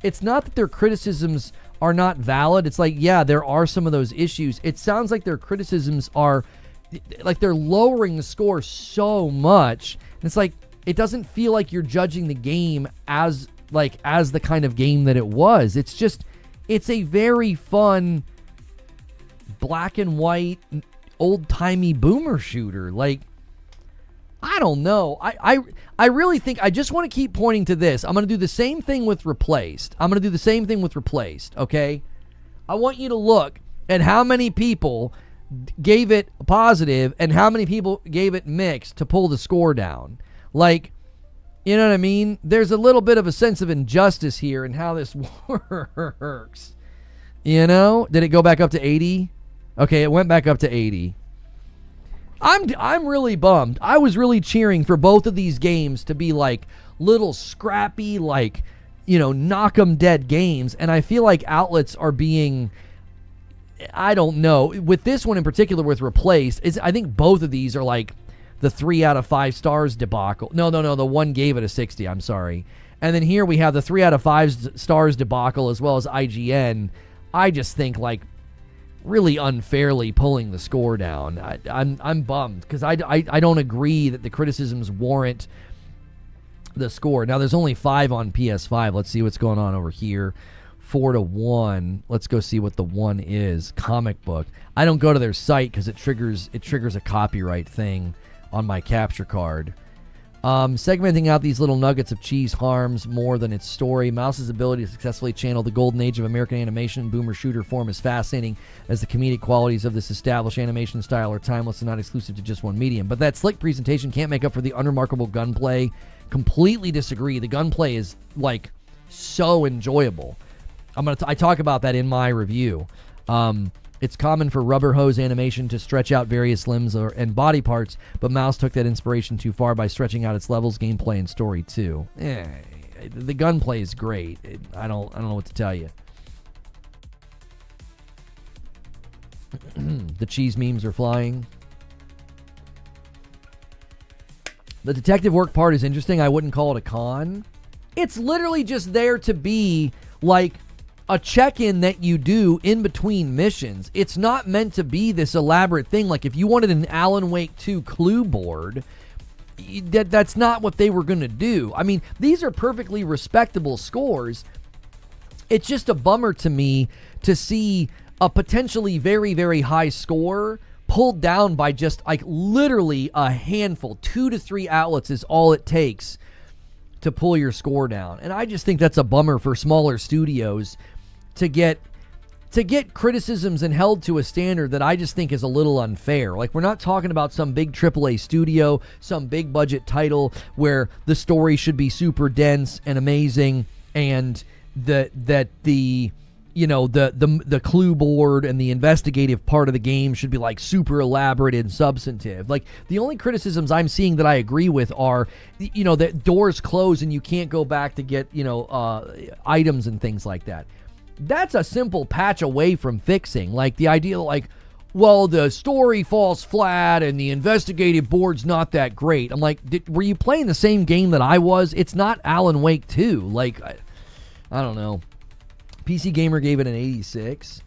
it's not that their criticisms are not valid. It's like, yeah, there are some of those issues. It sounds like their criticisms are like they're lowering the score so much. And it's like, it doesn't feel like you're judging the game as the kind of game that it was. It's just, it's a very fun black and white old-timey boomer shooter. Like, I don't know. I really think, I just want to keep pointing to this. I'm going to do the same thing with Replaced. Okay? I want you to look at how many people gave it positive and how many people gave it mixed to pull the score down. Like, you know what I mean? There's a little bit of a sense of injustice here in how this works. You know? Did it go back up to 80? Okay, it went back up to 80. I'm really bummed. I was really cheering for both of these games to be like little scrappy, like, you know, knock 'em dead games, and I feel like outlets are being, I don't know, with this one in particular with Replaced, I think both of these are like the 3 out of 5 stars debacle. No, the one gave it a 60, I'm sorry. And then here we have the 3 out of 5 stars debacle as well as IGN. I just think like really unfairly pulling the score down. I'm bummed because I don't agree that the criticisms warrant the score. Now there's only 5 on PS5. Let's see what's going on over here. 4-1. Let's go see what the 1 is. Comic book. I don't go to their site because it triggers a copyright thing on my capture card. Segmenting out these little nuggets of cheese harms more than its story. Mouse's ability to successfully channel the golden age of American animation in boomer shooter form is fascinating, as the comedic qualities of this established animation style are timeless and not exclusive to just one medium. But that slick presentation can't make up for the unremarkable gunplay. Completely disagree. The gunplay is like so enjoyable. I talk about that in my review. It's common for rubber hose animation to stretch out various limbs and body parts, but Mouse took that inspiration too far by stretching out its levels, gameplay, and story too. The gunplay is great. I don't know what to tell you. The cheese memes are flying. The detective work part is interesting. I wouldn't call it a con. It's literally just there to be like a check-in that you do in between missions. It's not meant to be this elaborate thing. Like if you wanted an Alan Wake 2 clue board, that's not what they were going to do. I mean, these are perfectly respectable scores. It's just a bummer to me to see a potentially very, very high score pulled down by just like literally a handful. 2 to 3 outlets is all it takes to pull your score down. And I just think that's a bummer for smaller studios to get criticisms and held to a standard that I just think is a little unfair. Like, we're not talking about some big AAA studio, some big budget title where the story should be super dense and amazing, and the clue board and the investigative part of the game should be like super elaborate and substantive. Like, the only criticisms I'm seeing that I agree with are, that doors close and you can't go back to get, items and things like that. That's a simple patch away from fixing. Like, the idea like, well, the story falls flat and the investigative board's not that great. I'm like, were you playing the same game that I was? It's not Alan Wake 2. Like, I don't know. PC Gamer gave it an 86.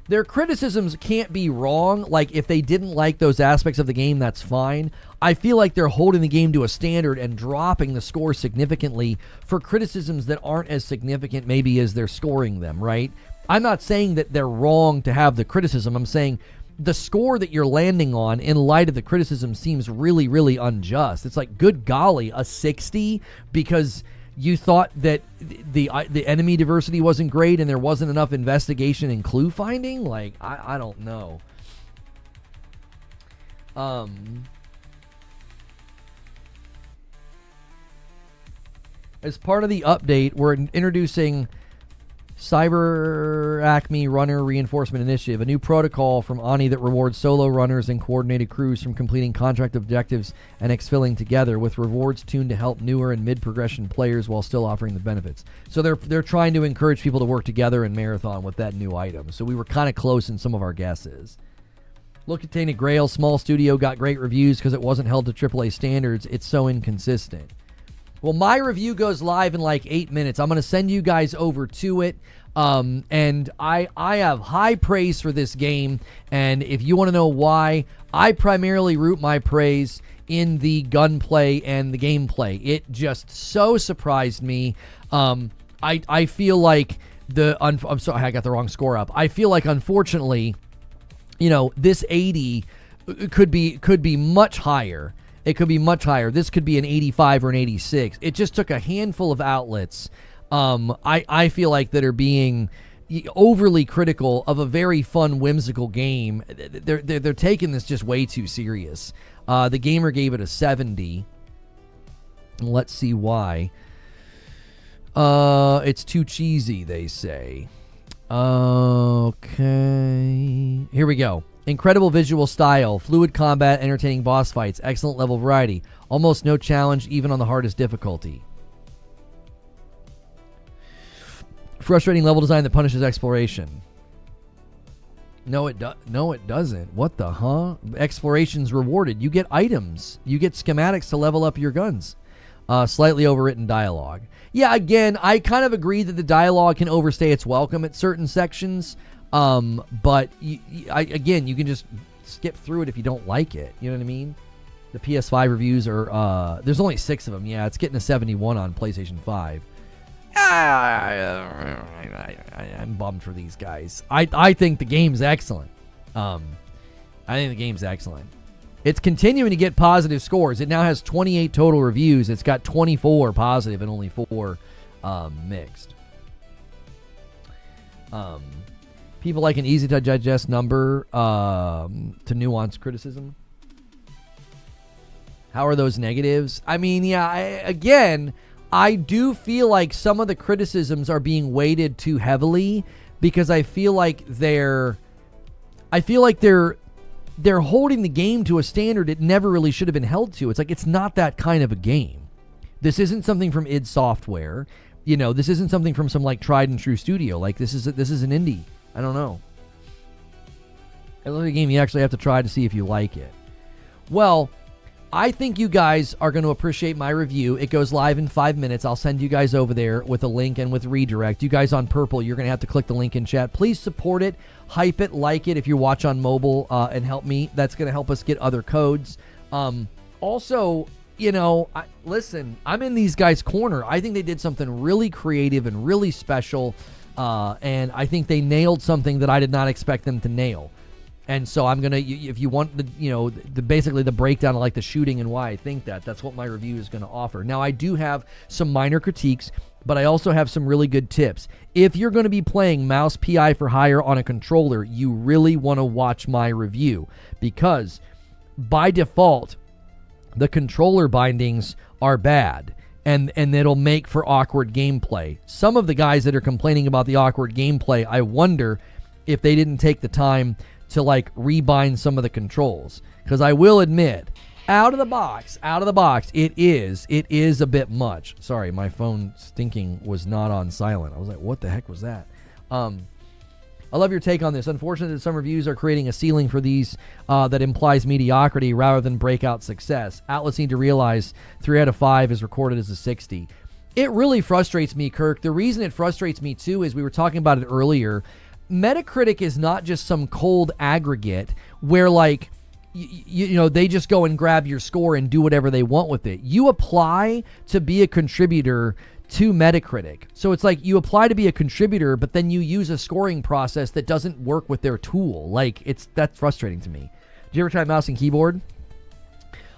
Their criticisms can't be wrong. Like, if they didn't like those aspects of the game, that's fine. I feel like they're holding the game to a standard and dropping the score significantly for criticisms that aren't as significant maybe as they're scoring them, right? I'm not saying that they're wrong to have the criticism. I'm saying the score that you're landing on in light of the criticism seems really, really unjust. It's like, good golly, a 60 because you thought that the enemy diversity wasn't great and there wasn't enough investigation and clue finding? Like, I don't know. As part of the update, we're introducing Cyber Acme Runner Reinforcement Initiative, a new protocol from Ani that rewards solo runners and coordinated crews from completing contract objectives and exfilling together, with rewards tuned to help newer and mid-progression players while still offering the benefits. So they're trying to encourage people to work together in Marathon with that new item. So we were kind of close in some of our guesses. Look at Tainted Grail, small studio, got great reviews because it wasn't held to AAA standards. It's so inconsistent. Well, my review goes live in like 8 minutes. I'm going to send you guys over to it. And I have high praise for this game. And if you want to know why, I primarily root my praise in the gunplay and the gameplay. It just so surprised me. I feel like I'm sorry, I got the wrong score up. I feel like, unfortunately, this 80 could be much higher. It could be much higher. This could be an 85 or an 86. It just took a handful of outlets, I feel like, that are being overly critical of a very fun, whimsical game. They're taking this just way too serious. The gamer gave it a 70. Let's see why. It's too cheesy, they say. Okay. Here we go. Incredible visual style, fluid combat, entertaining boss fights, excellent level variety, almost no challenge even on the hardest difficulty. Frustrating level design that punishes exploration. No, it doesn't. What the huh? Exploration's rewarded. You get items. You get schematics to level up your guns. Slightly overwritten dialogue. Yeah, again, I kind of agree that the dialogue can overstay its welcome at certain sections. But again, you can just skip through it if you don't like it. You know what I mean? The PS5 reviews are, there's only 6 of them. Yeah, it's getting a 71 on PlayStation 5. I'm bummed for these guys. I think the game's excellent. It's continuing to get positive scores. It now has 28 total reviews. It's got 24 positive and only 4 mixed. People like an easy-to-digest number to nuanced criticism. How are those negatives? I mean, yeah, I do feel like some of the criticisms are being weighted too heavily because I feel like they're holding the game to a standard it never really should have been held to. It's like, it's not that kind of a game. This isn't something from id Software. This isn't something from some like tried and true studio. Like this is an indie. I don't know. I love the game you actually have to try to see if you like it. Well, I think you guys are going to appreciate my review. It goes live in 5 minutes. I'll send you guys over there with a link and with redirect. You guys on Purple, you're going to have to click the link in chat. Please support it, hype it, like it if you watch on mobile, and help me. That's going to help us get other codes. Also, listen, I'm in these guys' corner. I think they did something really creative and really special, and I think they nailed something that I did not expect them to nail. And so I'm going to, if you want basically the breakdown of like the shooting and why I think that's what my review is going to offer. Now, I do have some minor critiques, but I also have some really good tips. If you're going to be playing mouse PI for hire on a controller, you really want to watch my review because by default, the controller bindings are bad and it'll make for awkward gameplay. Some of the guys that are complaining about the awkward gameplay, I wonder if they didn't take the time to like rebind some of the controls, because I will admit, out of the box, it is a bit much. Sorry, my phone stinking was not on silent. I was like, what the heck was that? I love your take on this. Unfortunately, that some reviews are creating a ceiling for these that implies mediocrity rather than breakout success. Outlets need to realize 3 out of 5 is recorded as a 60. It really frustrates me, Kirk. The reason it frustrates me too is we were talking about it earlier. Metacritic is not just some cold aggregate where like, they just go and grab your score and do whatever they want with it. You apply to be a contributor to Metacritic. So it's like you apply to be a contributor, but then you use a scoring process that doesn't work with their tool. Like that's frustrating to me. Did you ever try mouse and keyboard?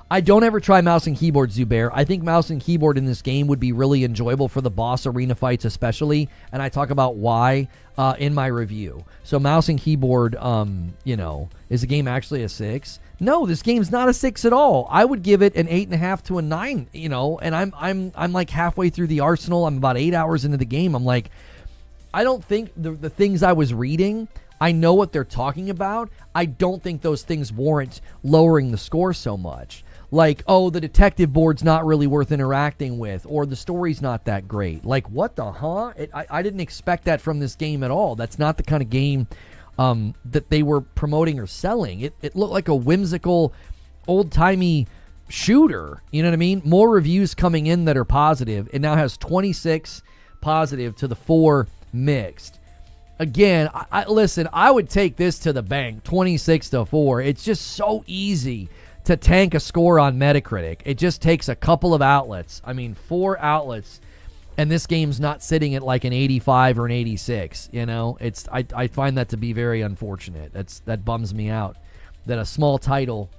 I don't ever try mouse and keyboard, Zubair. I think mouse and keyboard in this game would be really enjoyable for the boss arena fights especially, and I talk about why in my review. So mouse and keyboard, is the game actually a 6? No, this game's not a 6 at all. I would give it an 8.5 to a 9, and I'm like halfway through the arsenal. I'm about 8 hours into the game. I'm like, I don't think the things I was reading, I know what they're talking about. I don't think those things warrant lowering the score so much. Like, oh, the detective board's not really worth interacting with, or the story's not that great. Like, what the huh? I didn't expect that from this game at all. That's not the kind of game that they were promoting or selling. It looked like a whimsical, old-timey shooter. You know what I mean? More reviews coming in that are positive. It now has 26 positive to the 4 mixed. Again, listen, I would take this to the bank, 26-4. It's just so easy to tank a score on Metacritic. It just takes a couple of outlets. I mean, 4 outlets, and this game's not sitting at like an 85 or an 86. You know, I find that to be very unfortunate. That bums me out that a small title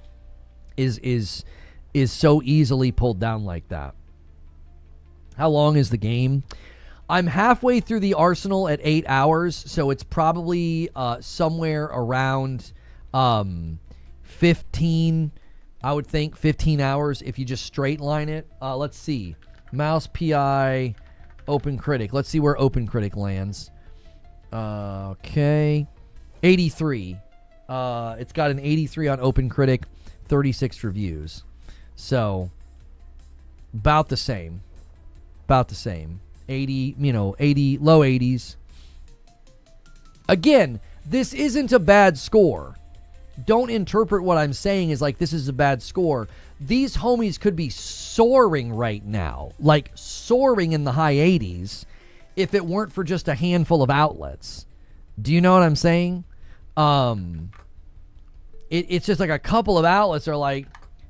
is so easily pulled down like that. How long is the game? I'm halfway through the Arsenal at 8 hours, so it's probably somewhere around 15. I would think 15 hours if you just straight line it. Let's see. Mouse PI, OpenCritic. Let's see where OpenCritic lands. Okay. 83. It's got an 83 on OpenCritic, 36 reviews. So, about the same. About the same. 80, 80, low 80s. Again, this isn't a bad score. Don't interpret what I'm saying as like this is a bad score. These homies could be soaring right now, like soaring in the high 80s, if it weren't for just a handful of outlets. Do you know what I'm saying? It's just like a couple of outlets are like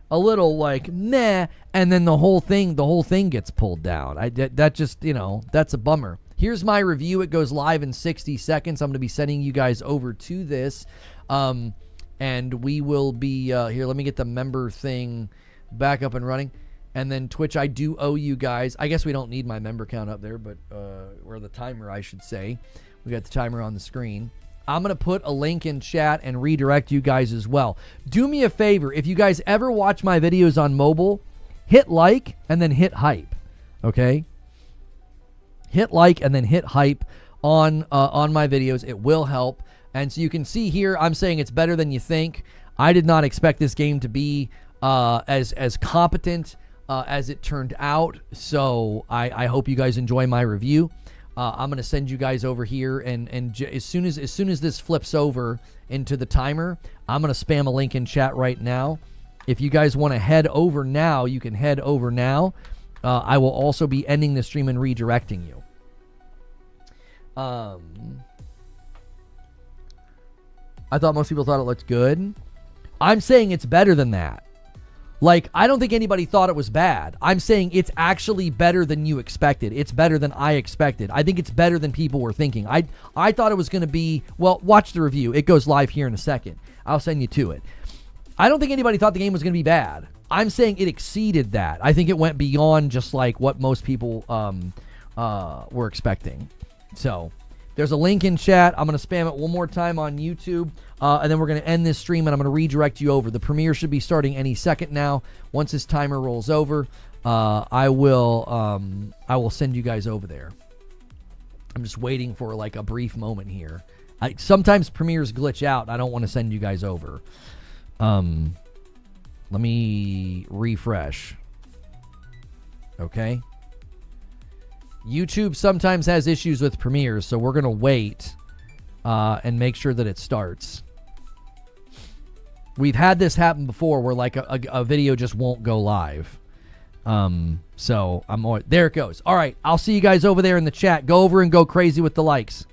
a little like meh, and then the whole thing gets pulled down. That just, that's a bummer. Here's my review. It goes live in 60 seconds. I'm going to be sending you guys over to this. And we will be here. Let me get the member thing back up and running. And then Twitch, I do owe you guys. I guess we don't need my member count up there, but or the timer, I should say. We got the timer on the screen. I'm going to put a link in chat and redirect you guys as well. Do me a favor. If you guys ever watch my videos on mobile, hit like and then hit hype. Okay? Hit like and then hit hype on my videos. It will help. And so you can see here, I'm saying it's better than you think. I did not expect this game to be as competent as it turned out. So I hope you guys enjoy my review. I'm going to send you guys over here, and as soon as this flips over into the timer, I'm going to spam a link in chat right now. If you guys want to head over now, you can head over now. I will also be ending the stream and redirecting you. I thought most people thought it looked good. I'm saying it's better than that. Like, I don't think anybody thought it was bad. I'm saying it's actually better than you expected. It's better than I expected. I think it's better than people were thinking. I thought it was going to be, well, watch the review. It goes live here in a second. I'll send you to it. I don't think anybody thought the game was going to be bad. I'm saying it exceeded that. I think it went beyond just like what most people were expecting. So there's a link in chat. I'm going to spam it one more time on YouTube, and then we're going to end this stream, and I'm going to redirect you over. The premiere should be starting any second now. Once this timer rolls over, I will send you guys over there. I'm just waiting for like a brief moment here. Sometimes premieres glitch out. I don't want to send you guys over. Let me refresh. Okay. YouTube sometimes has issues with premieres, so we're going to wait and make sure that it starts. We've had this happen before where like a video just won't go live. So there it goes. All right, I'll see you guys over there in the chat. Go over and go crazy with the likes.